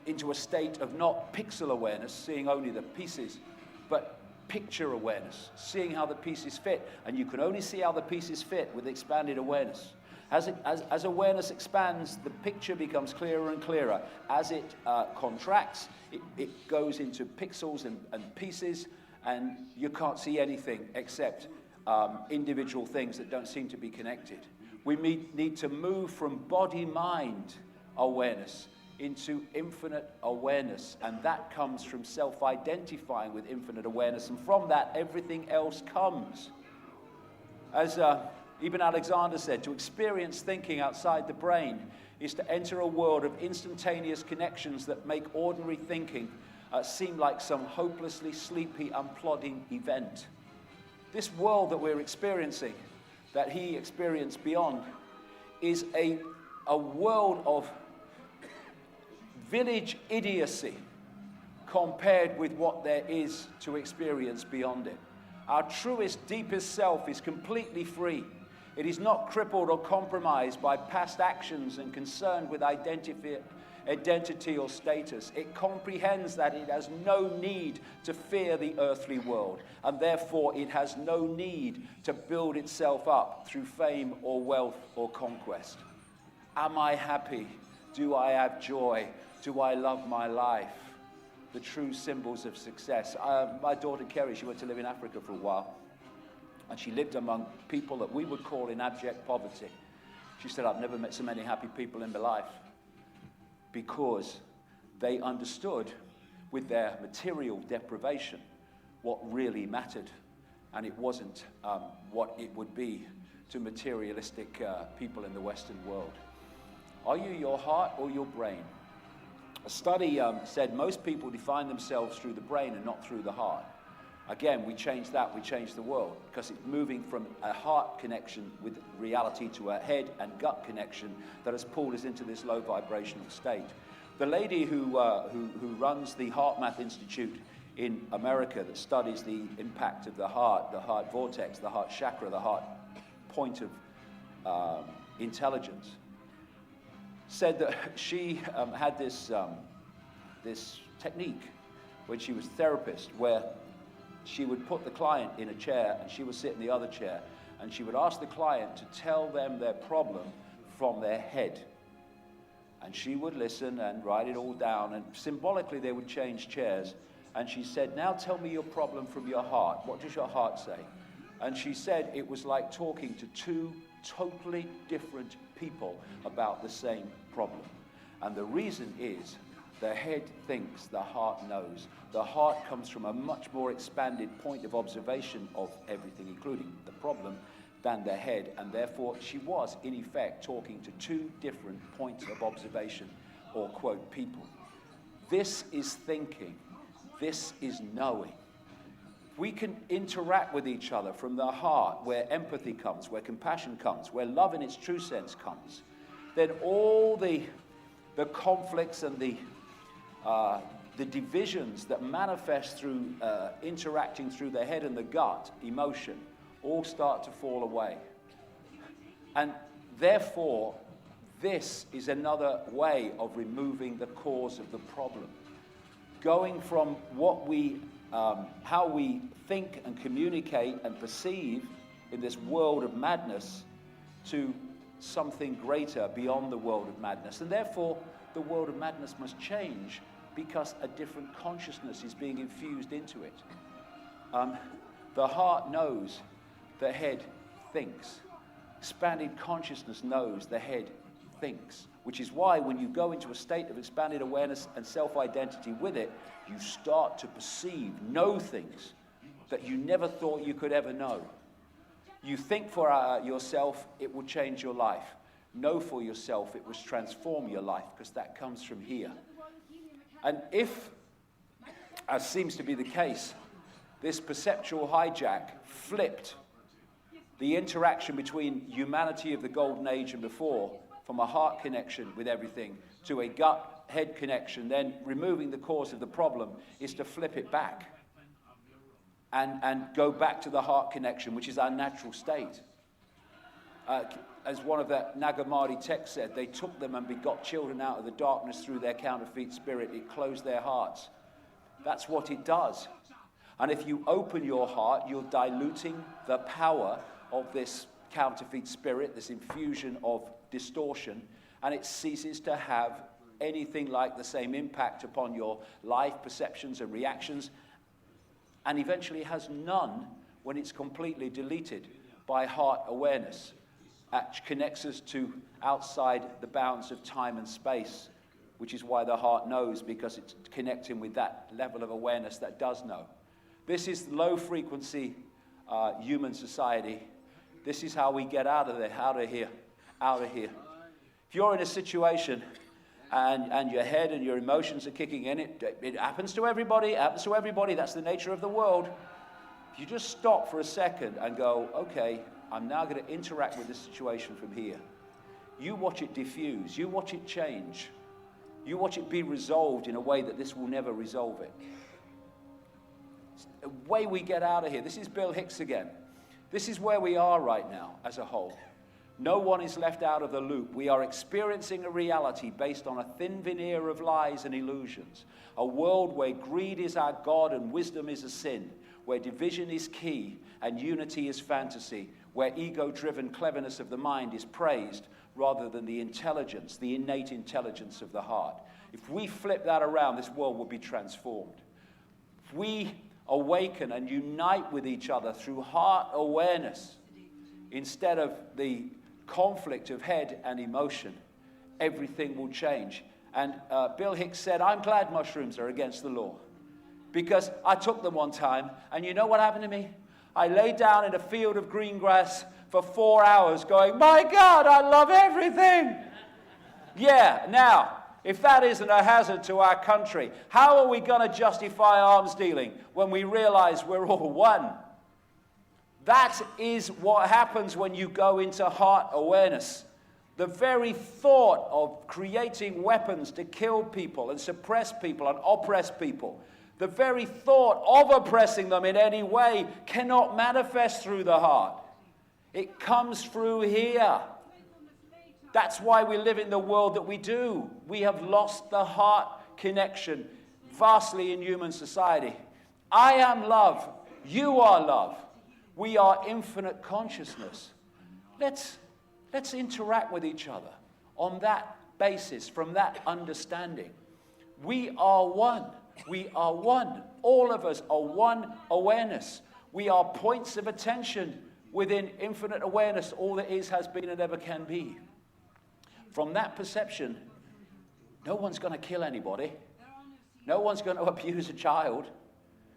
into a state of not pixel awareness, seeing only the pieces, but picture awareness, seeing how the pieces fit. And you can only see how the pieces fit with expanded awareness. As awareness expands, the picture becomes clearer and clearer. As it contracts, it goes into pixels and pieces, and you can't see anything except individual things that don't seem to be connected. We need to move from body-mind awareness into infinite awareness, and that comes from self-identifying with infinite awareness, and from that, everything else comes. As Ibn Alexander said, to experience thinking outside the brain is to enter a world of instantaneous connections that make ordinary thinking seem like some hopelessly sleepy, unplodding event. This world that we're experiencing, that he experienced beyond, is a world of village idiocy compared with what there is to experience beyond it. Our truest, deepest self is completely free. It is not crippled or compromised by past actions and concerned with identity or status. It comprehends that it has no need to fear the earthly world, and therefore it has no need to build itself up through fame or wealth or conquest. Am I happy? Do I have joy? Do I love my life? The true symbols of success. My daughter Kerry, she went to live in Africa for a while. And she lived among people that we would call in abject poverty. She said, I've never met so many happy people in my life. Because they understood with their material deprivation what really mattered, and it wasn't what it would be to materialistic people in the Western world. Are you your heart or your brain? A study said most people define themselves through the brain and not through the heart. Again, we changed that, we changed the world, because it's moving from a heart connection with reality to a head and gut connection that has pulled us into this low vibrational state. The lady who runs the Heart Math Institute in America that studies the impact of the heart vortex, the heart chakra, the heart point of intelligence, said that she had this technique when she was a therapist, where she would put the client in a chair and she would sit in the other chair, and she would ask the client to tell them their problem from their head. And she would listen and write it all down, and symbolically they would change chairs. And she said, now tell me your problem from your heart. What does your heart say? And she said it was like talking to two totally different people about the same problem. And the reason is, the head thinks, the heart knows. The heart comes from a much more expanded point of observation of everything, including the problem, than the head. And therefore, she was, in effect, talking to two different points of observation, or, quote, people. This is thinking. This is knowing. We can interact with each other from the heart, where empathy comes, where compassion comes, where love in its true sense comes. Then all the conflicts and the divisions that manifest through interacting through the head and the gut, emotion, all start to fall away. And therefore, this is another way of removing the cause of the problem. Going from what how we think and communicate and perceive in this world of madness to something greater beyond the world of madness. And therefore, the world of madness must change, because a different consciousness is being infused into it. The heart knows, the head thinks. Expanded consciousness knows, the head thinks. Which is why when you go into a state of expanded awareness and self-identity with it, you start to perceive, know things that you never thought you could ever know. You think for yourself, it will change your life. Know for yourself, it will transform your life, because that comes from here. And if, as seems to be the case, this perceptual hijack flipped the interaction between humanity of the Golden Age and before, from a heart connection with everything to a gut-head connection, then removing the cause of the problem is to flip it back and go back to the heart connection, which is our natural state. As one of the Nag Hammadi texts said, they took them and begot children out of the darkness through their counterfeit spirit. It closed their hearts. That's what it does. And if you open your heart, you're diluting the power of this counterfeit spirit, this infusion of distortion, and it ceases to have anything like the same impact upon your life, perceptions, and reactions, and eventually has none when it's completely deleted by heart awareness. That connects us to outside the bounds of time and space, which is why the heart knows, because it's connecting with that level of awareness that does know. This is low frequency human society. This is how we get out of there, out of here. If you're in a situation and your head and your emotions are kicking in, it happens to everybody, that's the nature of the world. If you just stop for a second and go, okay, I'm now going to interact with the situation from here. You watch it diffuse, you watch it change, you watch it be resolved in a way that this will never resolve it. It's the way we get out of here. This is Bill Hicks again. This is where we are right now as a whole. No one is left out of the loop. We are experiencing a reality based on a thin veneer of lies and illusions. A world where greed is our God and wisdom is a sin. Where division is key and unity is fantasy. Where ego-driven cleverness of the mind is praised rather than the intelligence, the innate intelligence of the heart. If we flip that around, this world will be transformed. If we awaken and unite with each other through heart awareness instead of the conflict of head and emotion, everything will change. And Bill Hicks said, I'm glad mushrooms are against the law. Because I took them one time, and you know what happened to me? I lay down in a field of green grass for 4 hours going, my God, I love everything. Yeah, now, if that isn't a hazard to our country, how are we going to justify arms dealing when we realize we're all one? That is what happens when you go into heart awareness. The very thought of creating weapons to kill people and suppress people and oppress people, the very thought of oppressing them in any way cannot manifest through the heart. It comes through here. That's why we live in the world that we do. We have lost the heart connection vastly in human society. I am love. You are love. We are infinite consciousness. Let's interact with each other on that basis, from that understanding. We are one. We are one. All of us are one awareness. We are points of attention within infinite awareness. All that is, has been, and ever can be. From that perception, no one's going to kill anybody. No one's going to abuse a child.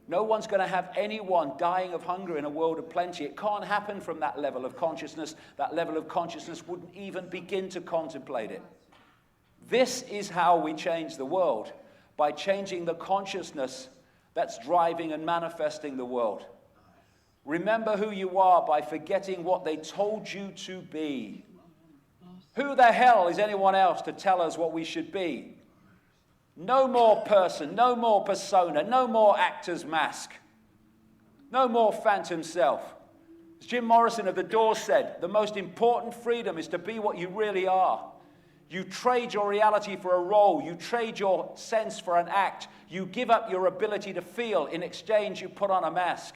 No one's going to have anyone dying of hunger in a world of plenty. It can't happen from that level of consciousness. That level of consciousness wouldn't even begin to contemplate it. This is how we change the world, by changing the consciousness that's driving and manifesting the world. Remember who you are by forgetting what they told you to be. Who the hell is anyone else to tell us what we should be? No more person, no more persona, no more actor's mask. No more phantom self. As Jim Morrison of The Doors said, the most important freedom is to be what you really are. You trade your reality for a role. You trade your sense for an act. You give up your ability to feel. In exchange, you put on a mask.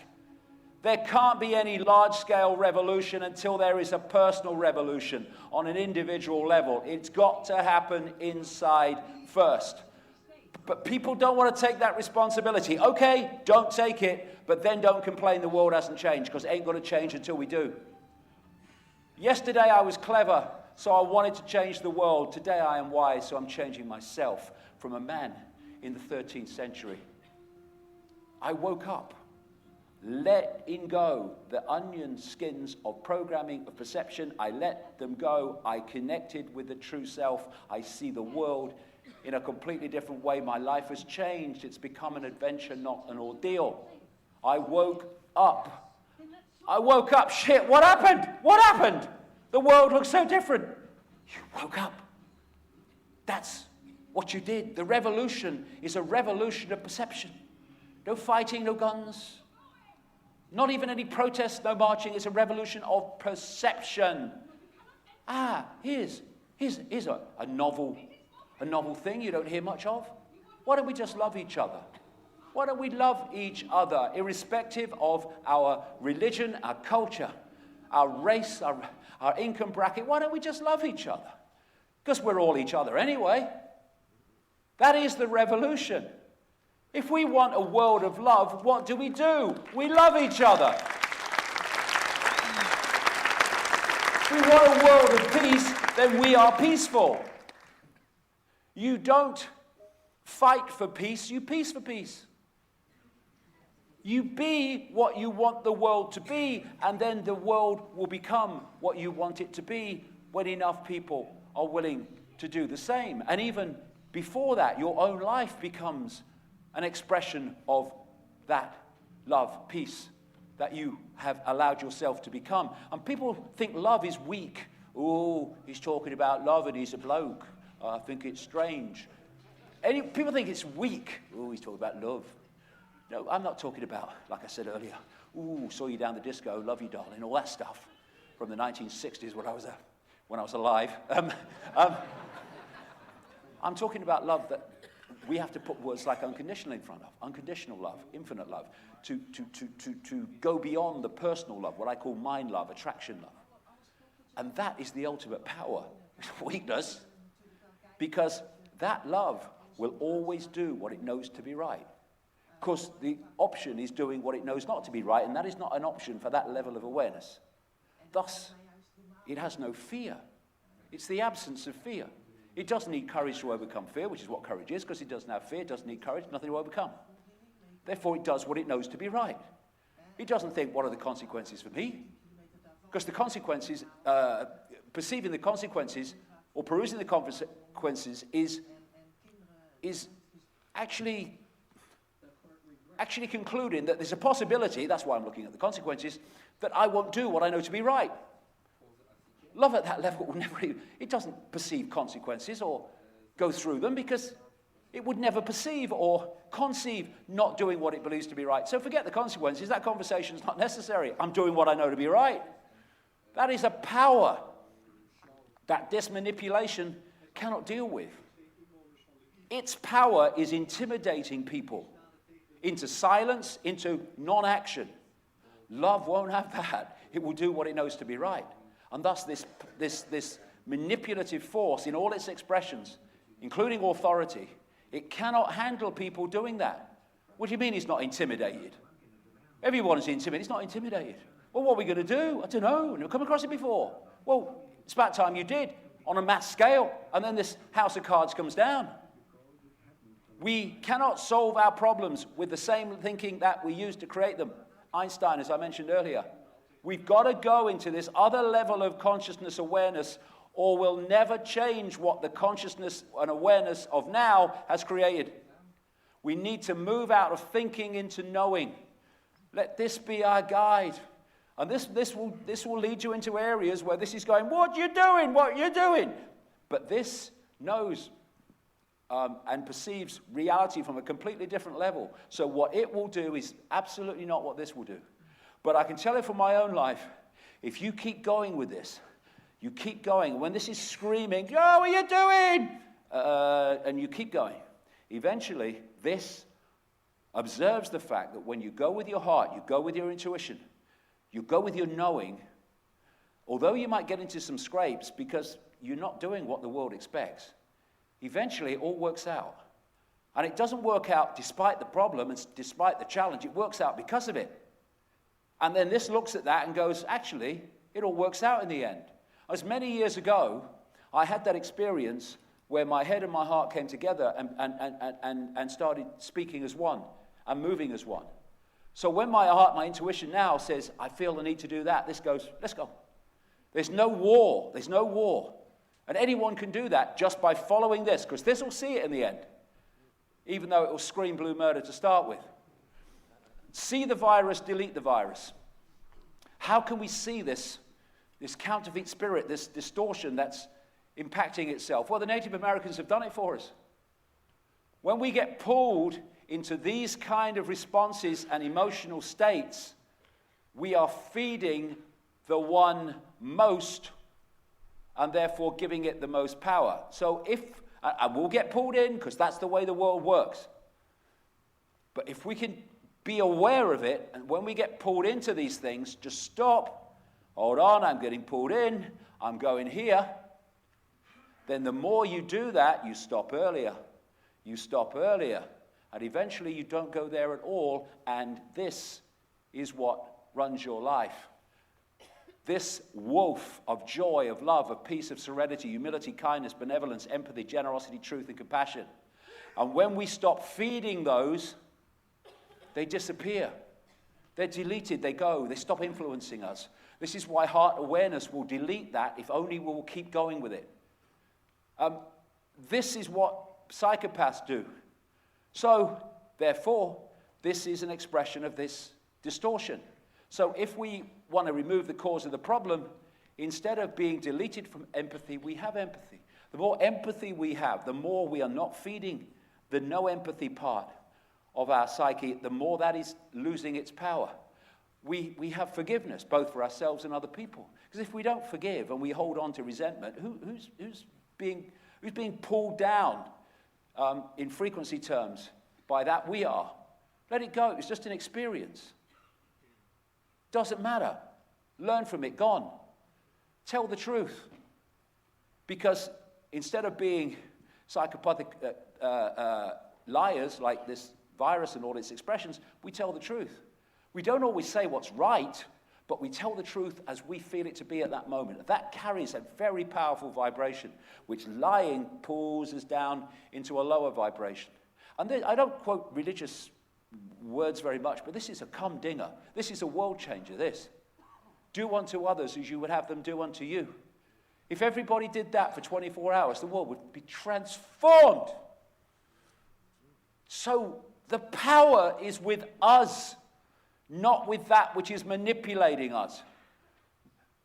There can't be any large-scale revolution until there is a personal revolution on an individual level. It's got to happen inside first. But people don't want to take that responsibility. Okay, don't take it, but then don't complain the world hasn't changed, because it ain't going to change until we do. Yesterday I was clever, so I wanted to change the world. Today I am wise, so I'm changing myself from a man in the 13th century. I woke up, letting go the onion skins of programming, of perception. I let them go. I connected with the true self. I see the world in a completely different way. My life has changed. It's become an adventure, not an ordeal. I woke up. Shit, what happened? What happened? The world looks so different. You woke up. That's what you did. The revolution is a revolution of perception. No fighting, no guns. Not even any protests, no marching. It's a revolution of perception. Here's a novel thing you don't hear much of. Why don't we just love each other? Why don't we love each other, irrespective of our religion, our culture, our race, our income bracket? Why don't we just love each other? Because we're all each other anyway. That is the revolution. If we want a world of love, what do? We love each other. If we want a world of peace, then we are peaceful. You don't fight for peace, you peace for peace. You be what you want the world to be, and then the world will become what you want it to be when enough people are willing to do the same. And even before that, your own life becomes an expression of that love, peace that you have allowed yourself to become. And people think love is weak. Oh, he's talking about love and he's a bloke. I think it's strange. People think it's weak. Oh, he's talking about love. No, I'm not talking about, like I said earlier, ooh, saw you down the disco, love you, darling, all that stuff from the 1960s when I was alive. I'm talking about love that we have to put words like unconditional in front of. Unconditional love, infinite love, to go beyond the personal love, what I call mind love, attraction love. And that is the ultimate power. It's weakness. Because that love will always do what it knows to be right. Because the option is doing what it knows not to be right, and that is not an option for that level of awareness. Thus, it has no fear. It's the absence of fear. It doesn't need courage to overcome fear, which is what courage is, because it doesn't have fear, it doesn't need courage, nothing to overcome. Therefore, it does what it knows to be right. It doesn't think, what are the consequences for me? Because the consequences, perceiving the consequences or perusing the consequences is actually concluding that there's a possibility, that's why I'm looking at the consequences, that I won't do what I know to be right. Love at that level will never, it doesn't perceive consequences or go through them because it would never perceive or conceive not doing what it believes to be right. So forget the consequences, that conversation is not necessary. I'm doing what I know to be right. That is a power that this manipulation cannot deal with. Its power is intimidating people into silence, into non-action. Love won't have that. It will do what it knows to be right. And thus this manipulative force in all its expressions, including authority, it cannot handle people doing that. What do you mean he's not intimidated? Everyone is intimidated. He's not intimidated. Well, what are we going to do? I don't know. I've never come across it before. Well, it's about time you did on a mass scale. And then this house of cards comes down. We cannot solve our problems with the same thinking that we used to create them. Einstein, as I mentioned earlier. We've got to go into this other level of consciousness awareness, or we'll never change what the consciousness and awareness of now has created. We need to move out of thinking into knowing. Let this be our guide. And this will lead you into areas where this is going, what are you doing? What are you doing? But this knows and perceives reality from a completely different level. So what it will do is absolutely not what this will do. But I can tell you from my own life, if you keep going with this, you keep going. When this is screaming, oh, what are you doing? And you keep going. Eventually, this observes the fact that when you go with your heart, you go with your intuition, you go with your knowing, although you might get into some scrapes because you're not doing what the world expects, eventually it all works out. And it doesn't work out despite the problem and despite the challenge. It works out because of it. And then this looks at that and goes, actually, it all works out in the end. As many years ago, I had that experience where my head and my heart came together and started speaking as one and moving as one. So when my heart, my intuition now says, I feel the need to do that, this goes, let's go. There's no war. There's no war. And anyone can do that just by following this, because this will see it in the end, even though it will scream blue murder to start with. See the virus, delete the virus. How can we see this counterfeit spirit, this distortion that's impacting itself? Well, the Native Americans have done it for us. When we get pulled into these kind of responses and emotional states, we are feeding the one most and therefore giving it the most power. So and we'll get pulled in because that's the way the world works. But if we can be aware of it, and when we get pulled into these things, just stop, hold on, I'm getting pulled in, I'm going here. Then the more you do that, you stop earlier, and eventually you don't go there at all, and this is what runs your life. This wolf of joy, of love, of peace, of serenity, humility, kindness, benevolence, empathy, generosity, truth, and compassion. And when we stop feeding those, they disappear. They're deleted, they go, they stop influencing us. This is why heart awareness will delete that if only we will keep going with it. This is what psychopaths do. So, therefore, this is an expression of this distortion. So if we want to remove the cause of the problem, instead of being deleted from empathy, we have empathy. The more empathy we have, the more we are not feeding the no empathy part of our psyche, the more that is losing its power. We have forgiveness, both for ourselves and other people. Because if we don't forgive and we hold on to resentment, who's being pulled down in frequency terms by that? We are. Let it go. It's just an experience. Doesn't matter. Learn from it. Gone. Tell the truth. Because instead of being psychopathic liars like this virus and all its expressions, we tell the truth. We don't always say what's right, but we tell the truth as we feel it to be at that moment. That carries a very powerful vibration, which lying pulls us down into a lower vibration. And I don't quote religious words very much, but this is a cum-dinger. This is a world changer, this. Do unto others as you would have them do unto you. If everybody did that for 24 hours, the world would be transformed. So the power is with us, not with that which is manipulating us.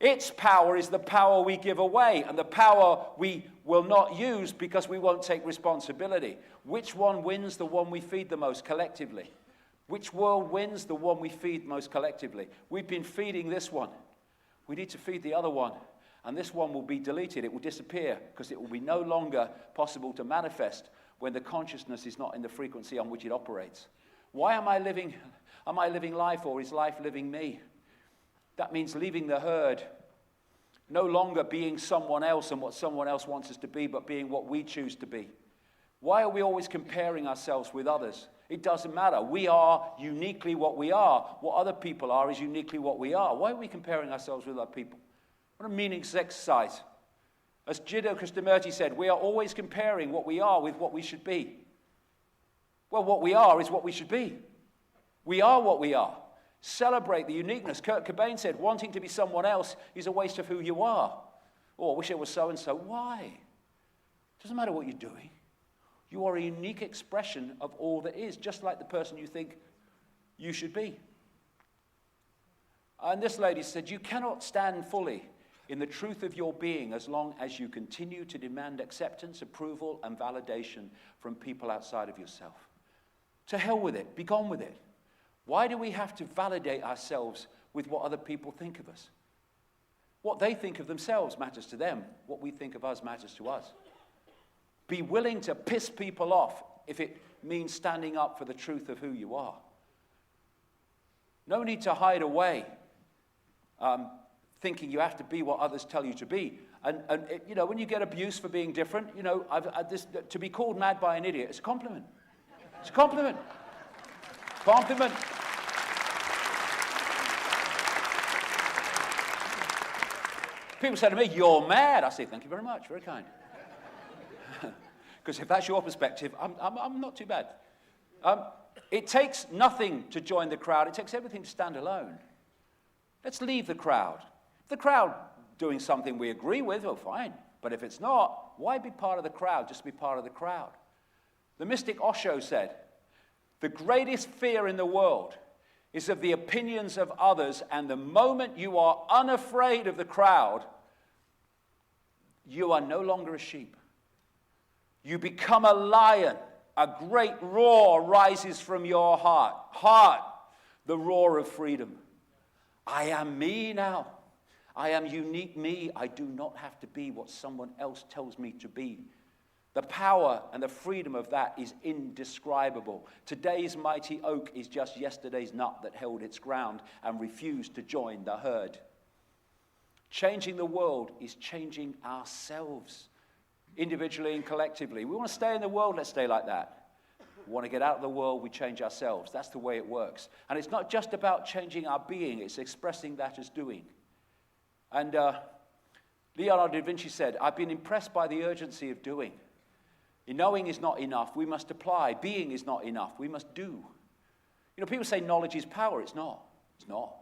Its power is the power we give away, and the power we will not use because we won't take responsibility. Which one wins? The one we feed the most collectively. Which world wins? The one we feed most collectively. We've been feeding this one. We need to feed the other one. And this one will be deleted. It will disappear because it will be no longer possible to manifest when the consciousness is not in the frequency on which it operates. Why am I living? Am I living life, or is life living me? That means leaving the herd. No longer being someone else and what someone else wants us to be, but being what we choose to be. Why are we always comparing ourselves with others? It doesn't matter. We are uniquely what we are. What other people are is uniquely what we are. Why are we comparing ourselves with other people? What a meaningless exercise. As Jiddu Krishnamurti said, we are always comparing what we are with what we should be. Well, what we are is what we should be. We are what we are. Celebrate the uniqueness. Kurt Cobain said, wanting to be someone else is a waste of who you are. Oh, I wish I was so-and-so. Why? It doesn't matter what you're doing. You are a unique expression of all that is, just like the person you think you should be. And this lady said, you cannot stand fully in the truth of your being as long as you continue to demand acceptance, approval, and validation from people outside of yourself. To hell with it. Be gone with it. Why do we have to validate ourselves with what other people think of us? What they think of themselves matters to them. What we think of us matters to us. Be willing to piss people off if it means standing up for the truth of who you are. No need to hide away, thinking you have to be what others tell you to be. And you know, when you get abuse for being different, you know, to be called mad by an idiot is a compliment. It's a compliment. Compliment. People say to me, you're mad. I say, thank you very much, very kind. Because if that's your perspective, I'm not too bad. It takes nothing to join the crowd. It takes everything to stand alone. Let's leave the crowd. If the crowd doing something we agree with, well, fine. But if it's not, why be part of the crowd? Just be part of the crowd. The mystic Osho said, the greatest fear in the world is of the opinions of others, and the moment you are unafraid of the crowd, you are no longer a sheep. You become a lion. A great roar rises from your heart. Heart, the roar of freedom. I am me now. I am unique me. I do not have to be what someone else tells me to be. The power and the freedom of that is indescribable. Today's mighty oak is just yesterday's nut that held its ground and refused to join the herd. Changing the world is changing ourselves, individually and collectively. We want to stay in the world, let's stay like that. We want to get out of the world, we change ourselves. That's the way it works. And it's not just about changing our being, it's expressing that as doing. And Leonardo da Vinci said, I've been impressed by the urgency of doing. Knowing is not enough, we must apply. Being is not enough, we must do. You know, people say knowledge is power. It's not. It's not.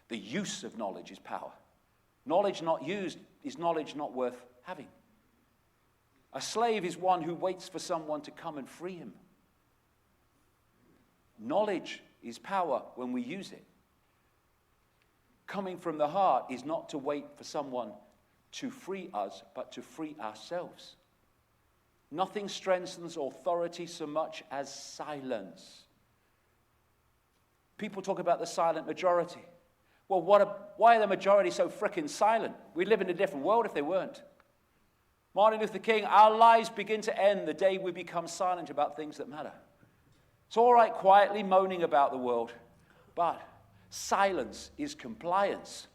The use of knowledge is power. Knowledge not used is knowledge not worth having. A slave is one who waits for someone to come and free him. Knowledge is power when we use it. Coming from the heart is not to wait for someone to free us, but to free ourselves. Nothing strengthens authority so much as silence. People talk about the silent majority. Well, why are the majority so frickin' silent? We'd live in a different world if they weren't. Martin Luther King, our lives begin to end the day we become silent about things that matter. It's all right quietly moaning about the world, but silence is compliance.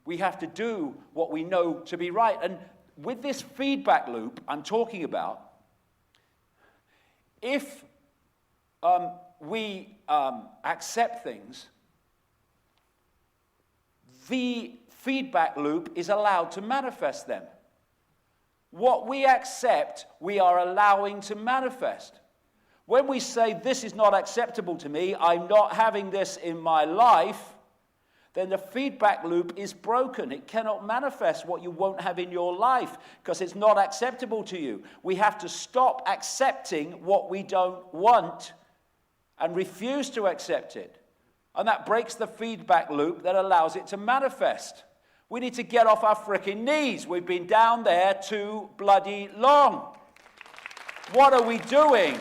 We have to do what we know to be right. And with this feedback loop I'm talking about, if we accept things, the feedback loop is allowed to manifest them. What we accept, we are allowing to manifest. When we say this is not acceptable to me, I'm not having this in my life, then the feedback loop is broken. It cannot manifest what you won't have in your life because it's not acceptable to you. We have to stop accepting what we don't want and refuse to accept it. And that breaks the feedback loop that allows it to manifest. We need to get off our frickin' knees. We've been down there too bloody long. What are we doing?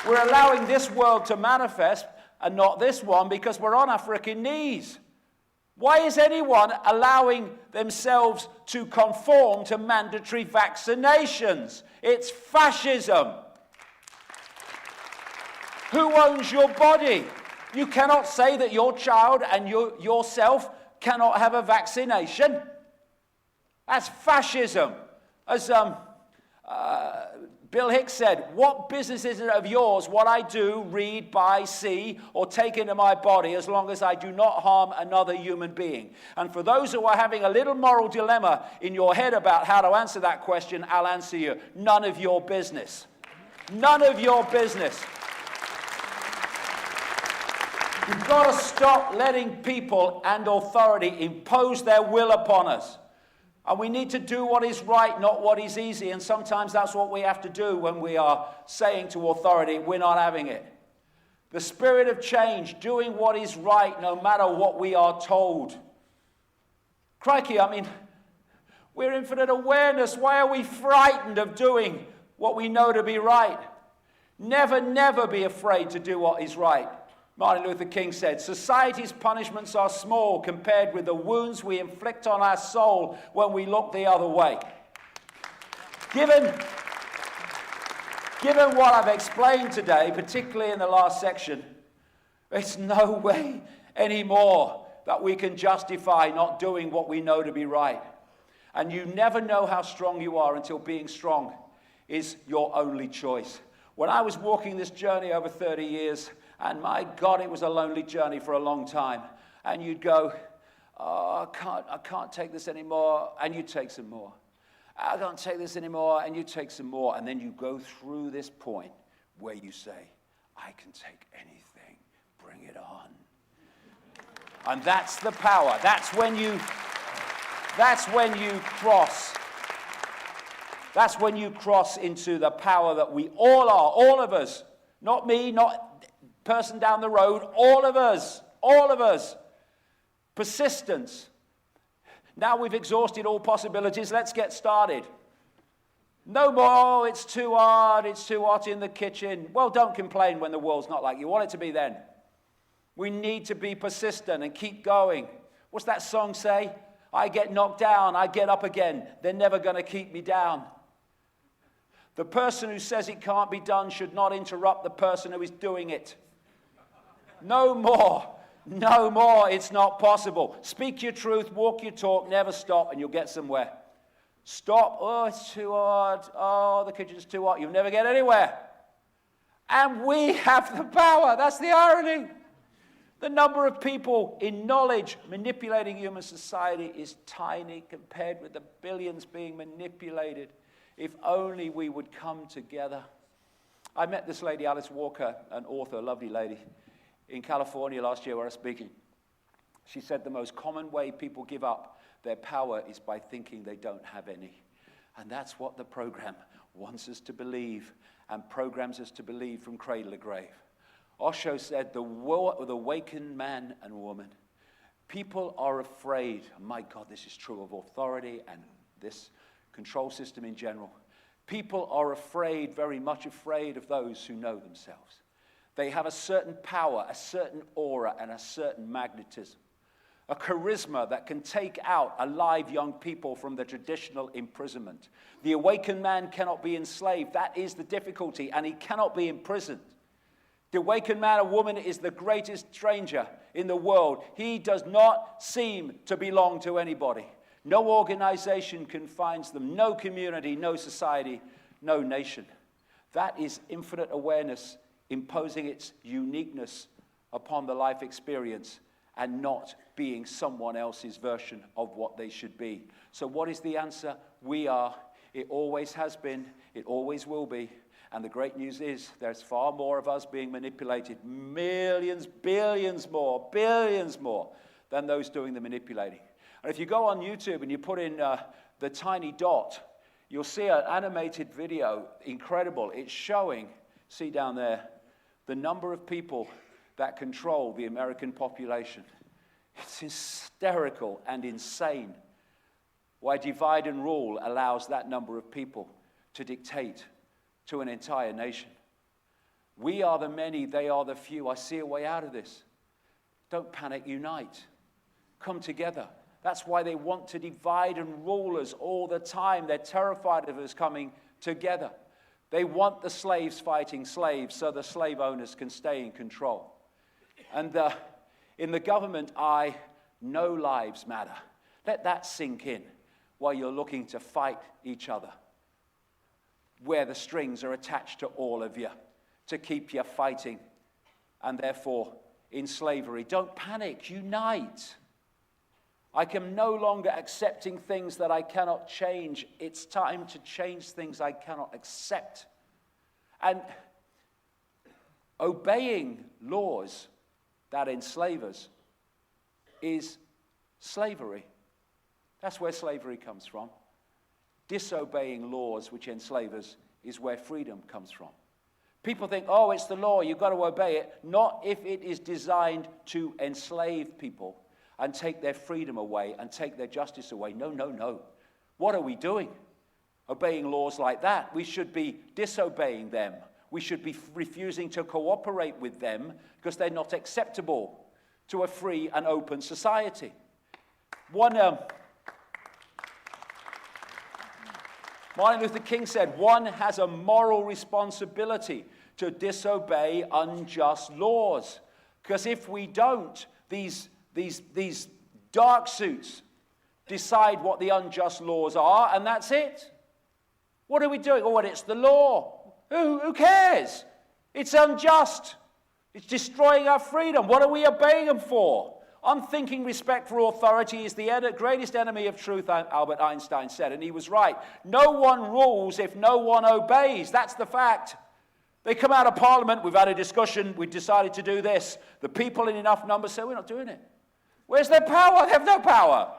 We're allowing this world to manifest and not this one because we're on our frickin' knees. Why is anyone allowing themselves to conform to mandatory vaccinations? It's fascism. Who owns your body? You cannot say that your child and yourself cannot have a vaccination. That's fascism. As Bill Hicks said, what business is it of yours what I do, read, buy, see, or take into my body as long as I do not harm another human being? And for those who are having a little moral dilemma in your head about how to answer that question, I'll answer you. None of your business. None of your business. You've got to stop letting people and authority impose their will upon us. And we need to do what is right, not what is easy. And sometimes that's what we have to do when we are saying to authority, we're not having it. The spirit of change, doing what is right, no matter what we are told. Crikey, I mean, we're infinite awareness. Why are we frightened of doing what we know to be right? Never, never be afraid to do what is right. Martin Luther King said, society's punishments are small compared with the wounds we inflict on our soul when we look the other way. Given what I've explained today, particularly in the last section, it's no way anymore that we can justify not doing what we know to be right. And you never know how strong you are until being strong is your only choice. When I was walking this journey over 30 years, and my God, it was a lonely journey for a long time. And you'd go, oh, I can't take this anymore. And you'd take some more. I can't take this anymore. And you'd take some more. And then you go through this point where you say, I can take anything. Bring it on. And that's the power. That's when you cross. That's when you cross into the power that we all are. All of us. Not me, not person down the road, all of us. Persistence. Now we've exhausted all possibilities, let's get started. No more, it's too hard, it's too hot in the kitchen. Well, don't complain when the world's not like you want it to be then. We need to be persistent and keep going. What's that song say? I get knocked down, I get up again. They're never going to keep me down. The person who says it can't be done should not interrupt the person who is doing it. No more, it's not possible. Speak your truth, walk your talk, never stop, and you'll get somewhere. Stop, oh, it's too hard, oh, the kitchen's too hot, you'll never get anywhere. And we have the power, that's the irony. The number of people in knowledge manipulating human society is tiny compared with the billions being manipulated. If only we would come together. I met this lady, Alice Walker, an author, a lovely lady, in California last year where I was speaking. She said the most common way people give up their power is by thinking they don't have any. And that's what the program wants us to believe and programs us to believe from cradle to grave. Osho said the awakened man and woman, people are afraid, my God, this is true of authority and this control system in general. People are afraid, very much afraid of those who know themselves. They have a certain power, a certain aura, and a certain magnetism. A charisma that can take out alive young people from the traditional imprisonment. The awakened man cannot be enslaved. That is the difficulty, and he cannot be imprisoned. The awakened man or woman is the greatest stranger in the world. He does not seem to belong to anybody. No organization confines them, no community, no society, no nation. That is infinite awareness imposing its uniqueness upon the life experience and not being someone else's version of what they should be. So what is the answer? We are. It always has been. It always will be. And the great news is there's far more of us being manipulated, millions, billions more than those doing the manipulating. And if you go on YouTube and you put in the tiny dot, you'll see an animated video, incredible. It's showing, see down there, the number of people that control the American population. It's hysterical and insane why divide and rule allows that number of people to dictate to an entire nation. We are the many, they are the few. I see a way out of this. Don't panic, unite. Come together. That's why they want to divide and rule us all the time. They're terrified of us coming together. They want the slaves fighting slaves so the slave owners can stay in control. And in the government eye, no lives matter. Let that sink in while you're looking to fight each other, where the strings are attached to all of you to keep you fighting and therefore in slavery. Don't panic, unite. I am no longer accepting things that I cannot change. It's time to change things I cannot accept. And obeying laws that enslave us is slavery. That's where slavery comes from. Disobeying laws which enslave us is where freedom comes from. People think, oh, it's the law, you've got to obey it. Not if it is designed to enslave people and take their freedom away and take their justice away. No, no, no. What are we doing? Obeying laws like that. We should be disobeying them. We should be refusing to cooperate with them because they're not acceptable to a free and open society. Martin Luther King said, one has a moral responsibility to disobey unjust laws. Because if we don't, these dark suits decide what the unjust laws are, and that's it. What are we doing? Oh, well, it's the law. Who cares? It's unjust. It's destroying our freedom. What are we obeying them for? Unthinking respect for authority is the greatest enemy of truth, Albert Einstein said, and he was right. No one rules if no one obeys. That's the fact. They come out of Parliament, we've had a discussion, we've decided to do this. The people in enough numbers say, we're not doing it. Where's their power? They have no power.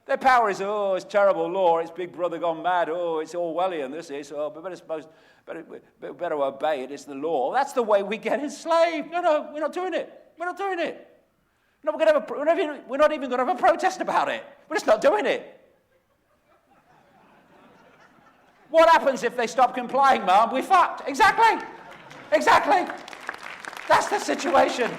Their power is, oh, it's terrible law, it's Big Brother gone mad, oh, it's Orwellian, this is, oh, we better obey it, it's the law. That's the way we get enslaved. No, we're not doing it. We're not doing it. No, we're not even going to have a protest about it. We're just not doing it. What happens if they stop complying, Mum? We're fucked. Exactly. That's the situation.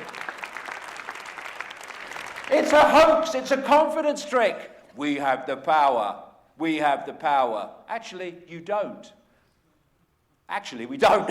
It's a hoax. It's a confidence trick. We have the power. We have the power. Actually, you don't. Actually, we don't.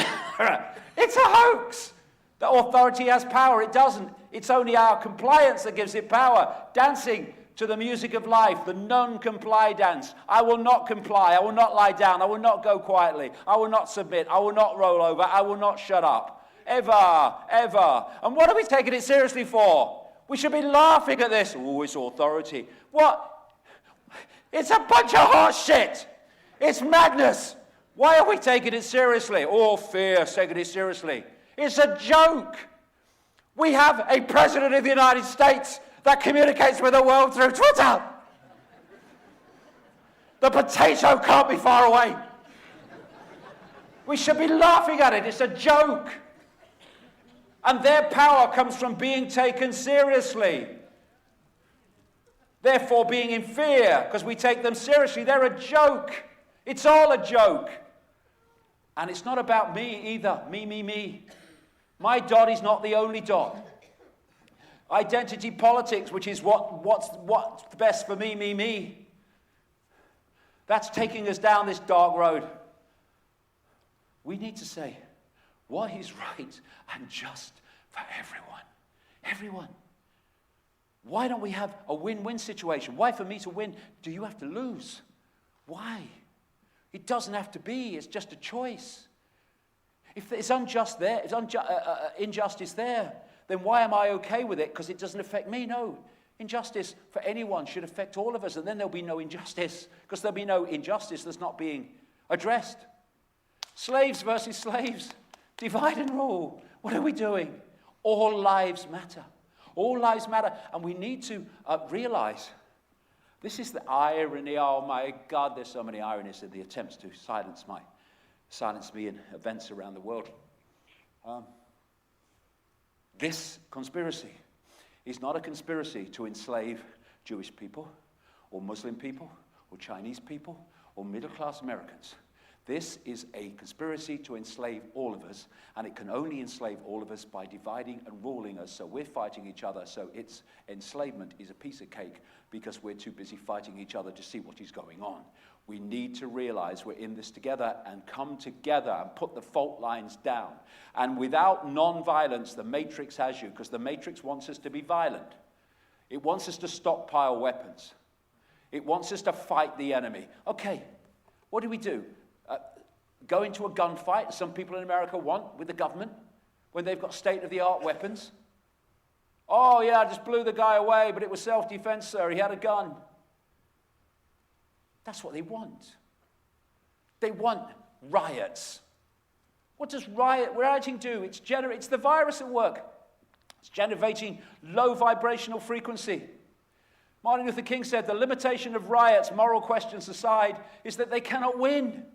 It's a hoax. The authority has power. It doesn't. It's only our compliance that gives it power. Dancing to the music of life, the non-comply dance. I will not comply. I will not lie down. I will not go quietly. I will not submit. I will not roll over. I will not shut up. Ever, ever. And what are we taking it seriously for? We should be laughing at this. Oh, it's authority. What? It's a bunch of horse shit. It's madness. Why are we taking it seriously? Oh, fear, taking it seriously. It's a joke. We have a president of the United States that communicates with the world through Twitter. The potato can't be far away. We should be laughing at it. It's a joke. And their power comes from being taken seriously. Therefore, being in fear, because we take them seriously. They're a joke. It's all a joke. And it's not about me either. Me. My dot is not the only dot. Identity politics, which is what's best for me. That's taking us down this dark road. We need to say, what is right and just for everyone? Everyone. Why don't we have a win-win situation? Why for me to win, do you have to lose? Why? It doesn't have to be. It's just a choice. If it's unjust there, if injustice there, then why am I okay with it? Because it doesn't affect me? No. Injustice for anyone should affect all of us, and then there'll be no injustice, because there'll be no injustice that's not being addressed. Slaves versus slaves. Divide and rule. What are we doing? All lives matter. All lives matter. And we need to realize, this is the irony. Oh my God, there's so many ironies in the attempts to silence me in events around the world. This conspiracy is not a conspiracy to enslave Jewish people, or Muslim people, or Chinese people, or middle-class Americans. This is a conspiracy to enslave all of us, and it can only enslave all of us by dividing and ruling us, so we're fighting each other, so its enslavement is a piece of cake because we're too busy fighting each other to see what is going on. We need to realize we're in this together and come together and put the fault lines down. And without non-violence, the Matrix has you, because the Matrix wants us to be violent. It wants us to stockpile weapons. It wants us to fight the enemy. Okay, what do? Go into a gunfight, as some people in America want, with the government, when they've got state-of-the-art weapons? Oh, yeah, I just blew the guy away, but it was self-defense, sir. He had a gun. That's what they want. They want riots. What does rioting do? It's the virus at work. It's generating low vibrational frequency. Martin Luther King said, the limitation of riots, moral questions aside, is that they cannot win.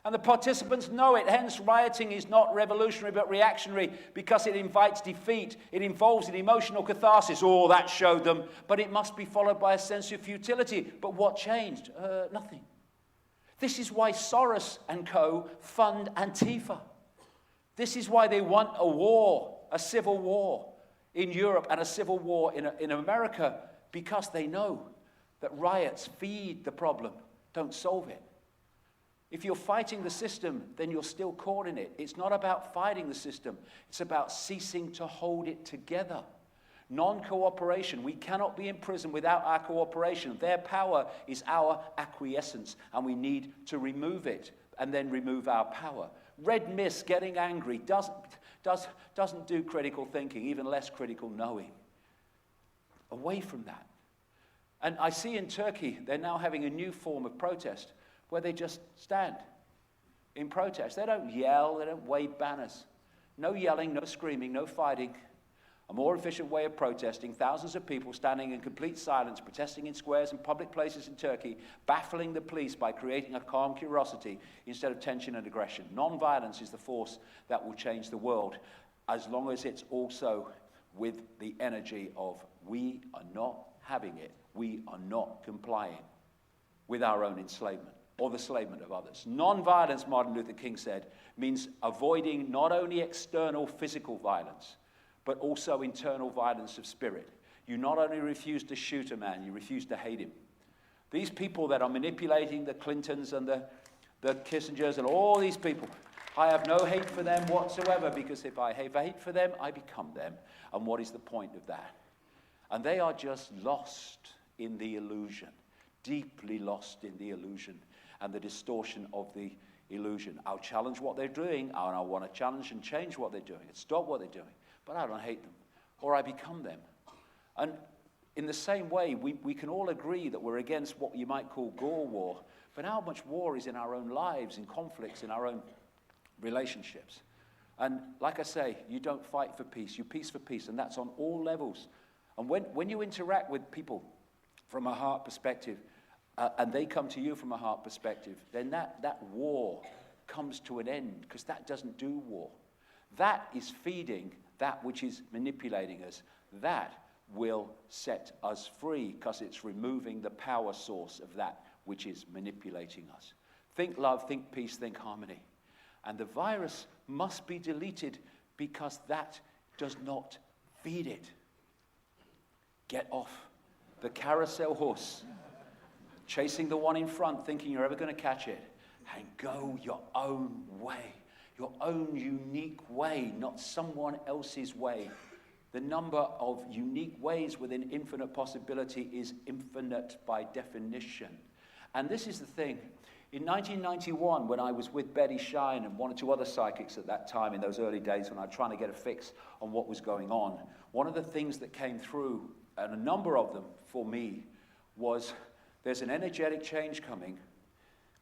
And the participants know it. Hence, rioting is not revolutionary but reactionary, because it invites defeat. It involves an emotional catharsis. Oh, that showed them. But it must be followed by a sense of futility. But what changed? Nothing. This is why Soros and co. fund Antifa. This is why they want a war, a civil war in Europe and a civil war in America, because they know that riots feed the problem, don't solve it. If you're fighting the system, then you're still caught in it. It's not about fighting the system. It's about ceasing to hold it together. Non-cooperation. We cannot be in prison without our cooperation. Their power is our acquiescence, and we need to remove it and then remove our power. Red mist, getting angry, doesn't do critical thinking, even less critical knowing. Away from that. And I see in Turkey, they're now having a new form of protest, where they just stand in protest. They don't yell, they don't wave banners. No yelling, no screaming, no fighting. A more efficient way of protesting, thousands of people standing in complete silence, protesting in squares and public places in Turkey, baffling the police by creating a calm curiosity instead of tension and aggression. Non-violence is the force that will change the world, as long as it's also with the energy of we are not having it, we are not complying with our own enslavement or the enslavement of others. Non-violence, Martin Luther King said, means avoiding not only external physical violence, but also internal violence of spirit. You not only refuse to shoot a man, you refuse to hate him. These people that are manipulating the Clintons and the Kissingers and all these people, I have no hate for them whatsoever, because if I have hate for them, I become them. And what is the point of that? And they are just lost in the illusion, deeply lost in the illusion and the distortion of the illusion. I'll challenge what they're doing, and I want to challenge and change what they're doing and stop what they're doing. But I don't hate them, or I become them. And in the same way, we can all agree that we're against what you might call Gore war, but how much war is in our own lives, in conflicts, in our own relationships? And like I say, you don't fight for peace, you peace for peace, and that's on all levels. And when you interact with people from a heart perspective, and they come to you from a heart perspective, then that war comes to an end, because that doesn't do war. That is feeding that which is manipulating us. That will set us free, because it's removing the power source of that which is manipulating us. Think love, think peace, think harmony. And the virus must be deleted, because that does not feed it. Get off the carousel horse, chasing the one in front, thinking you're ever going to catch it, and go your own way, your own unique way, not someone else's way. The number of unique ways within infinite possibility is infinite by definition. And this is the thing. In 1991, when I was with Betty Shine and one or two other psychics at that time, in those early days when I was trying to get a fix on what was going on, one of the things that came through, and a number of them for me, was there's an energetic change coming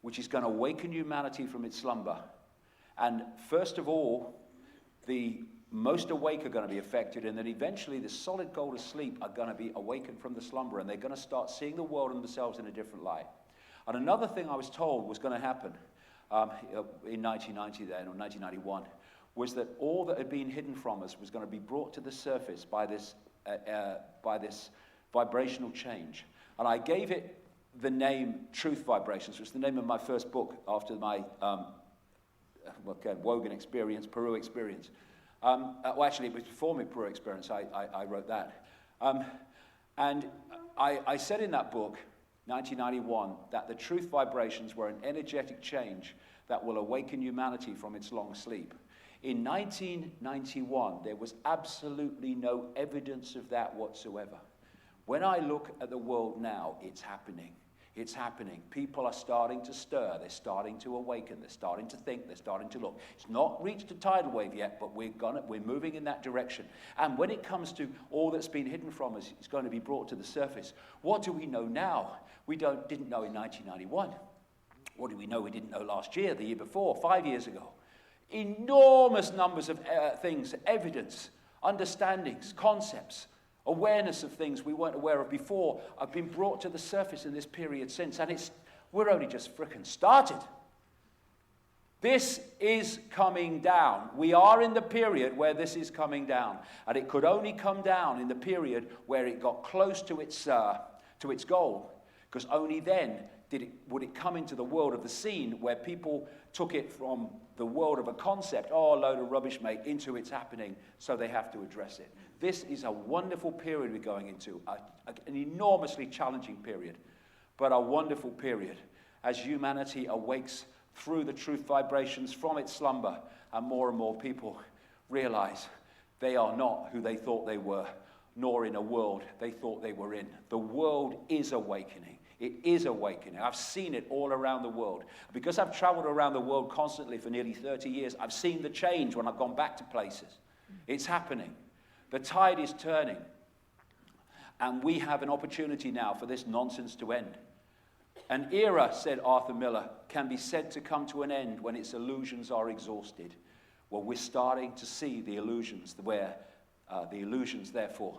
which is going to awaken humanity from its slumber. And first of all, the most awake are going to be affected, and then eventually the solid gold asleep are going to be awakened from the slumber, and they're going to start seeing the world and themselves in a different light. And another thing I was told was going to happen in 1990 then, or 1991, was that all that had been hidden from us was going to be brought to the surface by this vibrational change. And I gave it the name Truth Vibrations, which is the name of my first book after my Wogan experience, Peru experience. Well, actually, it was before my Peru experience. I wrote that. And I said in that book, 1991, that the truth vibrations were an energetic change that will awaken humanity from its long sleep. In 1991, there was absolutely no evidence of that whatsoever. When I look at the world now, it's happening. It's happening. People are starting to stir. They're starting to awaken. They're starting to think. They're starting to look. It's not reached a tidal wave yet, but we're moving in that direction. And when it comes to all that's been hidden from us, it's going to be brought to the surface. What do we know now? We didn't know in 1991. What do we know we didn't know last year, the year before, 5 years ago? Enormous numbers of things, evidence, understandings, concepts, awareness of things we weren't aware of before have been brought to the surface in this period since, and we're only just frickin' started. This is coming down. We are in the period where this is coming down, and it could only come down in the period where it got close to its goal, because only then would it come into the world of the scene where people took it from the world of a concept, oh, a load of rubbish, mate, into its happening, so they have to address it. This is a wonderful period we're going into, an enormously challenging period, but a wonderful period as humanity awakes through the truth vibrations from its slumber, and more people realize they are not who they thought they were, nor in a world they thought they were in. The world is awakening. It is awakening. I've seen it all around the world. Because I've traveled around the world constantly for nearly 30 years, I've seen the change when I've gone back to places. It's happening. The tide is turning. And we have an opportunity now for this nonsense to end. An era, said Arthur Miller, can be said to come to an end when its illusions are exhausted. Well, we're starting to see the illusions, where the illusions, therefore,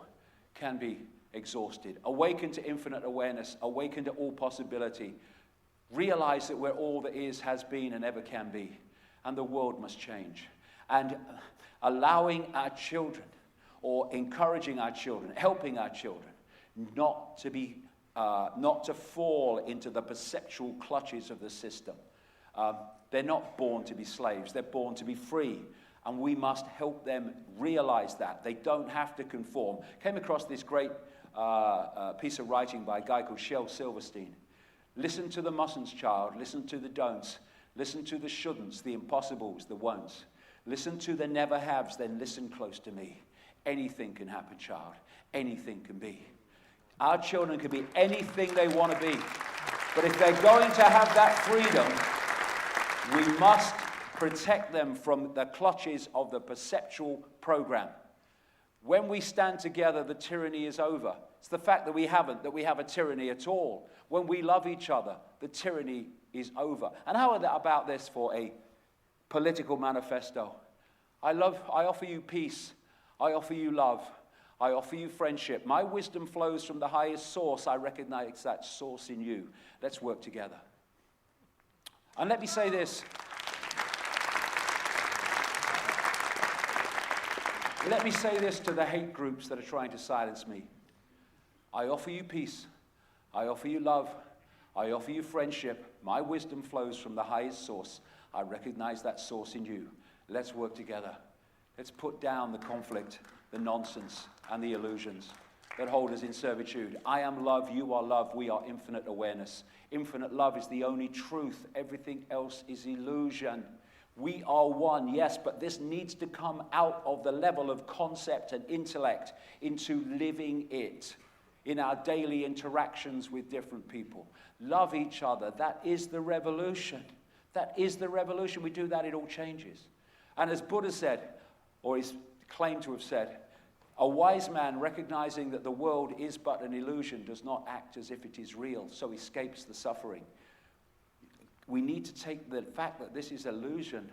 can be exhausted. Awaken to infinite awareness. Awaken to all possibility. Realize that we're all that is, has been, and ever can be. And the world must change. And allowing our children, or encouraging our children, helping our children, not to fall into the perceptual clutches of the system. They're not born to be slaves. They're born to be free. And we must help them realize that. They don't have to conform. Came across this great piece of writing by a guy called Shel Silverstein. Listen to the mustn'ts, child. Listen to the don'ts. Listen to the shouldn'ts, the impossibles, the won'ts. Listen to the never haves, then listen close to me. Anything can happen, child. Anything can be. Our children can be anything they want to be. But if they're going to have that freedom, we must protect them from the clutches of the perceptual program. When we stand together, the tyranny is over. It's the fact that we have a tyranny at all. When we love each other, the tyranny is over. And how about this for a political manifesto? I offer you peace. I offer you love. I offer you friendship. My wisdom flows from the highest source. I recognize that source in you. Let's work together. And let me say this. Let me say this to the hate groups that are trying to silence me. I offer you peace. I offer you love. I offer you friendship. My wisdom flows from the highest source. I recognize that source in you. Let's work together. Let's put down the conflict, the nonsense, and the illusions that hold us in servitude. I am love, you are love, we are infinite awareness. Infinite love is the only truth. Everything else is illusion. We are one, yes, but this needs to come out of the level of concept and intellect into living it in our daily interactions with different people. Love each other. That is the revolution. That is the revolution. We do that, it all changes. And as Buddha said, or he's claimed to have said, a wise man, recognizing that the world is but an illusion, does not act as if it is real, so escapes the suffering. We need to take the fact that this is illusion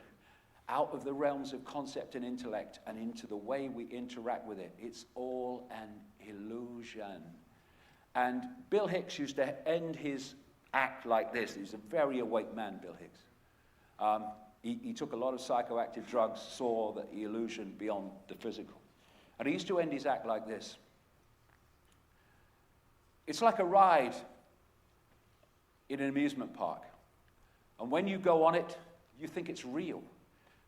out of the realms of concept and intellect and into the way we interact with it. It's all an illusion. And Bill Hicks used to end his act like this. He was a very awake man, Bill Hicks. He took a lot of psychoactive drugs, saw the illusion beyond the physical. And he used to end his act like this. It's like a ride in an amusement park. And when you go on it, you think it's real,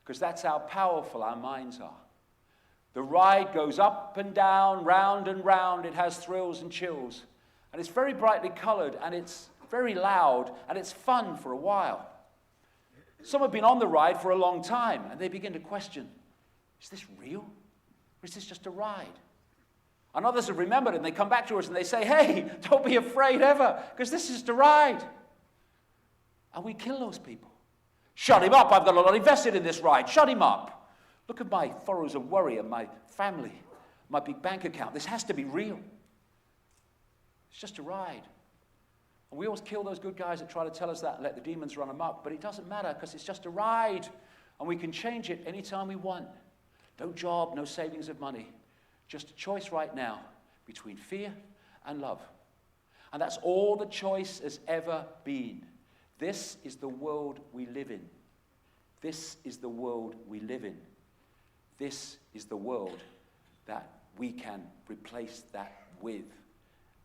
because that's how powerful our minds are. The ride goes up and down, round and round. It has thrills and chills. And it's very brightly colored, and it's very loud, and it's fun for a while. Some have been on the ride for a long time, and they begin to question, is this real? Or is this just a ride? And others have remembered, and they come back to us and they say, hey, don't be afraid ever, because this is just a ride. And we kill those people. Shut him up, I've got a lot invested in this ride. Shut him up. Look at my furrows of worry and my family, my big bank account. This has to be real. It's just a ride. And we always kill those good guys that try to tell us that and let the demons run amok, but it doesn't matter, because it's just a ride, and we can change it anytime we want. No job, no savings of money. Just a choice right now between fear and love. And that's all the choice has ever been. This is the world we live in. This is the world we live in. This is the world that we can replace that with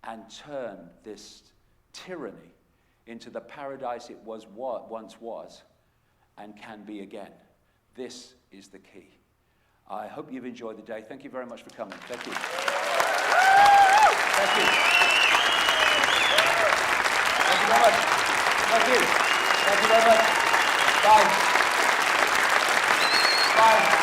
and turn this tyranny into the paradise it once was and can be again. This is the key. I hope you've enjoyed the day. Thank you very much for coming. Thank you. Thank you. Thank you very much. Thank you. Thank you very much. Bye. Bye.